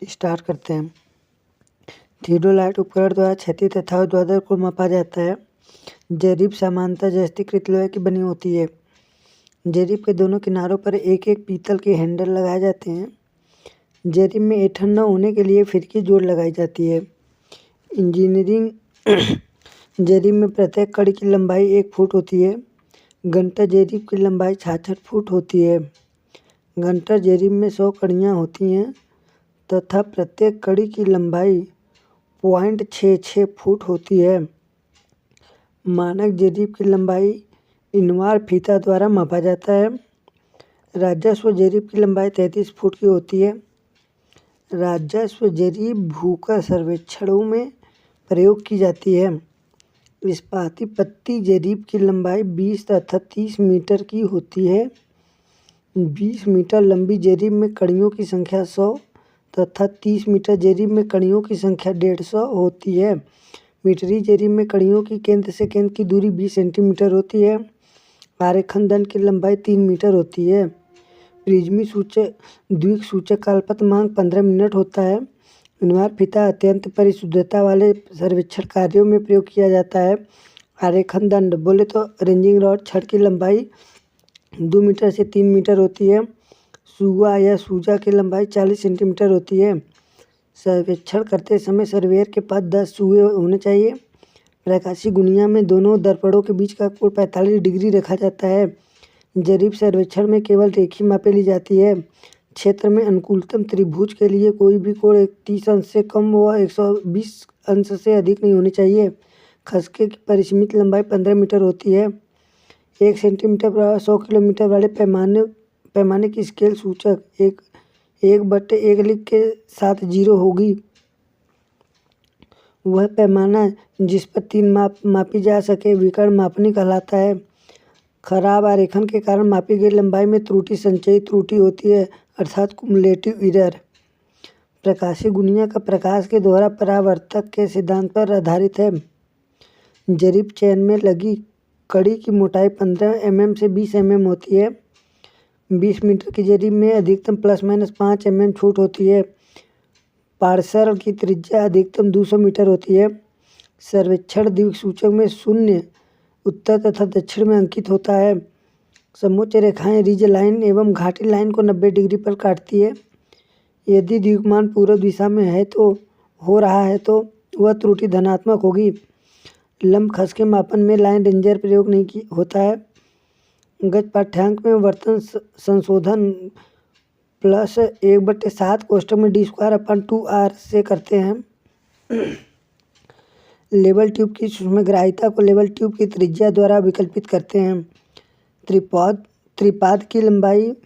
Start करते हैं। Theodolite उपकरण द्वारा क्षैतिज तथा ऊर्ध्वाधर को मापा जाता है। जरीब सामान्यतः जस्तीकृत लोहे की बनी होती है। जरीब के दोनों किनारों पर एक एक पीतल के हैंडल लगाए जाते हैं। जरीब में ऐंठन न होने के लिए फिरकी जोड़ लगाई जाती है। इंजीनियरिंग जरीब में प्रत्येक कड़ी की लंबाई 1 फुट होती है। घंटा जरीब की लंबाई 66 फुट होती है। घंटा जरीब में 100 कड़ियाँ होती हैं तथा प्रत्येक कड़ी की लंबाई 0.66 फुट होती है। मानक जरीब की लंबाई इनवार फीता द्वारा मापा जाता है। राजस्व जरीब की लंबाई 33 फुट की होती है। राजस्व जरीब भूकर सर्वेक्षणों में प्रयोग की जाती है। इस्पाती पत्ती जरीब की लंबाई 20 तथा 30 मीटर की होती है। 20 मीटर लंबी जरीब में कड़ियों की संख्या 100 तथा 30 मीटर जरीब में कड़ियों की संख्या 150 होती है। मीटरी जरीब में कड़ियों की केंद्र से केंद्र की दूरी 20 सेंटीमीटर होती है। आरेखन दंड की लंबाई 3 मीटर होती है। प्रिज्मी सूचक द्विक सूचक का अल्पतमांक 15 मिनट होता है। इनवार फीता अत्यंत परिशुद्धता वाले सर्वेक्षण कार्यों में प्रयोग किया जाता है। आरेखन दंड बोले तो रेंजिंग रॉड छड़ की लंबाई 2 मीटर से 3 मीटर होती है। सुआ या सूजा की लंबाई 40 सेंटीमीटर होती है। सर्वेक्षण करते समय सर्वेयर के पास 10 सुए होने चाहिए। प्रकाशीय गुनिया में दोनों दर्पणों के बीच का कोण 45 डिग्री रखा जाता है। जरीब सर्वेक्षण में केवल रेखीय मापें ली जाती है। क्षेत्र में अनुकूलतम त्रिभुज के लिए कोई भी कोण 30 अंश से कम व 120 अंश से अधिक नहीं होनी चाहिए। खसके की परिसीमित लंबाई 15 मीटर होती है। 1 सेंटीमीटर पर 100 किलोमीटर वाले पैमाने की स्केल सूचक 1/1 लिख के साथ 0 होगी। वह पैमाना जिस पर 3 मापी जा सके विकर्ण मापनी कहलाता है। खराब आरेखन के कारण मापी गई लंबाई में त्रुटि संचयी त्रुटि होती है अर्थात कुमुलेटिव एरर। प्रकाशीय गुनिया का प्रकाश के द्वारा परावर्तक के सिद्धांत पर आधारित है। जरीब चैन में लगी कड़ी की मोटाई 15 mm से 20 mm होती है। 20 मीटर की जरीब में अधिकतम ±5 mm छूट होती है। पार्सल की त्रिज्या अधिकतम 200 मीटर होती है। सर्वेक्षण द्विक सूचक में 0 उत्तर तथा दक्षिण में अंकित होता है। समोच्च रेखाएं रिज लाइन एवं घाटी लाइन को 90 डिग्री पर काटती है। यदि द्विमान पूर्व दिशा में है तो हो रहा है तो वह त्रुटि धनात्मक होगी। लंब खसके मापन में लाइन रेंजर प्रयोग नहीं होता है। गज पाठ्यांक में वर्तन संशोधन +1/7 कोष्ठक में d²/2r से करते हैं। लेवल ट्यूब की सूक्ष्मग्राहिता को लेवल ट्यूब की त्रिज्या द्वारा विकल्पित करते हैं। त्रिपाद की लंबाई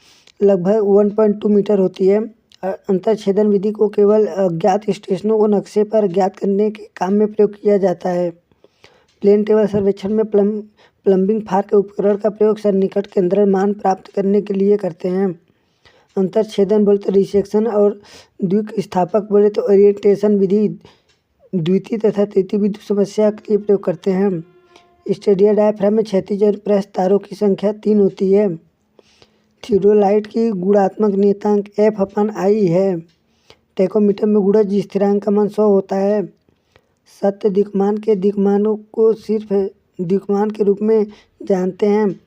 लगभग 1.2 मीटर होती है। अंतर्छेदन विधि को केवल अज्ञात स्टेशनों को नक्शे पर ज्ञात करने के काम में प्रयोग किया जाता है। प्लेन टेबल सर्वेक्षण में प्लम्बिंग फार के उपकरण का प्रयोग सन्निकट केंद्र मान प्राप्त करने के लिए करते हैं। अंतर्छेदन बोले तो रिसेक्शन और द्विक स्थापक बोले तो ओरिएंटेशन विधि द्वितीय तथा तृतीय विद्युत समस्या के लिए प्रयोग करते हैं। स्टेडिया डायाफ्राम में क्षैतिज और पृष्ठ तारों की संख्या 3 होती है। थियोडोलाइट की गुणात्मक नियतांक F/I है। टैकोमीटर में गुणज स्थिरांक का मान 100 होता है। सत्य दिक्मान के दिक्मानों को सिर्फ दिक्मान के रूप में जानते हैं।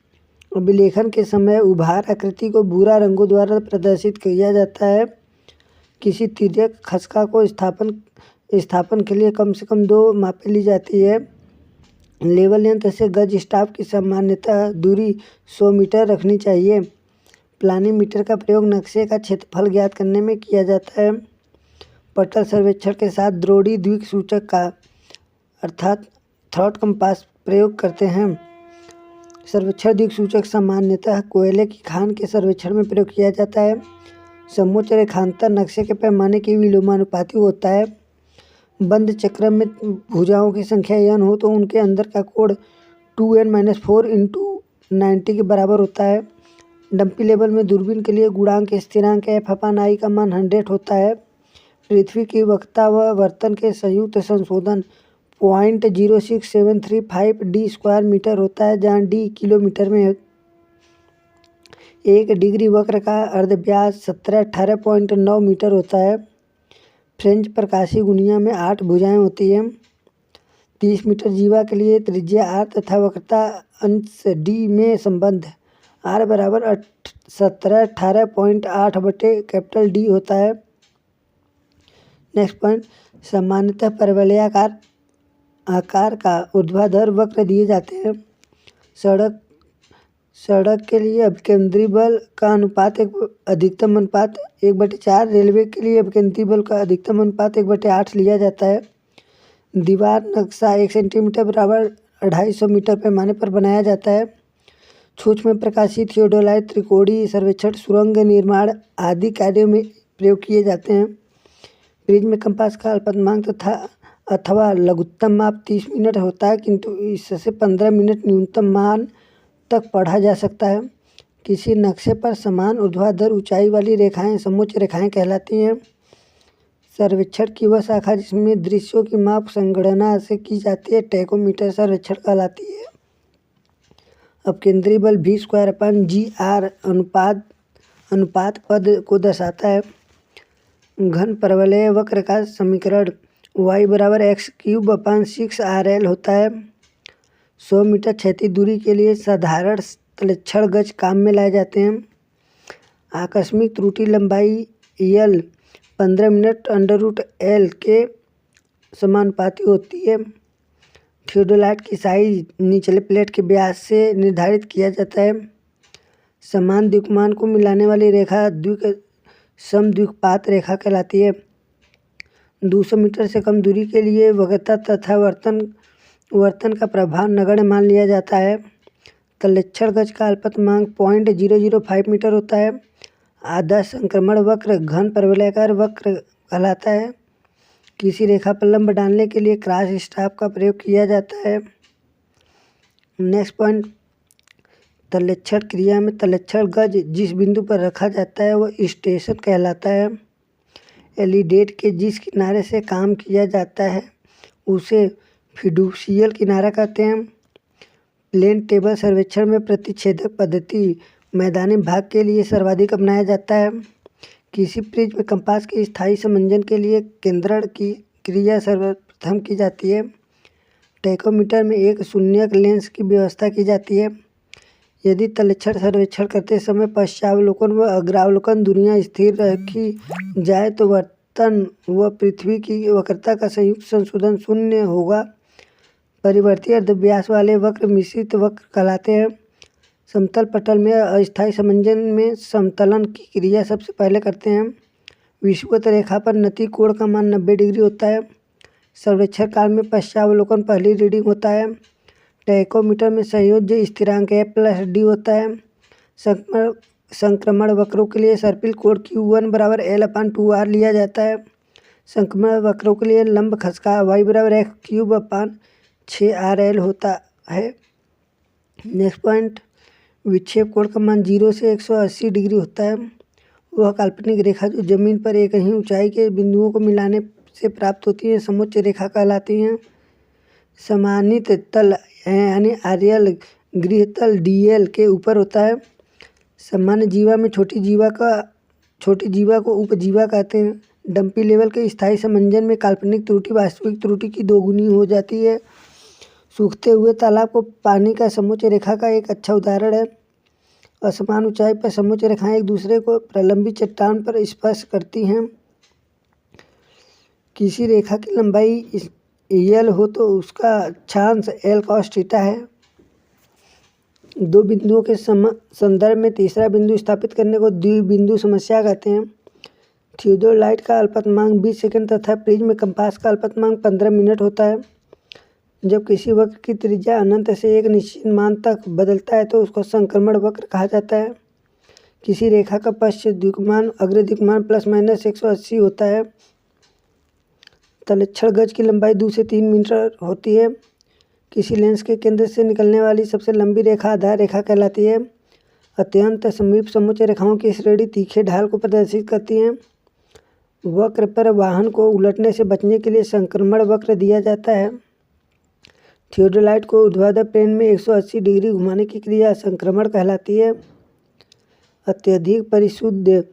अभिलेखन के समय उभार आकृति को भूरा रंगों द्वारा प्रदर्शित किया जाता है। किसी तिर्यक खसका को स्थापन के लिए कम से कम 2 मापें ली जाती है। लेवल यंत्र से गज स्टाफ की सामान्यतः दूरी 100 मीटर रखनी चाहिए। प्लानीमीटर का प्रयोग नक्शे का क्षेत्रफल ज्ञात करने में किया जाता है। पटल सर्वेक्षण के साथ द्रोणी द्विक सूचक का अर्थात थ्रॉट कंपास प्रयोग करते हैं। सर्वेक्षण द्विक सूचक सामान्यतः कोयले की खान के सर्वेक्षण में प्रयोग किया जाता है। समोच्च रेखांतर नक्शे के पैमाने के विलोमानुपाती होता है। बंद चक्र में भुजाओं की संख्या n हो तो उनके अंदर का कोण 2n-4 × 90 के बराबर होता है। डंपी लेवल में दूरबीन के लिए गुणांक स्थिरांक F/I का मान 100 होता है। पृथ्वी की वक्रता व वर्तन के संयुक्त संशोधन 0.06735 d² मीटर होता है, जहाँ d किलोमीटर में 1 डिग्री वक्र का अर्धव्यास 1718.9 मीटर होता है। फ्रेंच प्रकाशीय गुनिया में 8 भुजाएं होती हैं। 30 मीटर जीवा के लिए त्रिज्या r तथा वक्रता अंश d में संबंध r बराबर 18.8/D होता है। नेक्स्ट पॉइंट, सामान्यतः परवलयाकार आकार का ऊर्ध्वाधर वक्र दिए जाते हैं। सड़क के लिए अपकेंद्री बल का अनुपात अधिकतम अनुपात 1/4, रेलवे के लिए अपकेंद्री बल का अधिकतम अनुपात 1/8 लिया जाता है। दीवार नक्शा 1 सेंटीमीटर बराबर 250 मीटर पैमाने पर बनाया जाता है। सूक्ष्म प्रकाशीय थियोडोलाइट त्रिकोणीय सर्वेक्षण, सुरंग निर्माण आदि कार्यों में प्रयोग किए जाते हैं। प्रिज्म कंपास का अल्पतमांक अथवा लघुत्तम माप 30 मिनट होता है, किंतु इससे 15 मिनट न्यूनतम मान तक पढ़ा जा सकता है। किसी नक्शे पर समान ऊर्ध्वाधर ऊंचाई वाली रेखाएं समोच्च रेखाएं कहलाती हैं। सर्वेक्षण की वह शाखा जिसमें दृश्यों की माप संगणना से की जाती है टैकोमीटर सर्वेक्षण कहलाती है। अपकेंद्री बल V²/GR अनुपात पद को दर्शाता है। घन परवलय वक्र का समीकरण y बराबर x³/6RL होता है। 100 मीटर क्षैतिज दूरी के लिए साधारण तलक्षण गज काम में लाए जाते हैं। आकस्मिक त्रुटि लंबाई L 15 मिनट √L के समानुपाती होती है। थियोडोलाइट की साइज निचले प्लेट के व्यास से निर्धारित किया जाता है। समान द्विकमान को मिलाने वाली रेखा समद्विपात रेखा कहलाती है। 200 मीटर से कम दूरी के लिए वक्रता तथा वर्तन का प्रभाव नगण्य मान लिया जाता है। तलक्षण गज का अल्पतमांक 0.005 मीटर होता है। आदर्श संक्रमण वक्र घन परवलयाकार वक्र कहलाता है। किसी रेखा पर लंब डालने के लिए क्रॉस स्टाफ का प्रयोग किया जाता है। नेक्स्ट पॉइंट, तलक्षण क्रिया में तलक्षण गज जिस बिंदु पर रखा जाता है वह स्टेशन कहलाता है। एलिडेट के जिस किनारे से काम किया जाता है उसे फिडुशियल किनारा कहते हैं। प्लेन टेबल सर्वेक्षण में प्रतिच्छेदक पद्धति मैदानी भाग के लिए सर्वाधिक अपनाया जाता है। किसी प्रिज्म कंपास के स्थायी समंजन के लिए केंद्रण की क्रिया सर्वप्रथम की जाती है। टैकोमीटर में एक शून्यक लेंस की व्यवस्था की जाती है। यदि तलक्षण सर्वेक्षण करते समय पश्चावलोकन व अग्रावलोकन दूरियां स्थिर रखी जाए तो वर्तन व पृथ्वी की वक्रता का संयुक्त संशोधन शून्य होगा। परिवर्ती अर्धव्यास वाले वक्र मिश्रित वक्र कहलाते हैं। समतल पटल में अस्थायी समंजन में समतलन की क्रिया सबसे पहले करते हैं। विषुवत रेखा पर नति कोण का मान 90 डिग्री होता है। सर्वेक्षण काल में पश्चावलोकन पहली रीडिंग होता है। टैकोमीटर में संयोज्य स्थिरांक F+D होता है। संक्रमण वक्रों के लिए सर्पिल कोण Q1 बराबर L/2R लिया जाता है। संक्रमण वक्रों के लिए लंब खसका y बराबर x³/6RL होता है। नेक्स्ट पॉइंट, विक्षेप कोण का मान 0 से 180 डिग्री होता है। वह काल्पनिक रेखा जो जमीन पर एक ही ऊंचाई के बिंदुओं को मिलाने से प्राप्त होती है समोच्च रेखा कहलाती हैं। समानित तल यानी आर्यल गृहतल DL के ऊपर होता है। सामान्य जीवा में छोटी जीवा को उपजीवा कहते हैं। डंपी लेवल के स्थायी समंजन में काल्पनिक त्रुटि वास्तविक त्रुटि की दोगुनी हो जाती है। सूखते हुए तालाब को पानी का समोच्च रेखा का एक अच्छा उदाहरण है। असमान ऊंचाई पर समोच्च रेखाएं एक दूसरे को प्रलंबी चट्टान पर स्पर्श करती हैं। किसी रेखा की लंबाई L हो तो उसका अक्षांश L cos θ है। दो बिंदुओं के संदर्भ में तीसरा बिंदु स्थापित करने को द्विबिंदु समस्या कहते हैं। थियोडोलाइट का अल्पतमांक 20 सेकंड तथा प्रिज्म कंपास का अल्पतमांक 15 मिनट होता है। जब किसी वक्र की त्रिज्या अनंत से एक निश्चित मान तक बदलता है तो उसको संक्रमण वक्र कहा जाता है। किसी रेखा का पश्च द्विकमान अग्र द्विकमान ±180 होता है। तलक्षण गज की लंबाई 2 से 3 मीटर होती है। किसी लेंस के केंद्र से निकलने वाली सबसे लंबी रेखा आधार रेखा कहलाती है। अत्यंत समीप समोच्च रेखाओं की श्रेणी तीखे ढाल को प्रदर्शित करती हैं। वक्र पर वाहन को उलटने से बचने के लिए संक्रमण वक्र दिया जाता है। थियोडोलाइट को ऊर्ध्वाधर प्लेन में 180 डिग्री घुमाने की क्रिया संक्रमण कहलाती है। अत्यधिक परिशुद्ध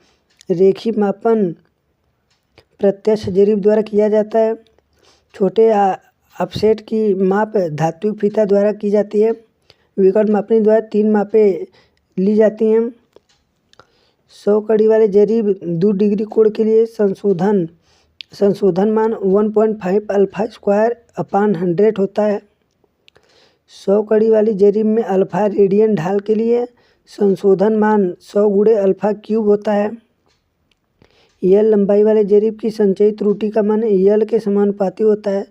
रेखी मापन प्रत्यक्ष जेरीब द्वारा किया जाता है। छोटे ऑफसेट की माप धात्विक फीता द्वारा की जाती है। विकर्ण मापनी द्वारा 3 मापें ली जाती हैं। 100 कड़ी वाले जेरीब 2 डिग्री कोण के लिए संशोधन मान 1.5 अल्फा स्क्वायर अपान 100 होता है। 100 कड़ी वाली जेरीब में अल्फा रेडियन ढाल के लिए संशोधन मान 100 गुणे अल्फा क्यूब होता है। यल लंबाई वाले जेरीब की संचयी त्रुटि का मान यल के समानुपाती होता है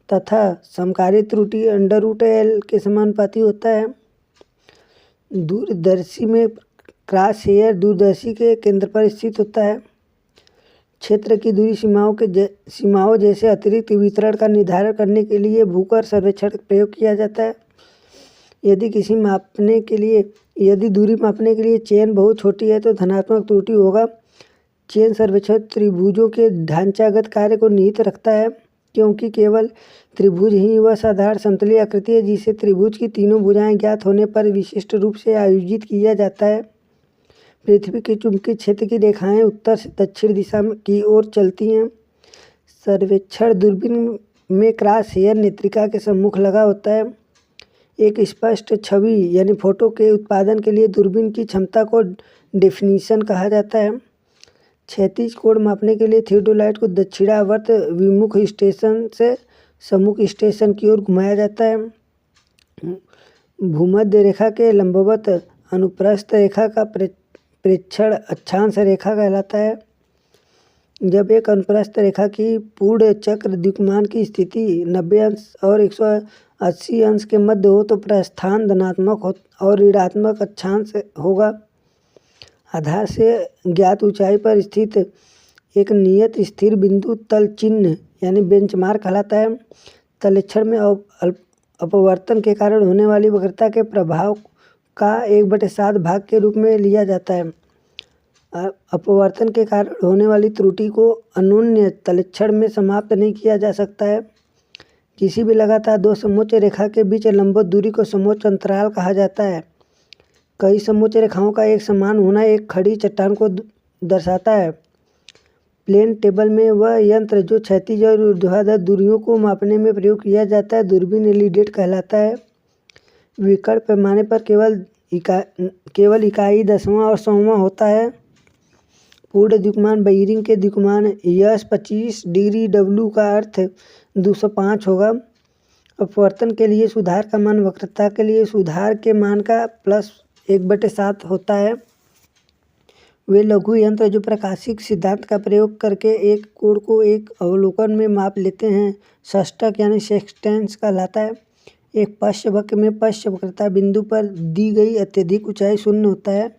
तथा समकालिक त्रुटि √L के समानुपाती होता है। दूरदर्शी में क्रॉस हेयर दूरदर्शी के केंद्र पर स्थित होता है। क्षेत्र की दूरी सीमाओं जैसे अतिरिक्त वितरण का निर्धारण करने के लिए भूकर सर्वेक्षण प्रयोग किया जाता है। यदि दूरी मापने के लिए चेन बहुत छोटी है तो धनात्मक त्रुटि होगा। चेन सर्वेक्षण त्रिभुजों के ढांचागत कार्य को निहित रखता है, क्योंकि केवल त्रिभुज ही वह साधारण समतलीय आकृति है जिसे त्रिभुज की तीनों भुजाएं ज्ञात होने पर विशिष्ट रूप से आयोजित किया जाता है। पृथ्वी के चुंबकीय क्षेत्र की रेखाएं उत्तर से दक्षिण दिशा की ओर चलती हैं। सर्वेक्षण दूरबीन में क्रॉस हेयर नेत्रिका के सम्मुख लगा होता है। एक स्पष्ट छवि यानी फोटो के उत्पादन के लिए दूरबीन की क्षमता को डेफिनिशन कहा जाता है। क्षैतिज कोण मापने के लिए थियोडोलाइट को दक्षिणावर्त विमुख स्टेशन से सम्मुख स्टेशन की ओर घुमाया जाता है। भूमध्य रेखा के लंबवत अनुप्रस्थ रेखा का प्रेक्षण अक्षांश रेखा कहलाता है। जब एक अनुप्रस्थ रेखा की पूर्ण चक्र द्विमान की स्थिति 90 अंश और 180 अंश के मध्य हो तो प्रस्थान धनात्मक और ऋणात्मक अक्षांश होगा। आधार से ज्ञात ऊंचाई पर स्थित एक नियत स्थिर बिंदु तल चिन्ह यानी बेंचमार्क कहलाता है। तलक्षण में अपवर्तन के कारण होने वाली वक्रता के प्रभाव का 1/7 भाग के रूप में लिया जाता है। अपवर्तन के कारण होने वाली त्रुटि को अन्योन्य तलक्षण में समाप्त नहीं किया जा सकता है। किसी भी लगातार 2 समोच्च रेखा के बीच लंबवत दूरी को समोच्च अंतराल कहा जाता है। कई समोच्च रेखाओं का एक समान होना एक खड़ी चट्टान को दर्शाता है। प्लेन टेबल में वह यंत्र जो क्षैतिज और ऊर्ध्वाधर दूरियों को मापने में प्रयोग किया जाता है दूरबीन एलिडेट कहलाता है। विकर्ण पैमाने पर केवल इकाई दसवां और सौवां होता है। पूर्ण द्विमान बेयरिंग के द्विमान यस 25 डिग्री W का अर्थ 205 होगा। अपवर्तन के लिए सुधार का मान वक्रता के लिए सुधार के मान का +1/7 होता है। वे लघु यंत्र जो प्रकाशिक सिद्धांत का प्रयोग करके एक कोण को एक अवलोकन में माप लेते हैं षष्ठक यानी सेक्सटेंस कहलाता है। एक पश्चवक्र में पश्च वक्रता बिंदु पर दी गई अत्यधिक ऊंचाई 0 होता है।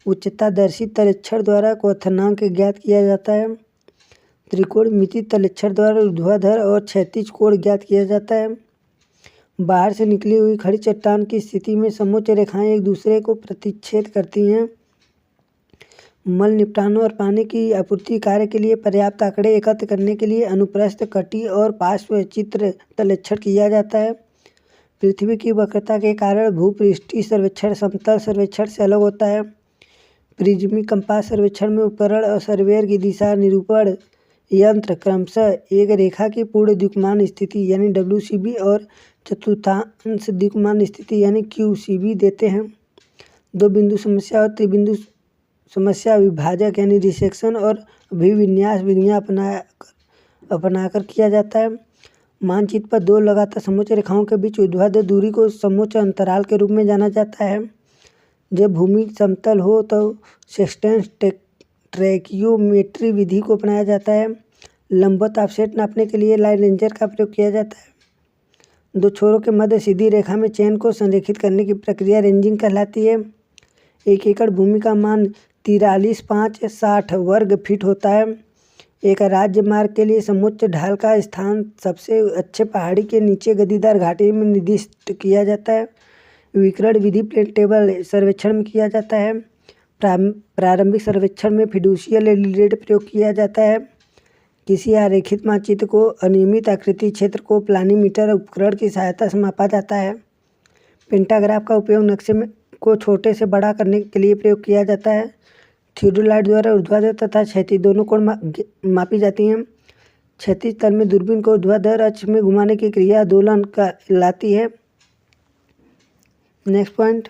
उच्चतादर्शी तलक्षण द्वारा क्वथनांक ज्ञात किया जाता है। त्रिकोणमिति तलक्षण द्वारा ऊर्ध्वाधर और क्षैतिज कोण ज्ञात किया जाता है। बाहर से निकली हुई खड़ी चट्टान की स्थिति में समोच्च रेखाएं एक दूसरे को प्रतिच्छेद करती हैं। मल निपटान और पानी की आपूर्ति कार्य के लिए पर्याप्त आंकड़े एकत्र करने के लिए अनुप्रस्थ कटी और पार्श्व चित्र तलक्षण किया जाता है। पृथ्वी की वक्रता के कारण भूपृष्ठीय सर्वेक्षण समतल सर्वेक्षण से अलग होता है। प्रिज्मिक कंपास सर्वेक्षण में उपकरण और सर्वेयर की दिशा निरूपण यंत्र क्रमशः एक रेखा की पूर्ण द्विमान स्थिति यानी WCB और चतुर्थांश द्विमान स्थिति यानी QCB देते हैं। 2 बिंदु समस्या और त्रिबिंदु समस्या विभाजक यानी रिसेक्शन और अभिविन्यास विधियां अपनाकर किया जाता है। मानचित्र पर 2 लगातार समोच्च रेखाओं के बीच ऊर्ध्वाधर दूरी को समोच्च अंतराल के रूप में जाना जाता है। जब भूमि समतल हो तो सेक्सटेंस ट्रैकियोमेट्री विधि को अपनाया जाता है। लंबवत ऑफसेट नापने के लिए लाइन रेंजर का प्रयोग किया जाता है। 2 छोरों के मध्य सीधी रेखा में चेन को संरेखित करने की प्रक्रिया रेंजिंग कहलाती है। 1 एकड़ भूमि का मान 43,560 वर्ग फीट होता है। एक राज्य मार्ग के लिए समोच्च ढाल का स्थान सबसे अच्छे पहाड़ी के नीचे गदीदार घाटी में निर्दिष्ट किया जाता है। विकर्ण विधि प्लेन टेबल सर्वेक्षण में किया जाता है। प्रारंभिक सर्वेक्षण में फिड्यूशियल एलिडेट प्रयोग किया जाता है। किसी आरेखित मानचित्र को अनियमित आकृति क्षेत्र को प्लानीमीटर उपकरण की सहायता से मापा जाता है। पेंटाग्राफ का उपयोग नक्शे को छोटे से बड़ा करने के लिए प्रयोग किया जाता है। थियोडोलाइट द्वारा ऊर्ध्वाधर तथा क्षैतिज दोनों कोण मापी जाती हैं। क्षैतिज तल में दूरबीन को ऊर्ध्वाधर अक्ष में घुमाने की क्रिया दोलन कहलाती है। नेक्स्ट पॉइंट,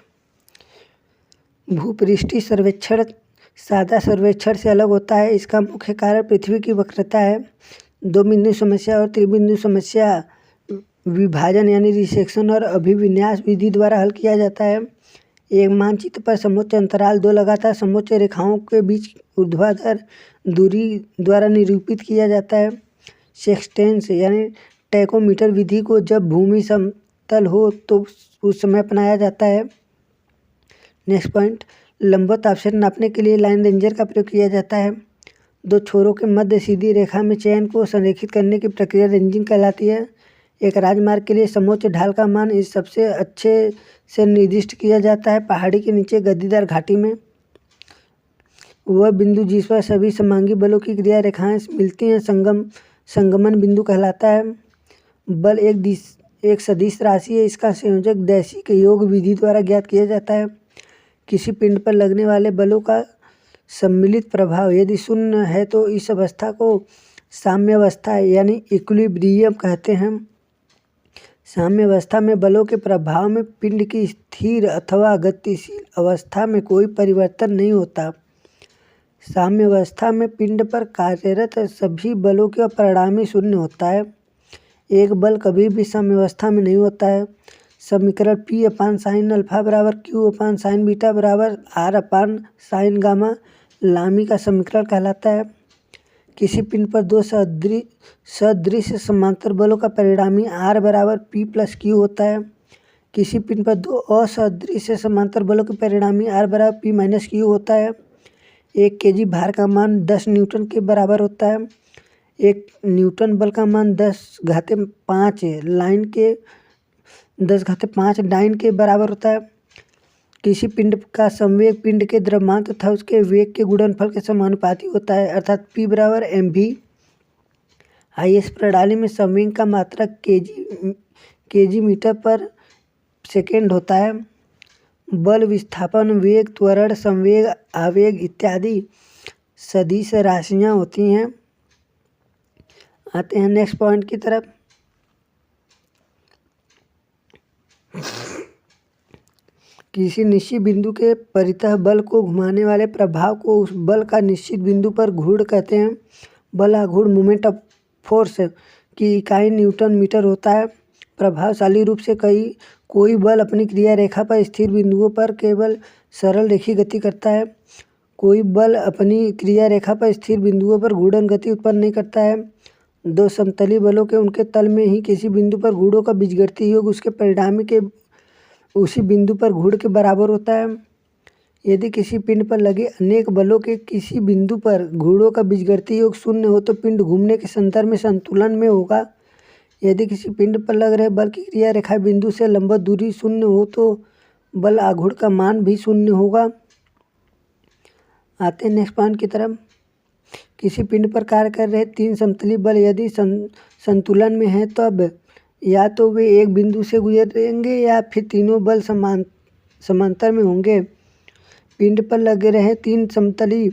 भूपृष्ठीय सर्वेक्षण सादा सर्वेक्षण से अलग होता है। इसका मुख्य कारण पृथ्वी की वक्रता है। दो बिंदु समस्या और त्रिबिंदु समस्या विभाजन यानी रिसेक्शन और अभिविन्यास विधि द्वारा हल किया जाता है। एक मानचित्र पर समोच्च अंतराल दो लगातार समोच्च रेखाओं के बीच ऊर्ध्वाधर दूरी द्वारा निरूपित किया जाता है। सेक्सटेंस यानी टैकोमीटर विधि को जब भूमि समतल हो तो उस समय अपनाया जाता है। नेक्स्ट पॉइंट, लंबवत ऑफसेट नापने के लिए लाइन रेंजर का प्रयोग किया जाता है। दो छोरों के मध्य सीधी रेखा में चयन को संरेखित करने की प्रक्रिया रेंजिंग कहलाती है। एक राजमार्ग के लिए समोच्च ढाल का मान इस सबसे अच्छे से निर्दिष्ट किया जाता है। पहाड़ी के नीचे गद्दीदार घाटी में वह बिंदु जिस पर सभी समांगी बलों की क्रिया रेखाएं मिलती हैं संगमन बिंदु कहलाता है। बल एक सदिश राशि है। इसका संयोजक दैशिक योग विधि द्वारा ज्ञात किया जाता है। किसी पिंड पर लगने वाले बलों का सम्मिलित प्रभाव यदि शून्य है तो इस अवस्था को साम्यावस्था यानी इक्विलिब्रियम कहते हैं। साम्यावस्था में बलों के प्रभाव में पिंड की स्थिर अथवा गतिशील अवस्था में कोई परिवर्तन नहीं होता। साम्यावस्था में पिंड पर कार्यरत सभी बलों का परिणामी शून्य होता है। एक बल कभी भी साम्यावस्था में नहीं होता है। समीकरण P/sin अल्फा बराबर Q/sin बीटा बराबर R/sin गामा लामी का समीकरण कहलाता है। किसी पिंड पर दो सदृश समांतर बलों का परिणामी R बराबर P + Q होता है। किसी पिंड पर दो असदृश समांतर बलों के परिणामी R बराबर P - Q होता है। 1 kg भार का मान 10 न्यूटन के बराबर होता है। 1 न्यूटन बल का मान 10⁵ लाइन के 10⁵ डाइन के बराबर होता है। किसी पिंड का संवेग पिंड के द्रव्यमान तथा उसके वेग के गुणनफल के समानुपाती होता है अर्थात P बराबर mv। IS प्रणाली में संवेग का मात्रक kg मीटर पर सेकेंड होता है। बल, विस्थापन, वेग, त्वरण, संवेग, आवेग इत्यादि सदिश राशियाँ होती हैं। आते हैं नेक्स्ट पॉइंट की तरफ। किसी निश्चित बिंदु के परितः बल को घुमाने वाले प्रभाव को उस बल का निश्चित बिंदु पर घूर्ण कहते हैं। बल आघूर्ण मोमेंट ऑफ फोर्स की इकाई न्यूटन मीटर होता है। प्रभावशाली रूप से कोई बल अपनी क्रिया रेखा पर स्थिर बिंदुओं पर केवल सरल रेखीय गति करता है। कोई बल अपनी क्रिया रेखा पर स्थिर बिंदुओं पर घूर्णन गति उत्पन्न नहीं करता है। दो समतली बलों के उनके तल में ही किसी बिंदु पर घूर्णों का बीजगणितीय योग उसके परिणामी के उसी बिंदु पर घूर्ण के बराबर होता है। यदि किसी पिंड पर लगे अनेक बलों के किसी बिंदु पर घूर्णों का बीजगणितीय योग शून्य हो तो पिंड घूमने के संदर्भ में संतुलन में होगा। यदि किसी पिंड पर लग रहे बल की क्रिया रेखा बिंदु से लंबवत दूरी शून्य हो तो बल आघूर्ण का मान भी शून्य होगा। आते हैं नेक्स्ट पॉइंट की तरफ। किसी पिंड पर कार्य कर रहे 3 समतली बल यदि संतुलन में हैं तब या तो वे एक बिंदु से गुजरेंगे या फिर तीनों बल समांतर में होंगे। पिंड पर लगे रहे 3 समतली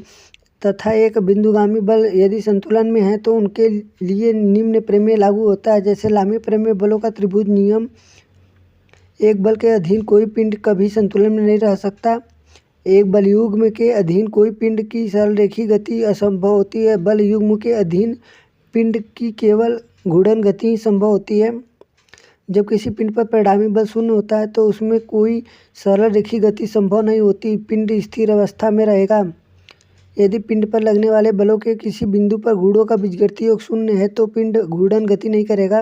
तथा एक बिंदुगामी बल यदि संतुलन में है तो उनके लिए निम्न प्रमेय लागू होता है, जैसे लामी प्रमेय, बलों का त्रिभुज नियम। एक बल के अधीन कोई पिंड कभी संतुलन में नहीं रह सकता। एक बल युग्म के अधीन कोई पिंड की सरल रेखीय गति असंभव होती है। बल युग्म के अधीन पिंड की केवल घूर्णन गति ही संभव होती है। जब किसी पिंड पर परिणामी बल शून्य होता है तो उसमें कोई सरल रेखीय गति संभव नहीं होती। पिंड स्थिर अवस्था में रहेगा। यदि पिंड पर लगने वाले बलों के किसी बिंदु पर घूर्णों का बीजगणितीय योग शून्य है तो पिंड घूर्णन गति नहीं करेगा।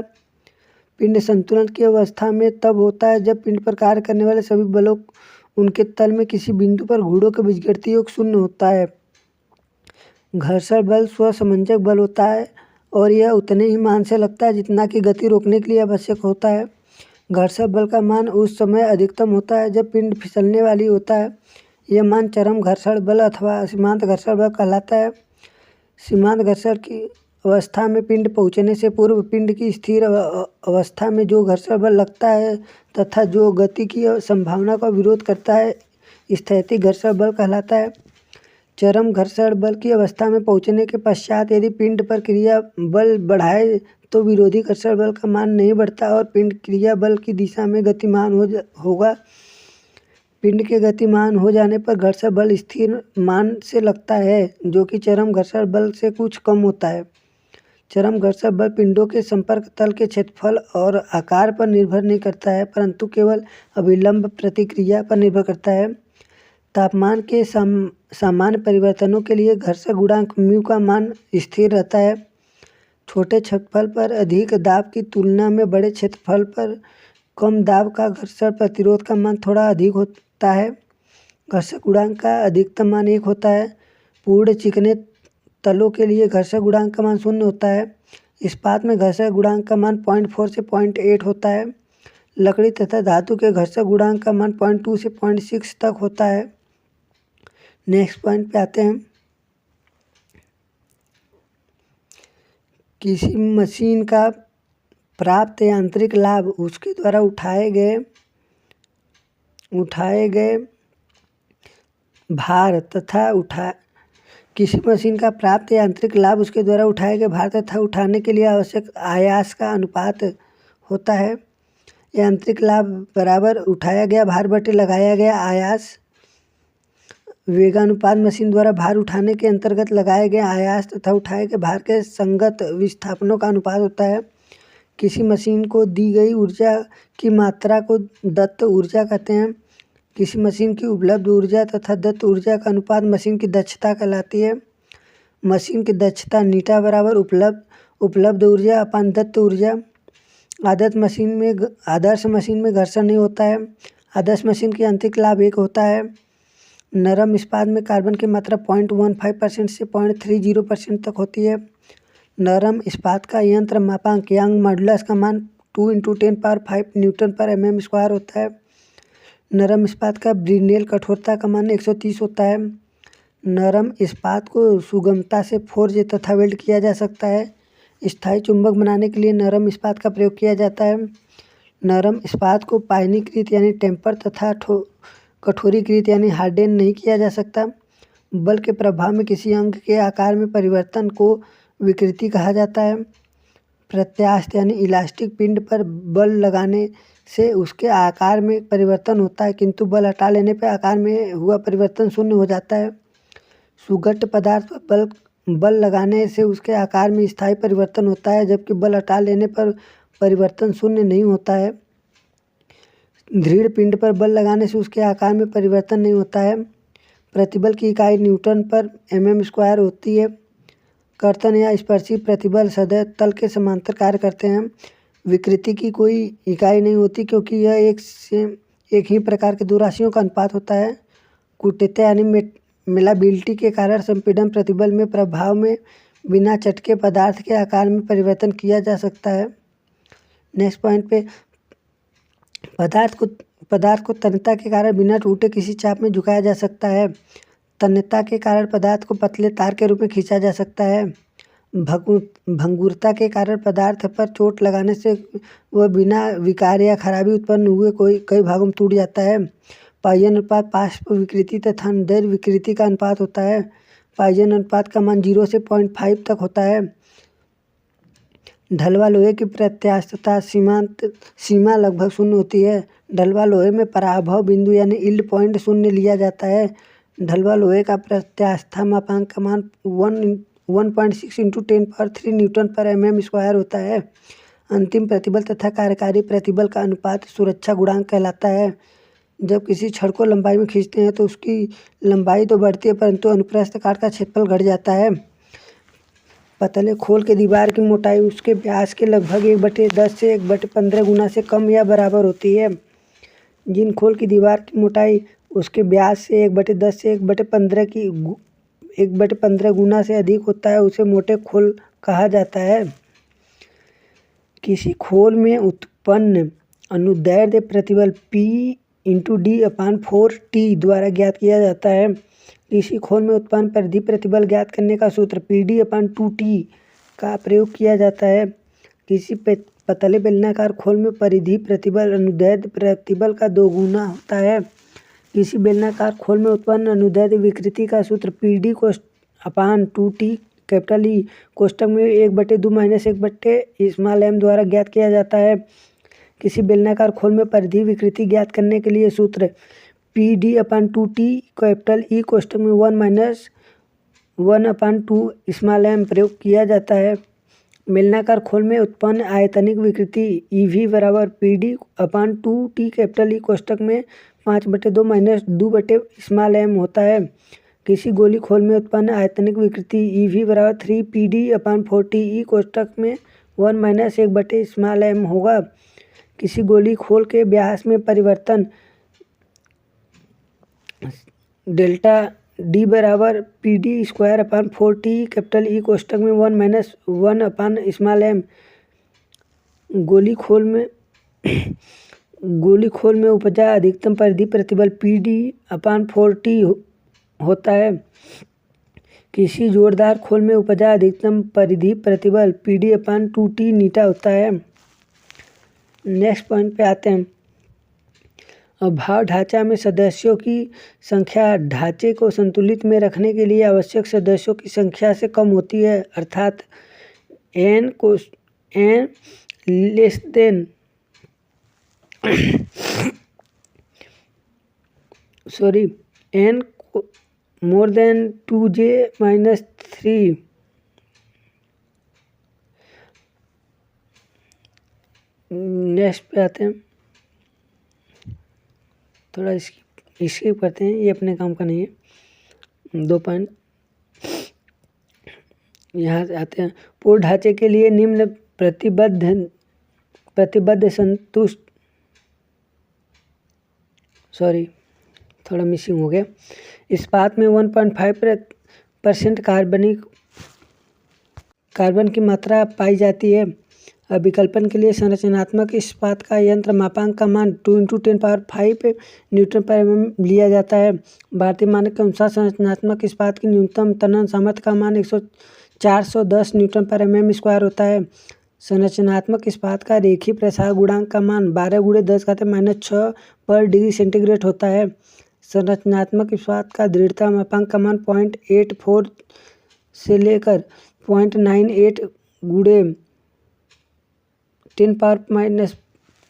पिंड संतुलन की अवस्था में तब होता है जब पिंड पर कार्य करने वाले सभी बलों उनके तल में किसी बिंदु पर घूर्णों का बीजगणितीय योग शून्य होता है। घर्षण बल स्वसंयोजक बल होता है और यह उतने ही मान से लगता है जितना कि गति रोकने के लिए आवश्यक होता है। घर्षण बल का मान उस समय अधिकतम होता है जब पिंड फिसलने वाली होता है। यह मान चरम घर्षण बल अथवा सीमांत घर्षण बल कहलाता है। सीमांत घर्षण की अवस्था में पिंड पहुंचने से पूर्व पिंड की स्थिर अवस्था में जो घर्षण बल लगता है तथा जो गति की संभावना का विरोध करता है स्थैतिक घर्षण बल कहलाता है। चरम घर्षण बल की अवस्था में पहुंचने के पश्चात यदि पिंड पर क्रिया बल बढ़ाए तो विरोधी घर्षण बल का मान नहीं बढ़ता और पिंड क्रिया बल की दिशा में गतिमान होगा। पिंड के गतिमान हो जाने पर घर्षण बल स्थिर मान से लगता है, जो कि चरम घर्षण बल से कुछ कम होता है। चरम घर्षण बल पिंडों के संपर्क तल के क्षेत्रफल और आकार पर निर्भर नहीं करता है, परंतु केवल अभिलंब प्रतिक्रिया पर निर्भर करता है। तापमान के सामान्य परिवर्तनों के लिए घर्षण गुणांक म्यू का मान स्थिर रहता है। छोटे क्षेत्रफल पर अधिक दाब की तुलना में बड़े क्षेत्रफल पर कम दाब का घर्षण प्रतिरोध का मान थोड़ा अधिक होता है। घर्षण गुणांक का अधिकतम मान 1 होता है। पूर्ण चिकने तलों के लिए घर्षण गुणांक का मान 0 होता है। इस्पात में घर्षण गुणांक का मान 0.4 से 0.8 होता है। लकड़ी तथा धातु के घर्षण गुणांक का मान 0.2 से 0.6 तक होता है। नेक्स्ट पॉइंट पे आते हैं। किसी मशीन का प्राप्त यांत्रिक लाभ उसके द्वारा उठाए गए भार तथा किसी मशीन का प्राप्त यांत्रिक लाभ उसके द्वारा उठाए गए भार तथा उठाने के लिए आवश्यक आयास का अनुपात होता है। यांत्रिक लाभ बराबर उठाया गया भार बटे लगाया गया आयास। वेगानुपात मशीन द्वारा भार उठाने के अंतर्गत लगाए गए आयास तथा उठाए गए भार के संगत विस्थापनों का अनुपात होता है। किसी मशीन को दी गई ऊर्जा की मात्रा को दत्त ऊर्जा कहते हैं। किसी मशीन की उपलब्ध ऊर्जा तथा दत्त ऊर्जा का अनुपात मशीन की दक्षता कहलाती है। मशीन की दक्षता नीटा बराबर उपलब्ध ऊर्जा अपान दत्त ऊर्जा। आदर्श मशीन में घर्षण नहीं होता है। आदर्श मशीन की यांत्रिक लाभ 1 होता है। नरम इस्पात में कार्बन की मात्रा 0.15% से 0.30% तक होती है। नरम इस्पात का यंत्र मापांक यांग मॉडुलस का मान 2 × 10⁵ न्यूटन पर mm² होता है। नरम इस्पात का ब्रिनेल कठोरता का मान 130 होता है। नरम इस्पात को सुगमता से फोर्ज तथा वेल्ड किया जा सकता है। स्थायी चुंबक बनाने के लिए नरम इस्पात का प्रयोग किया जाता है। नरम इस्पात को पायनीकृत यानी टेम्पर तथा कठोरीकृत यानी हार्डेन नहीं किया जा सकता। बल के प्रभाव में किसी अंग के आकार में परिवर्तन को विकृति कहा जाता है। प्रत्यास्थ यानी इलास्टिक पिंड पर बल लगाने से उसके आकार में परिवर्तन होता है, किंतु बल हटा लेने पर आकार में हुआ परिवर्तन शून्य हो जाता है। सुघट्ट पदार्थ पर बल लगाने से उसके आकार में स्थायी परिवर्तन होता है, जबकि बल हटा लेने पर परिवर्तन शून्य नहीं होता है। दृढ़ पिंड पर बल लगाने से उसके आकार में परिवर्तन नहीं होता है। प्रतिबल की इकाई न्यूटन पर mm² होती है। कर्तन या स्पर्शी प्रतिबल सदैव तल के समांतर कार्य करते हैं। विकृति की कोई इकाई नहीं होती, क्योंकि यह एक ही प्रकार के दो राशियों का अनुपात होता है। कुटियता यानी मेलाबिलिटी के कारण संपीड़न प्रतिबल में प्रभाव में बिना चटके पदार्थ के आकार में परिवर्तन किया जा सकता है। नेक्स्ट पॉइंट पे पदार्थ को तन्यता के कारण बिना टूटे किसी चाप में झुकाया जा सकता है। तन्यता के कारण पदार्थ को पतले तार के रूप में खींचा जा सकता है। भंगुरता के कारण पदार्थ पर चोट लगाने से वह बिना विकार या खराबी उत्पन्न हुए कई भागों में टूट जाता है। पाइजन अनुपात पार्श्व विकृति तथा दैर्घ्य विकृति का अनुपात होता है। पाइजन अनुपात का मान 0 से 0.5 तक होता है। ढलवा लोहे की प्रत्यास्थता सीमा लगभग 0 होती है। ढलवा लोहे में पराभव बिंदु यानी यील्ड पॉइंट 0 लिया जाता है। ढलवा लोहे का प्रत्यास्था मापांक का मान 1.6 × 10⁻³ न्यूटन पर mm² होता है। अंतिम प्रतिबल तथा कार्यकारी प्रतिबल का अनुपात सुरक्षा गुणांक कहलाता है। जब किसी छड़ को लंबाई में खींचते हैं तो उसकी लंबाई तो बढ़ती है, परंतु अनुप्रस्थ काट का क्षेत्रफल घट जाता है। पतले खोल के दीवार की मोटाई उसके व्यास के लगभग 1/10 से 1/15 गुना से कम या बराबर होती है। जिन खोल की दीवार की मोटाई उसके व्यास से 1/10 से 1/15 गुना से अधिक होता है उसे मोटे खोल कहा जाता है। किसी खोल में उत्पन्न अनुदैर्ध्य प्रतिबल P/D/4T द्वारा ज्ञात किया जाता है। किसी खोल में उत्पन्न परिधि प्रतिबल ज्ञात करने का सूत्र PD/2T का प्रयोग किया जाता है। किसी पतले बेलनाकार खोल में परिधि प्रतिबल अनुदैर्ध्य प्रतिबल का 2 गुना होता है। किसी बेलनाकार खोल में उत्पन्न अनुदैर्ध्य विकृति का सूत्र PD अपान 2T कैपिटल E कोष्ठक में 1/2 माइनस 1/m द्वारा ज्ञात किया जाता है। किसी बेलनाकार खोल में परिधि विकृति ज्ञात करने के लिए सूत्र PD अपान 2T कैपिटल E कोष्ठक में 1 माइनस 1/2m प्रयोग किया जाता है। बेलनाकार खोल में उत्पन्न आयतनिक विकृति EV बराबर PD अपान 2T कैपिटल E कोष्ठक में 5/2 माइनस 2/m होता है। किसी गोली खोल में उत्पन्न आयतनिक विकृति EV बराबर 3PD अपान 4TE कोष्ठक में 1 माइनस 1/m होगा। किसी गोली खोल के व्यास में परिवर्तन डेल्टा D बराबर PD square upon 4TE capital E कोष्ठक में 1 माइनस 1/m। गोली खोल में उपजा अधिकतम परिधि प्रतिबल PD अपान 4T होता है। किसी जोरदार खोल में उपजा अधिकतम परिधि प्रतिबल PD अपान 2T नीटा होता है। नेक्स्ट पॉइंट पे आते हैं। अभाव ढांचा में सदस्यों की संख्या ढांचे को संतुलित में रखने के लिए आवश्यक सदस्यों की संख्या से कम होती है, अर्थात n less than n more than 2j minus 3 next पे आते हैं। थोड़ा स्किप करते हैं, ये अपने काम का नहीं है। 2 पॉइंट यहाँ से आते हैं। पूर्ण ढांचे के लिए निम्न प्रतिबद्ध संतुष्ट थोड़ा मिसिंग हो गया। इस्पात में 1.5% कार्बन की मात्रा पाई जाती है। अभिकल्पन के लिए संरचनात्मक इस्पात का यंत्र मापांक का मान 2 × 10⁵ लिया जाता है। भारतीय मानक के अनुसार संरचनात्मक इस्पात की न्यूनतम तनन सामर्थ्य का मान 410 Nm² होता है। संरचनात्मक इस्पात का रेखीय प्रसार गुणांक का मान 12 × 10⁻⁶ पर डिग्री सेंटीग्रेड होता है। संरचनात्मक इस्पात का दृढ़ता मापांक का मान 0.84 से लेकर 0.98 × 10⁻⁵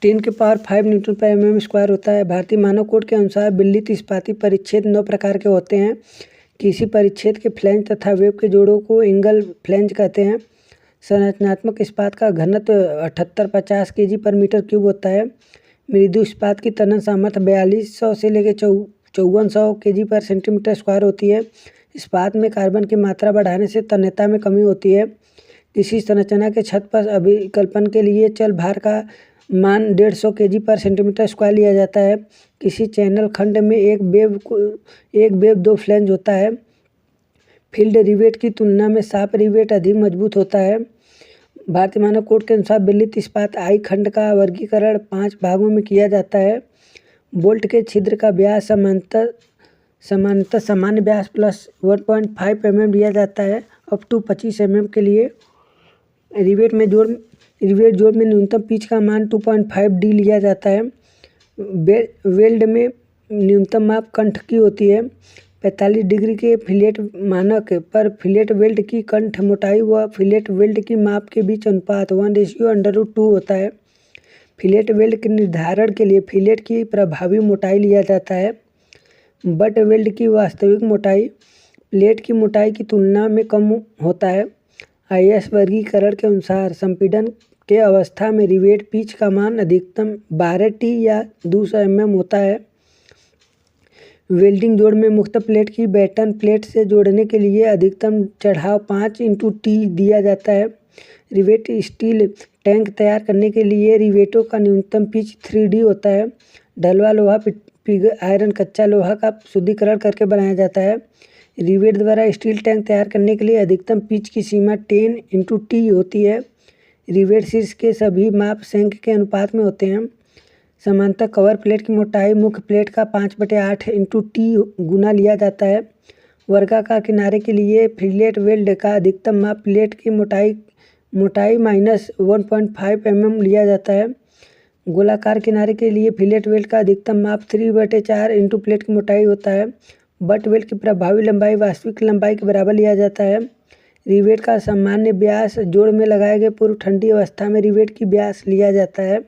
Nm² होता है। भारतीय मानक कोड के अनुसार विललित इस्पाती परिच्छेद 9 प्रकार के होते हैं। किसी परिच्छेद के फ्लैंज तथा वेब के जोड़ों को एंगल फ्लैंज कहते हैं। संरचनात्मक इस्पात का घनत्व 7850 kg/m³ होता है। मृदु इस्पात की तनन सामर्थ्य 4200 से लेकर 5400 kg/cm² होती है। इस्पात में कार्बन की मात्रा बढ़ाने से तन्यता में कमी होती है। किसी संरचना के छत पर अभिकल्पन के लिए चल भार का मान 150 kg/cm² लिया जाता है। किसी चैनल खंड में एक वेब 2 फ्लैंज होता है। फील्ड रिवेट की तुलना में शार्प रिवेट अधिक मजबूत होता है। भारतीय मानक कोड के अनुसार विललित इस्पात I खंड का वर्गीकरण 5 भागों में किया जाता है। बोल्ट के छिद्र का व्यास सामान्यतः सामान्य व्यास प्लस 1.5 mm लिया जाता है अप टू 25 mm के लिए। रिवेट जोड़ में न्यूनतम पिच का मान 2.5D लिया जाता है। वेल्ड में न्यूनतम माप कंठ की होती है। 45 डिग्री के फिलेट मानक पर फिलेट वेल्ड की कंठ मोटाई व फिलेट वेल्ड की माप के बीच अनुपात 1:√2 होता है। फिलेट वेल्ड के निर्धारण के लिए फिलेट की प्रभावी मोटाई लिया जाता है। बट वेल्ड की वास्तविक मोटाई प्लेट की मोटाई की तुलना में कम होता है। IS वर्गीकरण के अनुसार संपीड़न के अवस्था में रिवेट पिच का मान अधिकतम 12T या 200 mm होता है। वेल्डिंग जोड़ में मुक्त प्लेट की बैटन प्लेट से जोड़ने के लिए अधिकतम चढ़ाव 5×T दिया जाता है। रिवेट स्टील टैंक तैयार करने के लिए रिवेटों का न्यूनतम पिच 3D होता है। ढलवा लोहा पिग आयरन कच्चा लोहा का शुद्धिकरण करके बनाया जाता है। रिवेट द्वारा स्टील टैंक तैयार करने के लिए अधिकतम पिच की सीमा 10×T होती है। रिवेट शीर्ष के सभी माप शंक के अनुपात में होते हैं। समांतर कवर प्लेट की मोटाई मुख्य प्लेट का 5/8 गुना लिया जाता है। वर्गाकार किनारे के लिए फिलेट वेल्ड का अधिकतम माप प्लेट की मोटाई -1.5 mm लिया जाता है। गोलाकार किनारे के लिए फिलेट वेल्ड का अधिकतम माप 3/4 इंटू प्लेट की मोटाई होता है। बट वेल्ड की प्रभावी लंबाई वास्तविक लंबाई के बराबर लिया जाता है। रिवेट का सामान्य व्यास जोड़ में लगाए गए पूर्व ठंडी अवस्था में रिवेट की व्यास लिया जाता है।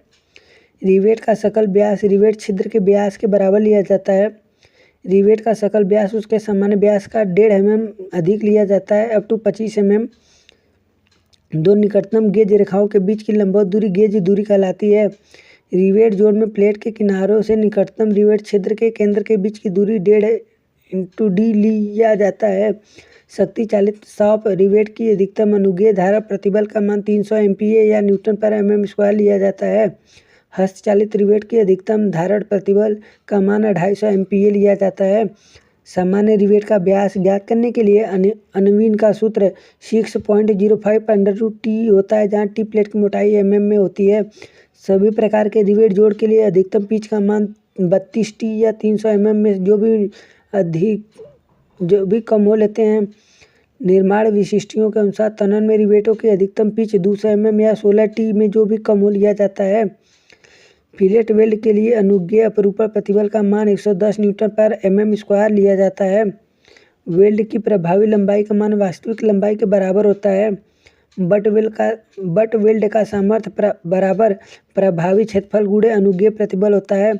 रिवेट का सकल व्यास रिवेट छिद्र के व्यास के बराबर लिया जाता है। रिवेट का सकल व्यास उसके सामान्य व्यास का 1.5 mm अधिक लिया जाता है, अप टू 25 mm। दो निकटतम गेज रेखाओं के बीच की लंबवत दूरी गेज दूरी कहलाती है। रिवेट जोड़ में प्लेट के किनारों से निकटतम रिवेट छिद्र के केंद्र के बीच की दूरी 1.5 d लिया जाता है। शक्ति चालित शॉप रिवेट की अधिकतम अनुग्रह धारा प्रतिबल का मान 300 MPa या न्यूटन पर mm² लिया जाता है। हस्तचालित रिवेट की अधिकतम धारण प्रतिबल का मान 250 MPa लिया जाता है। सामान्य रिवेट का व्यास ज्ञात करने के लिए अन्वीन का सूत्र 6.05 √T होता है, जहाँ T प्लेट की मोटाई mm में होती है। सभी प्रकार के रिवेट जोड़ के लिए अधिकतम पिच का मान 32 T या 300 mm में जो भी कम हो लेते हैं। निर्माण विशिष्टियों के अनुसार तनन में रिवेटों की अधिकतम पिच 200 mm या 16 T में जो भी कम हो लिया जाता है। फिलेट वेल्ड के लिए अनुज्ञेय अपरूपण प्रतिबल का मान 110 न्यूटन पर mm² लिया जाता है। वेल्ड की प्रभावी लंबाई का मान वास्तविक लंबाई के बराबर होता है। बट वेल्ड का सामर्थ्य बराबर प्रभावी क्षेत्रफल गुणे अनुज्ञेय प्रतिबल होता है।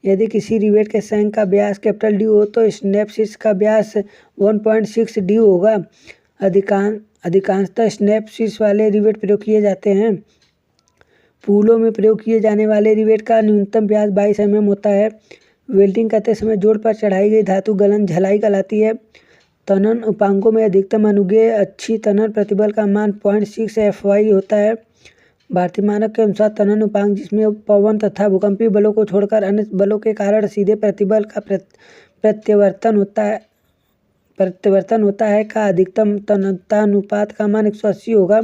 यदि किसी रिवेट के संग का व्यास D हो तो स्नैप शीर्ष का व्यास 1.6 D होगा। अधिकांशतः स्नैप शीर्ष वाले रिवेट प्रयोग किए जाते हैं। पुलों में प्रयोग किए जाने वाले रिवेट का न्यूनतम व्यास 22 mm होता है। वेल्डिंग करते समय जोड़ पर चढ़ाई गई धातु गलन झलाई कहलाती है। तनन उपांगों में अधिकतम अनुज्ञेय अच्छी तनन प्रतिबल का मान 0.6 FY होता है। भारतीय मानक के अनुसार तनन उपांग, जिसमें पवन तथा भूकंपीय बलों को छोड़कर अन्य बलों के कारण सीधे प्रतिबल का प्रत्यावर्तन होता है, का अधिकतम तन्यता अनुपात का मान 180 होगा।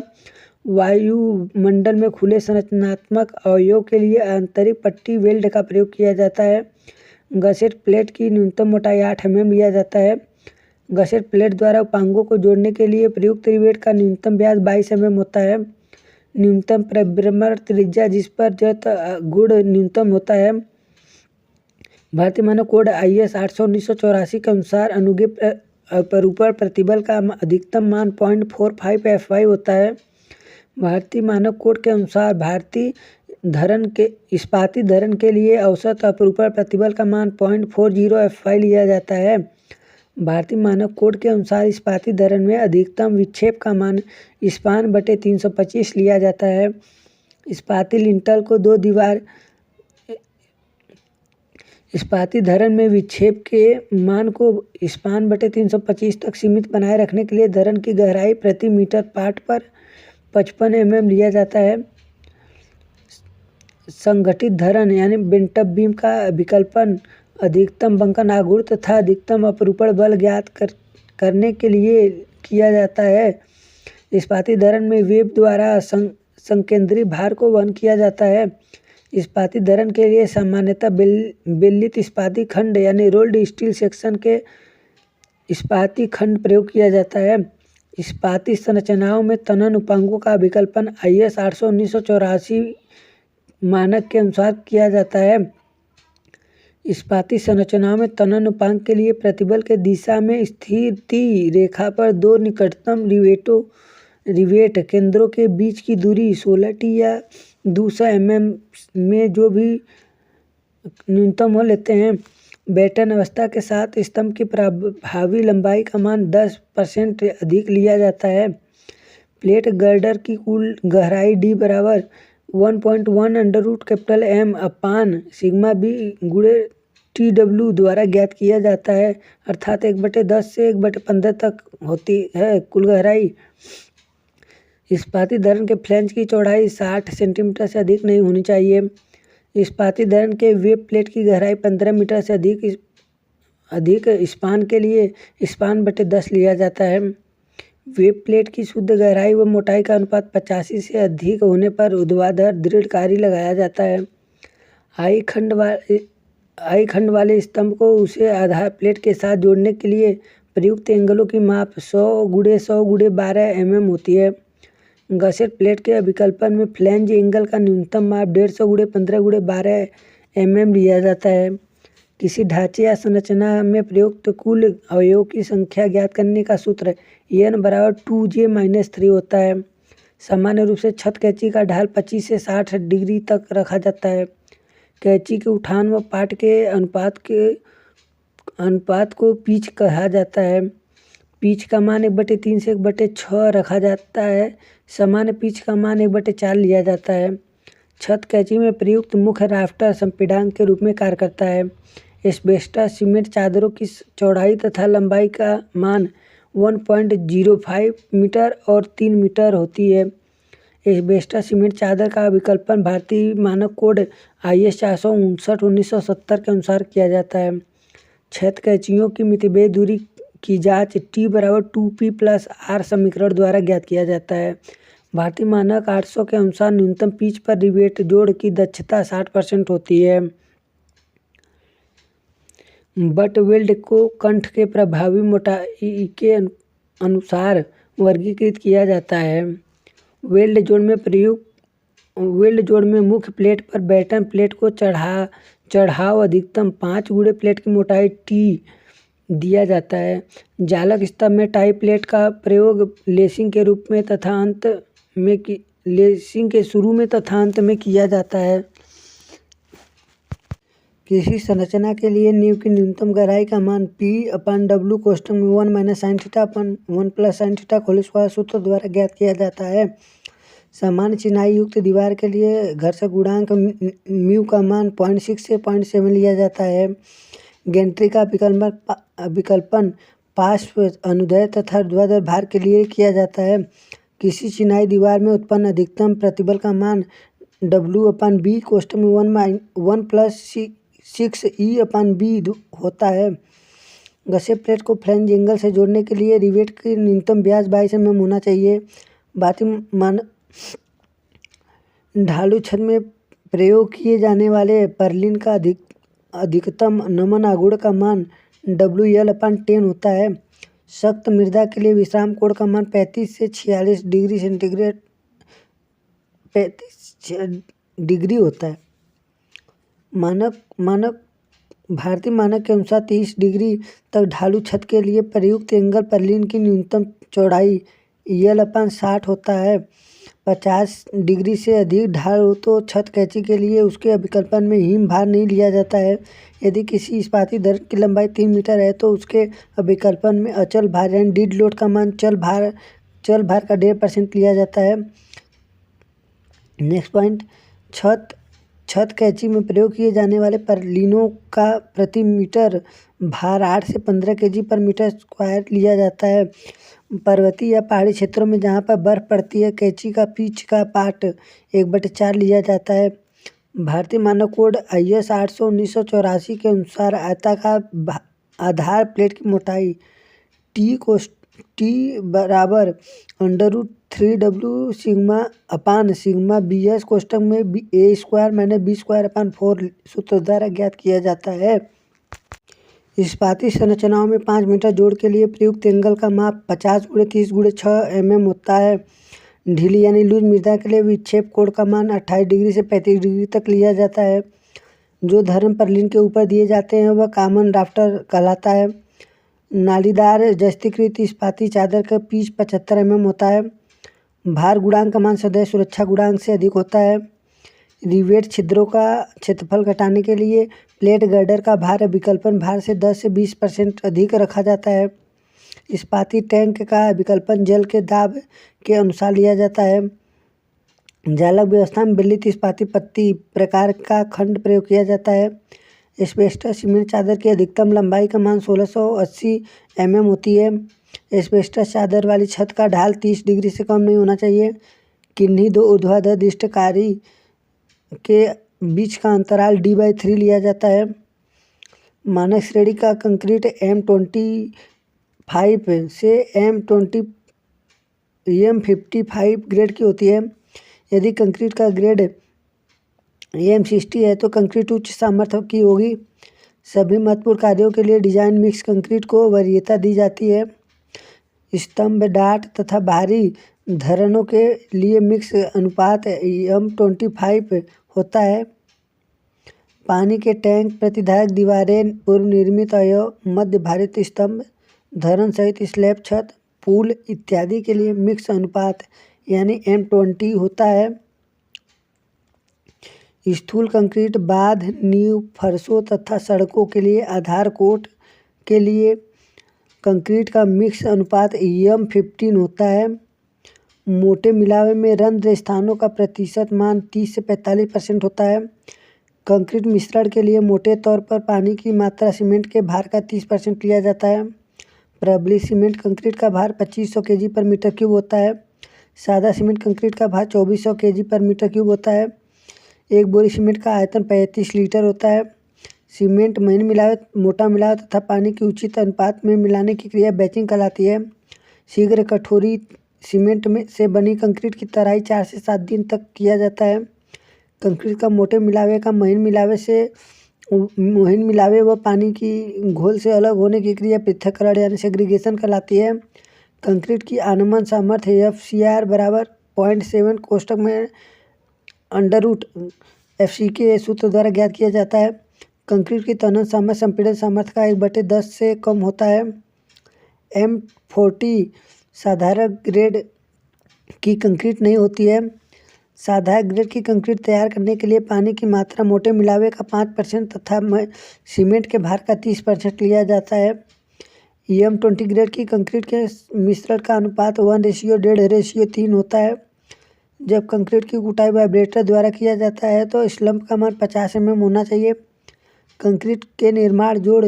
वायुमंडल में खुले संरचनात्मक अवयवों के लिए आंतरिक पट्टी वेल्ड का प्रयोग किया जाता है। गसेट प्लेट की न्यूनतम मोटाई 8 mm लिया जाता है। गसेट प्लेट द्वारा उपांगों को जोड़ने के लिए प्रयुक्त रिवेट का न्यूनतम व्यास 22 mm होता है। न्यूनतम परिभ्रमण त्रिज्या, जिस पर जड़त्व गुण न्यूनतम होता है। भारतीय मानक कोड IS 800-1984 के अनुसार अनुज्ञेय अपरूपण प्रतिबल का अधिकतम मान 0.45 FY होता है। भारतीय मानक कोड के अनुसार इस्पाती धरन के लिए औसत अपरूपण प्रतिबल का मान 0.40 FY लिया जाता है। भारतीय मानक कोड के अनुसार इस्पाती धरन में अधिकतम विक्षेप का मान स्पान/325 लिया जाता है। इस्पाती लिंटल को दो दीवार इस्पाती धरन में विक्षेप के मान को स्पान/325 तक सीमित बनाए रखने के लिए धरन की गहराई प्रति मीटर पाट पर 55 mm लिया जाता है। संगठित धरन यानी बेंटअप बीम का विकल्पन अधिकतम बंकन आघूर्ण तथा अधिकतम अपरूपण बल ज्ञात करने के लिए किया जाता है। इस्पाती धरन में वेब द्वारा संकेंद्री भार को वहन किया जाता है। इस्पाती धरन के लिए सामान्यतः बेलित इस्पाती खंड यानी रोल्ड स्टील सेक्शन के इस्पाती खंड प्रयोग किया जाता है। इस्पाती संरचनाओं में तनन उपांगों का विकल्पन IS 800-1984 मानक के अनुसार किया जाता है। इस्पाती संरचनाओं में तनन उपांग के लिए प्रतिबल के दिशा में स्थिति रेखा पर दो निकटतम रिवेट केंद्रों के बीच की दूरी 16 T या 200 mm में जो भी न्यूनतम हो लेते हैं। बैटन अवस्था के साथ स्तंभ की प्रभावी लंबाई का मान 10% अधिक लिया जाता है। प्लेट गर्डर की कुल गहराई D बराबर 1.1 √M अपान सिग्मा B गुणे TW द्वारा ज्ञात किया जाता है, अर्थात 1/10 से 1/15 तक होती है कुल गहराई। इस्पाती धरन के फ्लैंज की चौड़ाई 60 सेंटीमीटर से अधिक नहीं होनी चाहिए। इस्पाती धरन के वेब प्लेट की गहराई 15 मीटर से अधिक स्पान के लिए स्पान/10 लिया जाता है। वेब प्लेट की शुद्ध गहराई व मोटाई का अनुपात 85 से अधिक होने पर ऊर्ध्वाधर दृढ़ कारी लगाया जाता है। आई खंड वाले स्तंभ को उसे आधार प्लेट के साथ जोड़ने के लिए प्रयुक्त एंगलों की माप 100 × 100 × 12 mm होती है। गसेट प्लेट के अभिकल्पन में फ्लैंज एंगल का न्यूनतम माप 150 × 15 × 12 mm लिया जाता है। किसी ढांचे या संरचना में प्रयुक्त कुल अवयवों की संख्या ज्ञात करने का सूत्र n = 2j-3 होता है। सामान्य रूप से छत कैंची का ढाल 25 से 60 डिग्री तक रखा जाता है। कैंची के उठान व पाट के अनुपात को पिच कहा जाता है। पिच का मान 1/3 से 1/6 रखा जाता है। सामान्य पिच का मान 1/4 लिया जाता है। छत कैंची में प्रयुक्त मुख्य राफ्टर संपीड़ांक के रूप में कार्य करता है। एस्बेस्टस सीमेंट चादरों की चौड़ाई तथा लंबाई का मान 1.05 मीटर और 3 मीटर होती है। एस्बेस्टस सीमेंट चादर का विकल्पन भारतीय मानक कोड IS 459/1970 के अनुसार किया जाता है। छत कैंचियों की मितिव्ययी दूरी की जांच T = 2P+R समीकरण द्वारा ज्ञात किया जाता है। भारतीय मानक 800 के अनुसार न्यूनतम पिच पर रिवेट जोड़ की दक्षता 60% होती है। बट वेल्ड को कंठ के प्रभावी मोटाई के अनुसार वर्गीकृत किया जाता है। वेल्ड जोड़ में मुख्य प्लेट पर बैटन प्लेट को चढ़ाव अधिकतम 5 गुणे प्लेट की मोटाई T दिया जाता है। जालक स्तंभ में टाई प्लेट का प्रयोग लेसिंग के शुरू में तथा अंत में किया जाता है। किसी संरचना के लिए नींव की न्यूनतम गहराई का मान P/W कोष्ठक में 1 - sin θ/1 + sin θ² सूत्र द्वारा ज्ञात किया जाता है। सामान्य चिनाई युक्त दीवार के लिए घर्षण गुणांक म्यू का मान 0.6 से 0.7 लिया जाता है। गेंट्री का विकल्पन पार्श्व अनुदैर्ध्य तथा ऊर्ध्वाधर भार के लिए किया जाता है। किसी चिनाई दीवार में उत्पन्न अधिकतम प्रतिबल का मान W/B कोष्ठक में 1 + 6E/B होता है। गसेट प्लेट को फ्लैंज एंगल से जोड़ने के लिए रिवेट की न्यूनतम व्यास 22 mm होना चाहिए। भारतीय मानक ढालू छत में प्रयोग किए जाने वाले पर्लिन का अधिकतम नमन आघूर्ण का मान WL/10 होता है। सख्त मृदा के लिए विश्राम कोण का मान 35 से 46 डिग्री सेंटीग्रेड 35 डिग्री होता है। भारतीय मानक के अनुसार 30 डिग्री तक ढालू छत के लिए प्रयुक्त एंगल पर्लिन की न्यूनतम चौड़ाई L/60 होता है। 50 डिग्री से अधिक ढाल हो तो छत कैंची के लिए उसके अभिकल्पन में हिम भार नहीं लिया जाता है। यदि किसी इस्पाती दर्द की लंबाई 3 मीटर है तो उसके अभिकल्पन में अचल भार यानी डीड लोड का मान चल भार का 1.5% लिया जाता है। नेक्स्ट पॉइंट, छत कैंची में प्रयोग किए जाने वाले पर्लिनों का प्रति मीटर भार 8 से 15 kg/m² लिया जाता है। पर्वतीय या पहाड़ी क्षेत्रों में जहाँ पर बर्फ पड़ती है, कैंची का पिच का पार्ट 1/4 लिया जाता है। भारतीय मानक कोड IS 800/1984 के अनुसार आयताकार आधार प्लेट की मोटाई T = √3W सिग्मा BS कोष्ठक में A² - B²/4 सूत्र द्वारा ज्ञात किया जाता है। इस्पाती संरचनाओं में 5 मीटर जोड़ के लिए प्रयुक्त एंगल का माप 50 × 30 × 6 mm होता है। ढीली यानी लूज मृदा के लिए विक्षेप कोण का मान 28 डिग्री से 35 डिग्री तक लिया जाता है। जो धर्म पर्लिन के ऊपर दिए जाते हैं वह कॉमन राफ्टर कहलाता है। नालीदार जस्तीकृत इस्पाती चादर का पिच 75 mm होता है। भार गुणांक का मान सदैव सुरक्षा गुणांक से अधिक होता है। रिवेट छिद्रों का क्षेत्रफल घटाने के लिए प्लेट गर्डर का भार विकल्पन भार से 10 से 20% अधिक रखा जाता है। इस्पाती टैंक का विकल्पन जल के दाब के अनुसार लिया जाता है। जालक व्यवस्था में विलित इस्पाती पत्ती प्रकार का खंड प्रयोग किया जाता है। एस्बेस्टस सीमेंट चादर की अधिकतम लंबाई का मान 1680 mm होती है। एस्बेस्टस चादर वाली छत का ढाल 30 डिग्री से कम नहीं होना चाहिए। किन्हीं दो ऊर्ध्वाधर दृष्टिकारी के बीच का अंतराल D/3 लिया जाता है। मानक श्रेणी का कंक्रीट M25 से M55 ग्रेड की होती है। यदि कंक्रीट का ग्रेड M60 है तो कंक्रीट उच्च सामर्थ्य की होगी। सभी महत्वपूर्ण कार्यों के लिए डिजाइन मिक्स कंक्रीट को वरीयता दी जाती है। स्तंभ, डाट तथा बाहरी धरणों के लिए मिक्स अनुपात M25 होता है। पानी के टैंक, प्रतिधारक दीवारें, पूर्व निर्मित अवयव, मध्य भारित स्तंभ, धरण सहित स्लैब छत, पुल इत्यादि के लिए मिक्स अनुपात यानी M20 होता है। स्थूल कंक्रीट, बांध, नींव, फर्शों तथा सड़कों के लिए आधार कोट के लिए कंक्रीट का मिक्स अनुपात M15 होता है। मोटे मिलावे में रंध्र स्थानों का प्रतिशत मान 30 से 45% होता है। कंक्रीट मिश्रण के लिए मोटे तौर पर पानी की मात्रा सीमेंट के भार का 30% लिया जाता है। प्रबलित सीमेंट कंक्रीट का भार 2500 kg पर मीटर क्यूब होता है। सादा सीमेंट कंक्रीट का भार 2400 kg पर मीटर क्यूब होता है। एक बोरी सीमेंट का आयतन 35 लीटर होता है। सीमेंट महीन मिलावट, मोटा मिलावट तथा पानी की उचित अनुपात में मिलाने की क्रिया बैचिंग कहलाती है। शीघ्र कठोरी सीमेंट में से बनी कंक्रीट की तराई 4 से 7 दिन तक किया जाता है। कंक्रीट का मोटे मिलावे का महीन मिलावे व पानी की घोल से अलग होने की क्रिया पृथक्करण यानी सेग्रीगेशन कहलाती है। कंक्रीट की आनमन सामर्थ्य FCR बराबर 0.7 कोष्टक में √FC सूत्र द्वारा ज्ञात किया जाता है। कंक्रीट की तनन सामर्थ्य संपीड़न सामर्थ्य का 1/10 से कम होता है। M40 साधारण ग्रेड की कंक्रीट नहीं होती है। साधारण ग्रेड की कंक्रीट तैयार करने के लिए पानी की मात्रा मोटे मिलावे का 5% तथा सीमेंट के भार का 30% लिया जाता है। M20 ग्रेड की कंक्रीट के मिश्रण का अनुपात 1:1.5:3 होता है। जब कंक्रीट की कुटाई वाइब्रेटर द्वारा किया जाता है तो स्लम्प का मान 50 mm होना चाहिए। कंक्रीट के निर्माण जोड़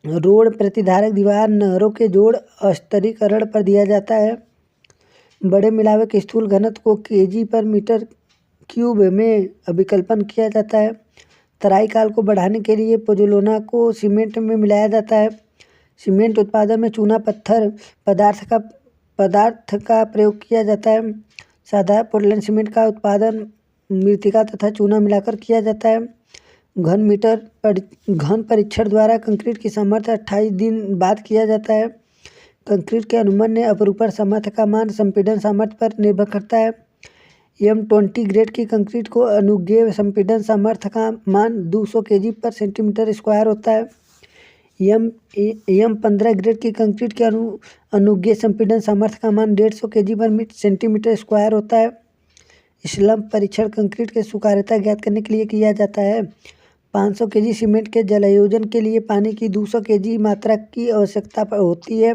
रोड, प्रतिधारक दीवार, नहरों के जोड़ स्तरीकरण पर दिया जाता है। बड़े मिलावे के स्थूल घनत्व को kg पर मीटर क्यूब में अभिकल्पन किया जाता है। तराई काल को बढ़ाने के लिए पोज़ोलाना को सीमेंट में मिलाया जाता है। सीमेंट उत्पादन में चूना पत्थर पदार्थ का प्रयोग किया जाता है। साधारण पोर्टलैंड सीमेंट का उत्पादन मृत्तिका तथा चूना मिलाकर किया जाता है। घन परीक्षण द्वारा कंक्रीट की सामर्थ्य 28 दिन बाद किया जाता है। कंक्रीट के अनुमन्य अपरूपण सामर्थ्य का मान संपीड़न सामर्थ्य पर निर्भर करता है। M20 ग्रेड की कंक्रीट को अनुज्ञेय संपीड़न सामर्थ्य का मान 200 kg पर सेंटीमीटर स्क्वायर होता है। M15 ग्रेड की कंक्रीट के अनुज्ञेय संपीड़न सामर्थ्य का मान 150 kg पर सेंटीमीटर स्क्वायर होता है। स्लम्प परीक्षण कंक्रीट की स्वीकार्यता ज्ञात करने के लिए किया जाता है। 500 kg सीमेंट के जलायोजन के लिए पानी की 200 kg मात्रा की आवश्यकता होती है।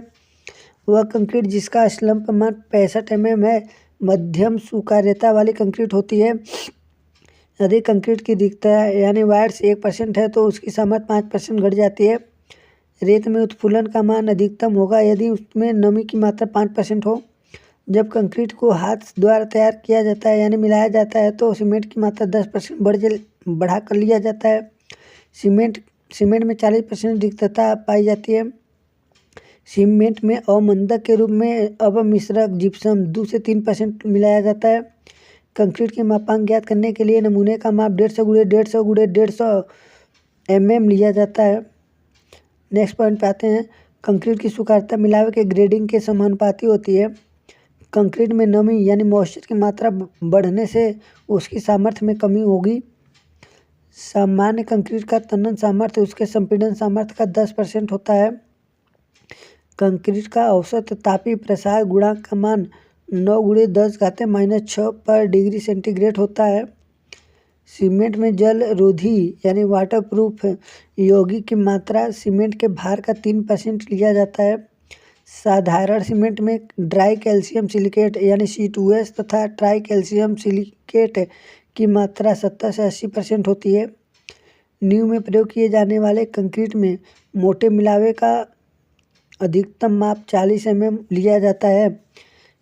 वह कंक्रीट जिसका स्लम्प मान 65 mm है मध्यम स्वीकार्यता वाली कंक्रीट होती है। यदि कंक्रीट की रिक्तता यानी वायर्स 1% है तो उसकी सामर्थ्य 5% घट जाती है। रेत में उत्फुलन का मान अधिकतम होगा यदि उसमें नमी की मात्रा 5% हो। जब कंक्रीट को हाथ द्वारा तैयार किया जाता है यानी मिलाया जाता है तो सीमेंट की मात्रा 10% बढ़ा कर लिया जाता है। सीमेंट में 40% रिक्तता पाई जाती है। सीमेंट में अवमंदक के रूप में अपमिश्रक जिप्सम 2 से 3% मिलाया जाता है। कंक्रीट के मापांक ज्ञात करने के लिए नमूने का माप 150x150x150 mm लिया जाता है। नेक्स्ट पॉइंट पे आते हैं। कंक्रीट की स्वीकार्यता मिलावे के ग्रेडिंग के समानुपाती होती है। कंक्रीट में नमी यानी मॉइस्चर की मात्रा बढ़ने से उसकी सामर्थ्य में कमी होगी। सामान्य कंक्रीट का तनन सामर्थ्य उसके संपीड़न सामर्थ्य का 10% होता है। कंक्रीट का औसत तापीय प्रसार गुणांक का मान 9×10⁻⁻6 पर डिग्री सेंटीग्रेड होता है। सीमेंट में जल रोधी यानी वाटरप्रूफ यौगिक की मात्रा सीमेंट के भार का 3% लिया जाता है। साधारण सीमेंट में ड्राई कैल्शियम सिलिकेट यानी C2S तथा ट्राई कैल्शियम सिलिकेट की मात्रा 70 से 80% होती है। नींव में प्रयोग किए जाने वाले कंक्रीट में मोटे मिलावे का अधिकतम माप 40 mm लिया जाता है।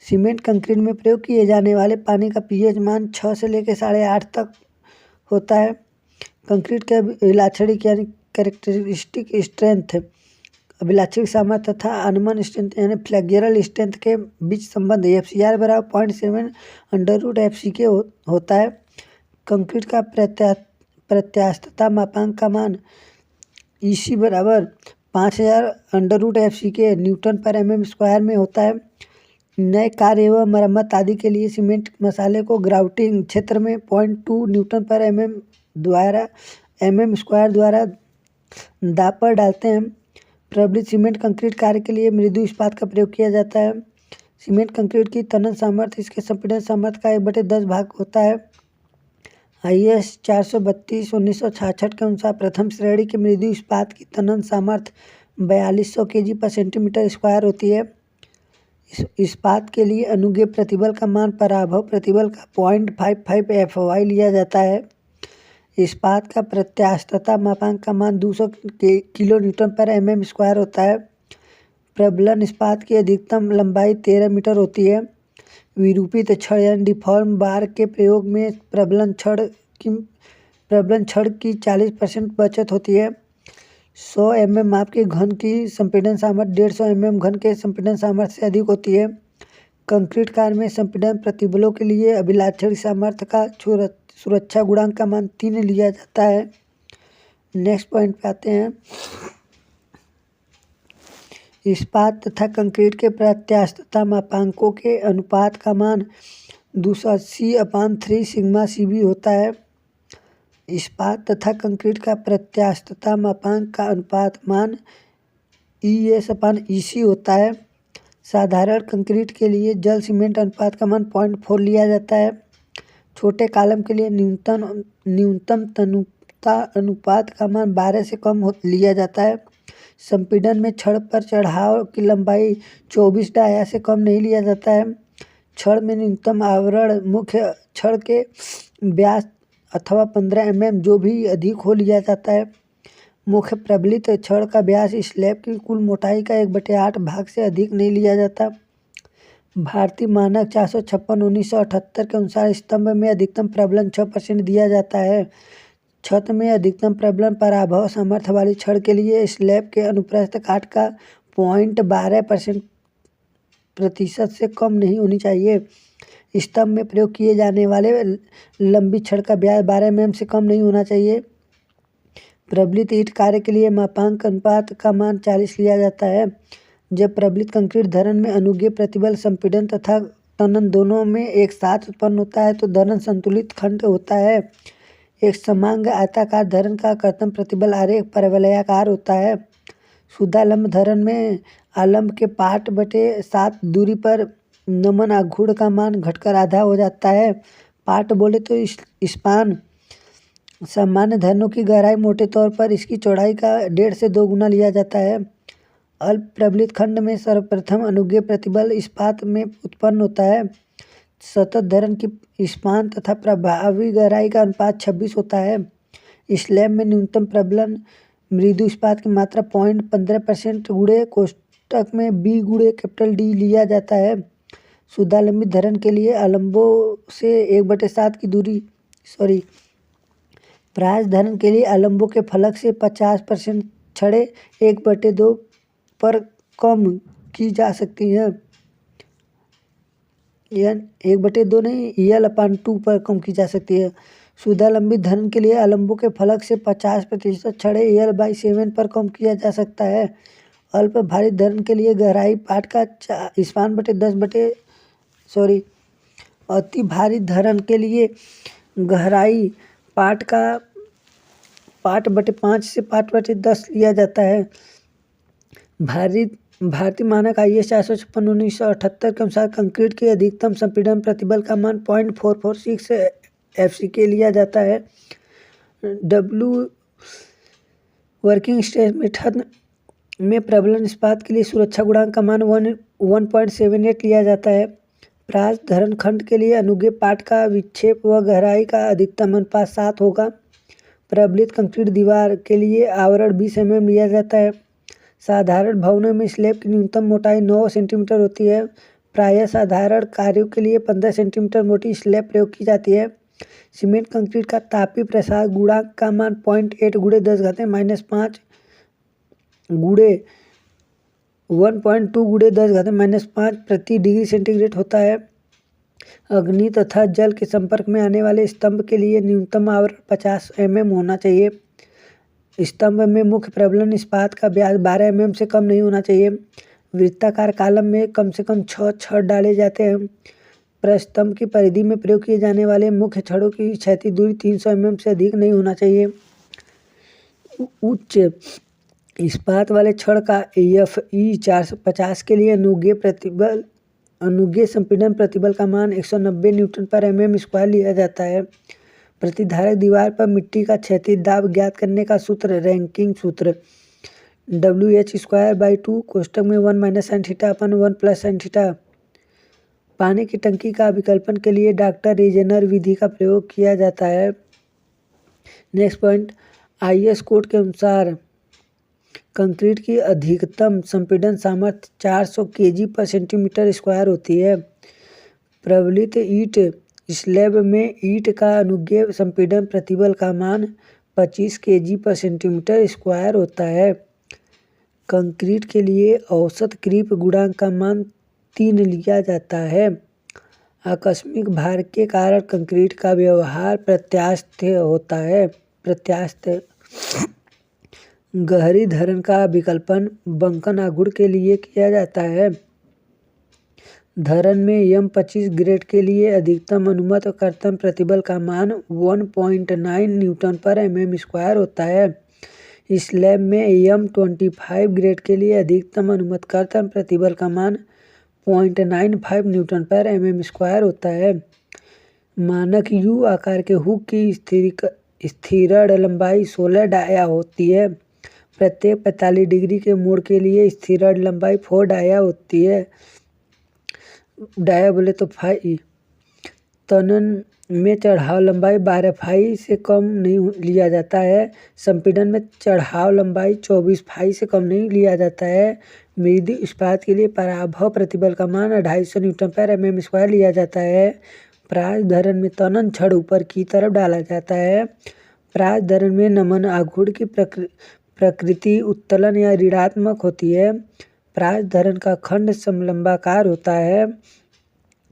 सीमेंट कंक्रीट में प्रयोग किए जाने वाले पानी का pH मान 6 से लेकर 8.5 तक होता है। कंक्रीट के अभिलाक्षणिक यानी कैरेक्टरिस्टिक स्ट्रेंथ अभिलाक्षणिक सामर्थ्य तथा अनुमान स्ट्रेंथ यानी फ्लेक्सुरल स्ट्रेंथ के बीच संबंध FCR बराबर 0.7 √FC होता है। कंक्रीट का प्रत्यास्थता मापांक का मान EC बराबर 5000 √FC न्यूटन पर mm स्क्वायर में होता है। नए कार्य एवं मरम्मत आदि के लिए सीमेंट मसाले को ग्राउटिंग क्षेत्र में 0.2 न्यूटन पर mm स्क्वायर द्वारा दाब पर डालते हैं। प्रबलित सीमेंट कंक्रीट कार्य के लिए मृदु इस्पात का प्रयोग किया जाता है। सीमेंट कंक्रीट की तनन सामर्थ्य इसके संपीड़न सामर्थ्य का 1/10 भाग होता है। IS 432/1966 के अनुसार प्रथम श्रेणी के मृदु इस्पात की तनन सामर्थ्य 4200 kg/cm² होती है। इस्पात के लिए अनुज्ञेय प्रतिबल का मान पराभव प्रतिबल का 0.55 FY लिया जाता है। इस्पात का प्रत्यास्थता मापांक का मान 200 kN/mm² होता है। प्रबलन इस्पात की अधिकतम लंबाई 13 मीटर होती है। विरूपित छड़ यानी डिफॉर्म बार के प्रयोग में प्रबलन छड़ की 40% बचत होती है। 100 mm माप के घन की संपीड़न सामर्थ्य 150 mm घन के संपीड़न सामर्थ्य से अधिक होती है। कंक्रीट कार्य में संपीड़न प्रतिबलों के लिए अभिलाक्षण सामर्थ्य का सुरक्षा गुणांक का मान 3 लिया जाता है। नेक्स्ट पॉइंट पे आते हैं। इस्पात तथा कंक्रीट के प्रत्यास्थता मापांकों के अनुपात का मान 280/3 सिग्मा CB होता है। इस्पात तथा कंक्रीट का प्रत्यास्थता मापांक का अनुपात मान ES/EC होता है। साधारण कंक्रीट के लिए जल सीमेंट अनुपात का मान 0.4 लिया जाता है। छोटे कॉलम के लिए न्यूनतम तन्यता अनुपात का मान 12 से कम लिया जाता है। संपीड़न में छड़ पर चढ़ाव की लंबाई 24 डाया से कम नहीं लिया जाता है। छड़ में न्यूनतम आवरण मुख्य छड़ के व्यास अथवा 15 mm जो भी अधिक हो लिया जाता है। मुख्य प्रबलित छड़ का व्यास स्लैब की कुल मोटाई का 1/8 भाग से अधिक नहीं लिया जाता। भारतीय मानक 456/1978 के अनुसार स्तंभ में अधिकतम प्रबलन 6% दिया जाता है। छत में अधिकतम प्रबलन पराभव सामर्थ्य वाली छड़ के लिए स्लैब के अनुप्रस्थ काट का 0.12% से कम नहीं होनी चाहिए। स्तंभ में प्रयोग किए जाने वाले लंबी छड़ का व्यास 12 mm से कम नहीं होना चाहिए। प्रबलित ईंट कार्य के लिए मापांक अनुपात का मान 40 लिया जाता है। जब प्रबलित कंक्रीट धरन में अनुज्ञेय प्रतिबल संपीड़न तथा तनन दोनों में एक साथ उत्पन्न होता है तो धरन संतुलित खंड होता है। एक समान आयताकार धरन का कर्तन प्रतिबल आरेख परवलयाकार होता है। शुद्धालंब धरन में आलंब के 5/7 दूरी पर नमन आघूर्ण का मान घटकर आधा हो जाता है। पाट बोले तो स्पान। सामान्य धरनों की गहराई मोटे तौर पर इसकी चौड़ाई का 1.5 से 2 गुना लिया जाता है। अल्प प्रबलित खंड में सर्वप्रथम अनुज्ञेय प्रतिबल इस्पात में उत्पन्न होता है। सतत धरन की स्पान तथा प्रभावी गहराई का अनुपात 26 होता है। स्लैब में न्यूनतम प्रबलन मृदु इस्पात की मात्रा 0.15% गुणे कोष्टक में B/D लिया जाता है। शुद्धालंबित धरन के लिए आलंबों से 1/7 की दूरी प्रायः धरन के लिए आलंबों के फलक से 50% छड़ें 1/2 पर कम की जा सकती हैं। 1/2 नहीं, EL/2 पर कम की जा सकती है। शुद्धालंबित धरन के लिए आलंबों के फलक से 50% छड़ें EL/7 पर कम किया जा सकता है। अल्प भारित धरन के लिए गहराई पाट का अति भारित धरन के लिए गहराई पाट का 5/5 से 5/10 लिया जाता है। भारतीय मानक IS 456/1978 के अनुसार कंक्रीट के अधिकतम संपीड़न प्रतिबल का मान 0.446 FCK लिया जाता है। W वर्किंग स्ट्रेस मेथड में प्रबलन इस्पात के लिए सुरक्षा गुणांक का मान 1.78 लिया जाता है। प्रायः धरन खंड के लिए अनुज्ञेय पाट का विक्षेप व गहराई का अधिकतम अनुपात 7 होगा। प्रबलित कंक्रीट दीवार के लिए आवरण 20 mm लिया जाता है। साधारण भवनों में स्लैब की न्यूनतम मोटाई 9 सेंटीमीटर होती है। प्रायः साधारण कार्यों के लिए 15 सेंटीमीटर मोटी स्लैब प्रयोग की जाती है। सीमेंट कंक्रीट का तापीय प्रसार गुणांक का मान 0.8 × 10⁻⁵ गुणे 1.2 × 10⁻⁵ प्रति डिग्री सेंटीग्रेड होता है। अग्नि तथा जल के संपर्क में आने वाले स्तंभ के लिए न्यूनतम आवरण 50 mm होना चाहिए। स्तंभ में मुख्य प्रबलन इस्पात का व्यास 12 mm से कम नहीं होना चाहिए। वृत्ताकार कॉलम में कम से कम 6 छड़ डाले जाते हैं। प्रस्तंभ की परिधि में प्रयोग किए जाने वाले मुख्य छड़ों की क्षैतिज दूरी 300 mm से अधिक नहीं होना चाहिए। उच्च इस्पात वाले छड़ का FE 450 के लिए अनुज्ञेय संपीड़न प्रतिबल का मान 190 Nm/mm² लिया जाता है। प्रतिधारक दीवार पर मिट्टी का क्षैतिज दाब ज्ञात करने का सूत्र रैंकिंग सूत्र WH²/2 कोष्ठक में 1 - sin θ अपन 1 + sin θ। पानी की टंकी का अभिकल्पन के लिए डॉक्टर रीजनर विधि का प्रयोग किया जाता है। नेक्स्ट पॉइंट, IS कोड के अनुसार कंक्रीट की अधिकतम संपीड़न सामर्थ्य 400 kg/cm² होती है। प्रबलित ईंट स्लैब में ईंट का अनुज्ञेय संपीड़न प्रतिबल का मान 25 kg/cm² होता है। कंक्रीट के लिए औसत क्रीप गुणांक का मान 3 लिया जाता है। आकस्मिक भार के कारण कंक्रीट का व्यवहार प्रत्यास्थ होता है। गहरी धरण का विकल्पन बंकन आघूर्ण के लिए किया जाता है। धरण में M25 ग्रेड के लिए अधिकतम अनुमत कर्तन प्रतिबल का मान 1.9 Nm/mm² होता है। स्लैब में M25 ग्रेड के लिए अधिकतम अनुमत कर्तन प्रतिबल का मान 0.95 Nm/mm² होता है। मानक U आकार के हुक की स्थिरण लंबाई 16 डाया होती है। प्रत्येक 45 डिग्री के मोड़ के लिए स्थिरण लंबाई 4 डाया होती है। डाया बोले तो फाई। तनन में चढ़ाव लंबाई 12 फाई से कम नहीं लिया जाता है। संपीड़न में चढ़ाव लंबाई 24 फाई से कम नहीं लिया जाता है। मृदु इस्पात के लिए पराभव प्रतिबल का मान 250 Nm/mm² लिया जाता है। प्राज धरण में तनन छड़ ऊपर की तरफ डाला जाता है। प्राज धरण में नमन आघूर्ण की प्रकृति उत्तोलन या ऋणात्मक होती है। प्राज धरण का खंड समलंबाकार होता है।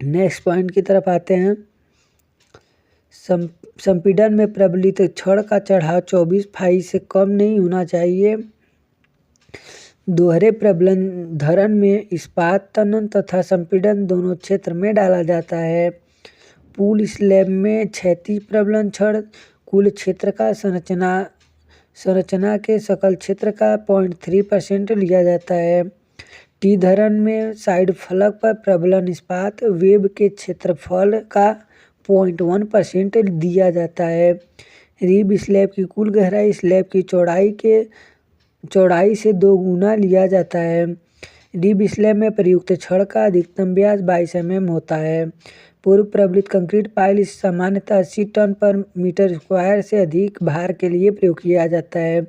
नेक्स्ट पॉइंट की तरफ आते हैं। संपीड़न में प्रबलित छड़ का चढ़ाव 24 फाई से कम नहीं होना चाहिए। दोहरे प्रबलन धरण में इस्पात तनन तथा संपीड़न दोनों क्षेत्र में डाला जाता है। पूल स्लैब में क्षैतिज प्रबलन छड़ कुल क्षेत्र का संरचना के सकल क्षेत्र का 0.3% लिया जाता है। टी धरण में साइड फलक पर प्रबलन इस्पात वेब के क्षेत्रफल का 0.1% दिया जाता है। रिब स्लैब की कुल गहराई स्लैब की चौड़ाई से 2 गुना लिया जाता है। रिब स्लैब में प्रयुक्त छड़ का अधिकतम व्यास 22 mm होता है। पूर्व प्रबलित कंक्रीट पाइल सामान्यतः 80 टन/m² से अधिक भार के लिए प्रयोग किया जाता है।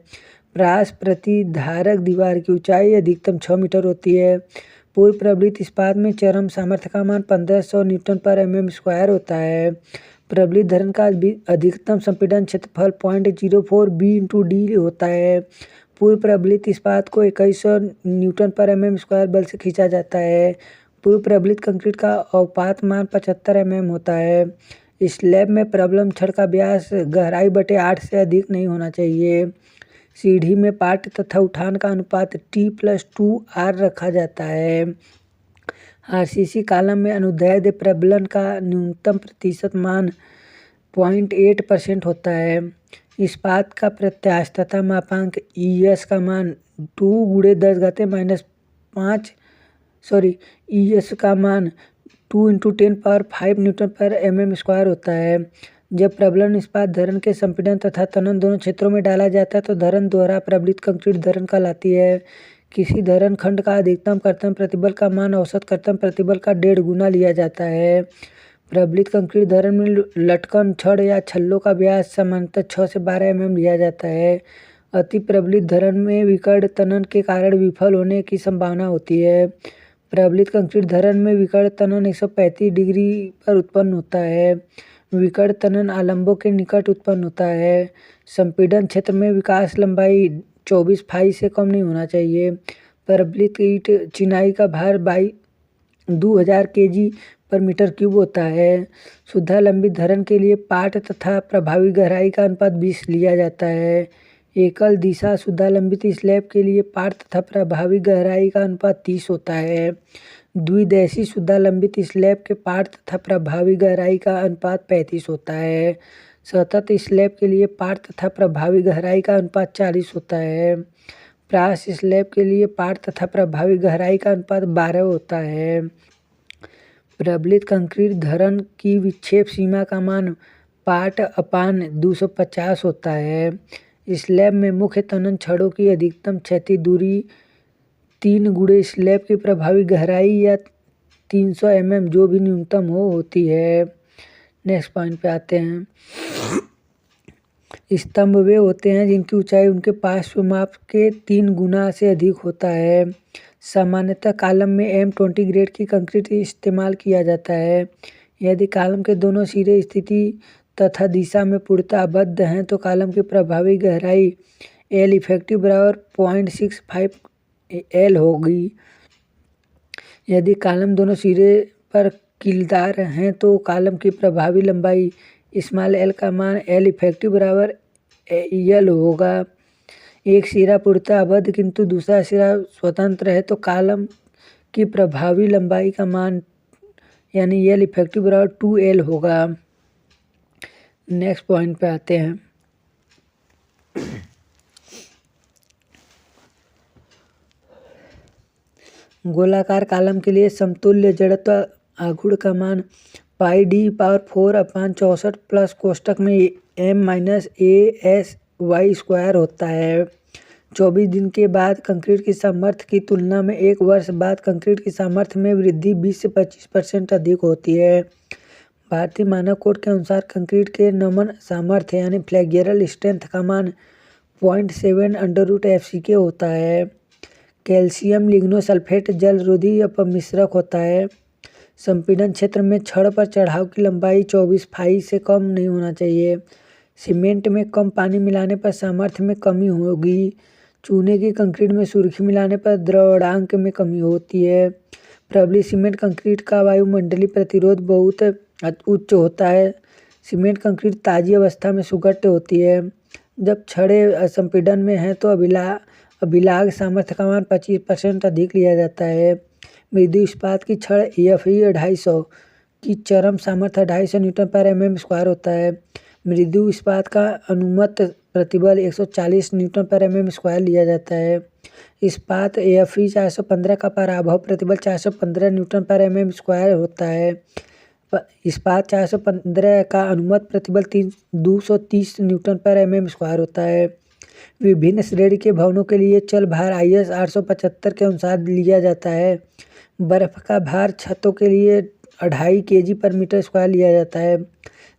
प्रास प्रतिधारक दीवार की ऊंचाई अधिकतम 6 मीटर होती है। पूर्व प्रबलित इस्पात में चरम सामर्थ्य का मान 1500 Nm/mm² होता है। प्रबलित धरण का अधिकतम संपीड़न क्षेत्रफल 0.04 B/D होता है। पूर्व प्रबलित इस्पात को 2100 Nm/mm² बल से खींचा जाता है। पूर्व प्रबलित कंक्रीट का औपात मान 75 mm होता है। स्लैब में प्रबलन छड़ का व्यास गहराई बटे 8 से अधिक नहीं होना चाहिए। सीढ़ी में पाट तथा उठान का अनुपात T+2R रखा जाता है। RCC कॉलम में अनुदैर्ध्य प्रबलन का न्यूनतम प्रतिशत मान 0.8% होता है। इस्पात का प्रत्यास्थता मापांक ES का मान 2 × 10⁻⁵ Nm/mm² होता है। जब प्रबलन इस्पात धरण के संपीड़न तथा तनन दोनों क्षेत्रों में डाला जाता है तो धरण दोहरा प्रबलित कंक्रीट धरण कहलाती है। किसी धरण खंड का अधिकतम कर्तन प्रतिबल का मान औसत कर्तन प्रतिबल का 1.5 गुना लिया जाता है। प्रबलित कंक्रीट धरण में लटकन छड़ या छल्लों का व्यास सामान्यतः 6 से 12 mm लिया जाता है। अति प्रबलित धरण में विकर्ण तनन के कारण विफल होने की संभावना होती है। प्रबलित कंक्रीट धरण में विकर्ण तनन 135 डिग्री पर उत्पन्न होता है। विकर्ण तनन आलंबों के निकट उत्पन्न होता है। संपीड़न क्षेत्र में विकास लंबाई 24 फाई से कम नहीं होना चाहिए। प्रबलित ईंट चिनाई का भार 2000 kg/m³ होता है। शुद्धालंबित धरण के लिए पाट तथा प्रभावी गहराई का अनुपात 20 लिया जाता है। एकल दिशा शुद्धालंबित स्लैब के लिए पार तथा प्रभावी गहराई का अनुपात 30 होता है। द्विदिशीय शुद्धालंबित स्लैब के पार तथा प्रभावी गहराई का अनुपात 35 होता है। सतत स्लैब के लिए पार तथा प्रभावी गहराई का अनुपात 40 होता है। प्रास स्लैब के लिए पार तथा प्रभावी गहराई का अनुपात 12 होता है। प्रबलित कंक्रीट धरन की विक्षेप सीमा का मान पाट अपान 250 होता है। स्लैब में मुख्य तनन छड़ों की अधिकतम क्षैतिज दूरी 3 गुणे स्लैब की प्रभावी गहराई या 300 mm जो भी न्यूनतम होती है। नेक्स्ट पॉइंट पे आते हैं। स्तंभ वे होते हैं जिनकी ऊंचाई उनके पार्श्व माप के 3 गुना से अधिक होता है। सामान्यतः कॉलम में M20 ग्रेड की कंक्रीट इस्तेमाल किया जाता है। यदि कॉलम के दोनों सिरे स्थिति तथा दिशा में पूर्णतः आबद्ध हैं तो कॉलम की प्रभावी गहराई L इफेक्टिव बराबर 0.65 L होगी। यदि कॉलम दोनों सिरे पर कीलदार हैं तो कॉलम की प्रभावी लंबाई स्मॉल l का मान L इफेक्टिव बराबर L होगा। एक सिरा पूर्णतः आबद्ध किंतु दूसरा सिरा स्वतंत्र है तो कॉलम की प्रभावी लंबाई का मान यानी L इफेक्टिव बराबर 2L होगा। नेक्स्ट पॉइंट पे आते हैं। गोलाकार कॉलम के लिए समतुल्य जड़त्व आघूर्ण का मान पाई d⁴ अपान 64 प्लस कोष्टक में m-AS y² होता है। 24 दिन के बाद कंक्रीट की सामर्थ्य की तुलना में 1 वर्ष बाद कंक्रीट की सामर्थ्य में वृद्धि 20 से 25% अधिक होती है। भारतीय मानक कोड के अनुसार कंक्रीट के नमन सामर्थ्य यानी फ्लेक्सुरल स्ट्रेंथ का मान 0.7 √FCK होता है। कैल्शियम लिग्नोसल्फेट जल रोधी अपमिश्रक होता है। संपीड़न क्षेत्र में छड़ पर चढ़ाव की लंबाई 24 फाई से कम नहीं होना चाहिए। सीमेंट में कम पानी मिलाने पर सामर्थ्य में कमी होगी। चूने की कंक्रीट में सुर्खी मिलाने पर द्रवणांक में कमी होती है। प्रबलित सीमेंट कंक्रीट का वायुमंडलीय प्रतिरोध बहुत उच्च होता है। सीमेंट कंक्रीट ताजी अवस्था में सुगठ्य होती है। जब छड़ें संपीड़न में हैं तो अभिलाग सामर्थ्य का मान 25% अधिक लिया जाता है। मृदु इस्पात की छड़ EFE 250 की चरम सामर्थ्य 250 Nm/mm² होता है। मृदु इस्पात का अनुमत प्रतिबल 140 Nm/mm² लिया जाता है। इस्पात EFE 415 का पराभव प्रतिबल 415 Nm/mm² होता है। इस्पात 415 का अनुमत प्रतिबल 230 Nm/mm² होता है। विभिन्न श्रेणी के भवनों के लिए चल भार IS 875 के अनुसार लिया जाता है। बर्फ का भार छतों के लिए 2.5 kg/m² लिया जाता है।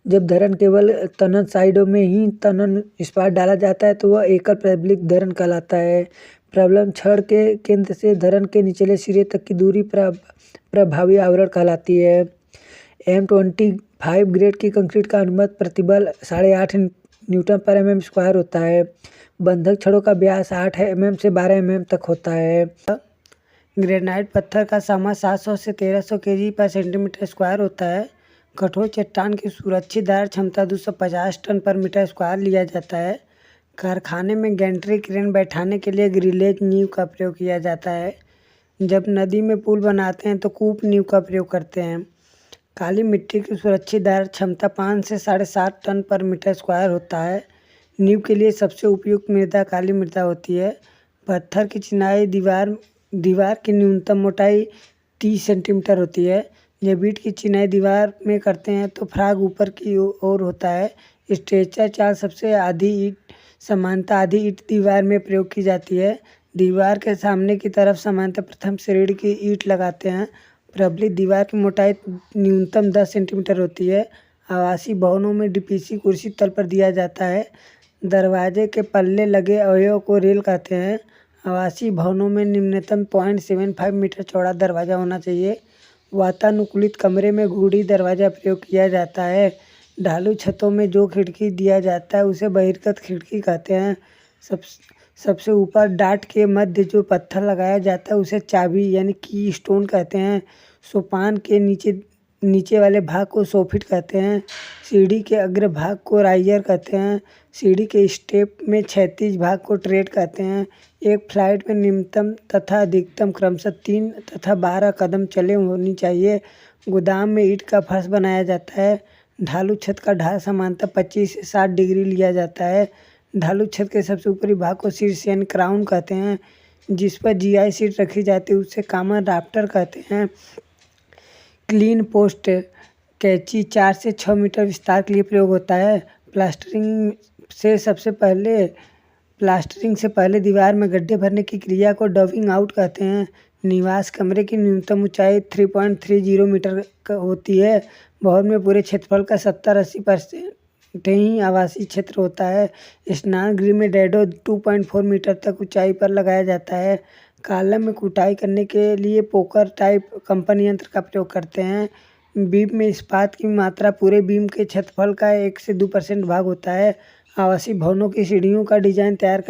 जब धरन केवल तनन साइडों में ही तनन इस्पात डाला जाता है तो वह एकल प्रबलित धरन कहलाता है। प्रबलम छड़ के केंद्र से धरन के निचले सिरे तक की दूरी प्रभावी आवरण कहलाती है। M25 ग्रेड की कंक्रीट का अनुमत प्रतिबल 8.5 Nm/mm² होता है। बंधक छड़ों का व्यास 8 mm से 12 mm तक होता है। ग्रेनाइट पत्थर का सामर्थ्य 700 से 1300 kg/cm² होता है। कठोर चट्टान की सुरक्षित धारण क्षमता 250 टन/m² लिया जाता है। कारखाने में गैंट्री क्रेन बैठाने के लिए ग्रिलेज नींव का प्रयोग किया जाता है। जब नदी में पुल बनाते हैं तो कूप नींव का प्रयोग करते हैं। काली मिट्टी की सुरक्षित धारण क्षमता 5 से 7.5 टन/m² होता है। नींव के लिए सबसे उपयुक्त मृदा काली मृदा होती है। पत्थर की चिनाई दीवार की न्यूनतम मोटाई 30 सेंटीमीटर होती है। जब ईंट की चिनाई दीवार में करते हैं तो फ्राग ऊपर की ओर होता है। स्ट्रेचर चाल सबसे सामान्यतः आधी ईंट दीवार में प्रयोग की जाती है। दीवार के सामने की तरफ सामान्यतः प्रथम श्रेणी की ईंट लगाते हैं। प्रबलित दीवार की मोटाई न्यूनतम 10 सेंटीमीटर होती है। आवासीय भवनों में DPC कुर्सी तल पर दिया जाता है। दरवाजे के पल्ले लगे अवयव को रेल कहते हैं। आवासीय भवनों में निम्नतम 0.75 मीटर चौड़ा दरवाजा होना चाहिए। वातानुकूलित कमरे में घूड़ी दरवाजा प्रयोग किया जाता है। ढालू छतों में जो खिड़की दिया जाता है उसे बहिर्गत खिड़की कहते हैं। सबसे ऊपर डाट के मध्य जो पत्थर लगाया जाता है उसे चाबी यानी की स्टोन कहते हैं। सोपान के नीचे नीचे वाले भाग को सोफिट कहते हैं। सीढ़ी के अग्र भाग को राइजर कहते हैं। सीढ़ी के स्टेप में क्षैतिज भाग को ट्रेड कहते हैं। एक फ्लाइट में न्यूनतम तथा अधिकतम क्रमशः 3 तथा 12 कदम चले होनी चाहिए। गोदाम में ईंट का फर्श बनाया जाता है। ढालू छत का ढाल सामान्यतः 25 से 60 डिग्री लिया जाता है। ढालू छत के सबसे ऊपरी भाग को शीर्ष यानी क्राउन कहते हैं। जिस पर जीआई सीट रखी जाती है उसे कॉमन राफ्टर कहते हैं। क्लीन पोस्ट कैंची 4 से 6 मीटर विस्तार के लिए प्रयोग होता है। प्लास्टरिंग से पहले दीवार में गड्ढे भरने की क्रिया को डविंग आउट कहते हैं। निवास कमरे की न्यूनतम ऊंचाई 3.30 मीटर होती है। भवन में पूरे क्षेत्रफल का 70-80% ही आवासीय क्षेत्र होता है। स्नान गृह में डैडो 2.4 मीटर तक ऊंचाई पर लगाया जाता है। कॉलम में कुटाई करने के लिए पोकर टाइप कंपन यंत्र का प्रयोग करते हैं। बीम में इस्पात की मात्रा पूरे बीम के क्षेत्रफल का 1 से 2% भाग होता है। आवासीय भवनों की सीढ़ियों का डिजाइन तैयार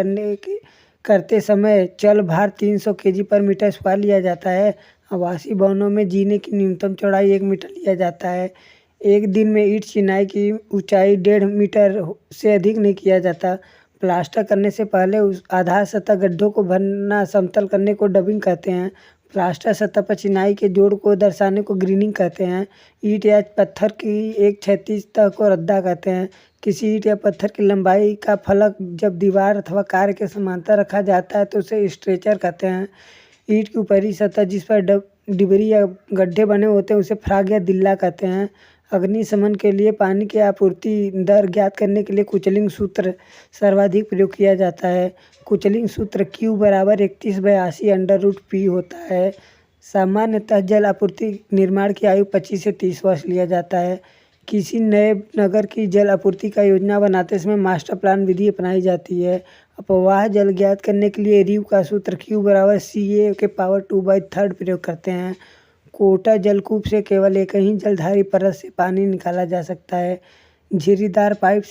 करते समय चल भार 300 kg पर मीटर स्क्वायर लिया जाता है। आवासीय भवनों में जीने की न्यूनतम चौड़ाई 1 मीटर लिया जाता है। एक दिन में ईंट चिनाई की ऊंचाई 1.5 मीटर से अधिक नहीं किया जाता। प्लास्टर करने से पहले उस आधार सतह गड्ढों को भरना समतल करने को डबिंग कहते हैं। प्लास्टर सतह पर चिनाई के जोड़ को दर्शाने को ग्रीनिंग कहते हैं। ईंट या पत्थर की एक क्षैतिज तह को रद्दा कहते हैं। किसी ईंट या पत्थर की लंबाई का फलक जब दीवार अथवा कार के समांतर रखा जाता है तो उसे स्ट्रेचर कहते हैं। ईंट की ऊपरी सतह जिस पर डिबरी या गड्ढे बने होते हैं उसे फ्राग या दिल्ला कहते हैं। अग्निशमन के लिए पानी की आपूर्ति दर ज्ञात करने के लिए कुचलिंग सूत्र सर्वाधिक प्रयोग किया जाता है। कुचलिंग सूत्र Q = 31/80√P होता है। सामान्यतः जल आपूर्ति निर्माण की आयु 25 से 30 वर्ष लिया जाता है। किसी नए नगर की जल आपूर्ति का योजना बनाते समय मास्टर प्लान विधि अपनाई जाती है। अपवाह जल ज्ञात करने के लिए रीव का सूत्र Q = CA⁴ प्रयोग करते हैं। कोटा जलकूप से केवल एक ही जलधारी परत से पानी निकाला जा सकता है। झिर्रीदार पाइप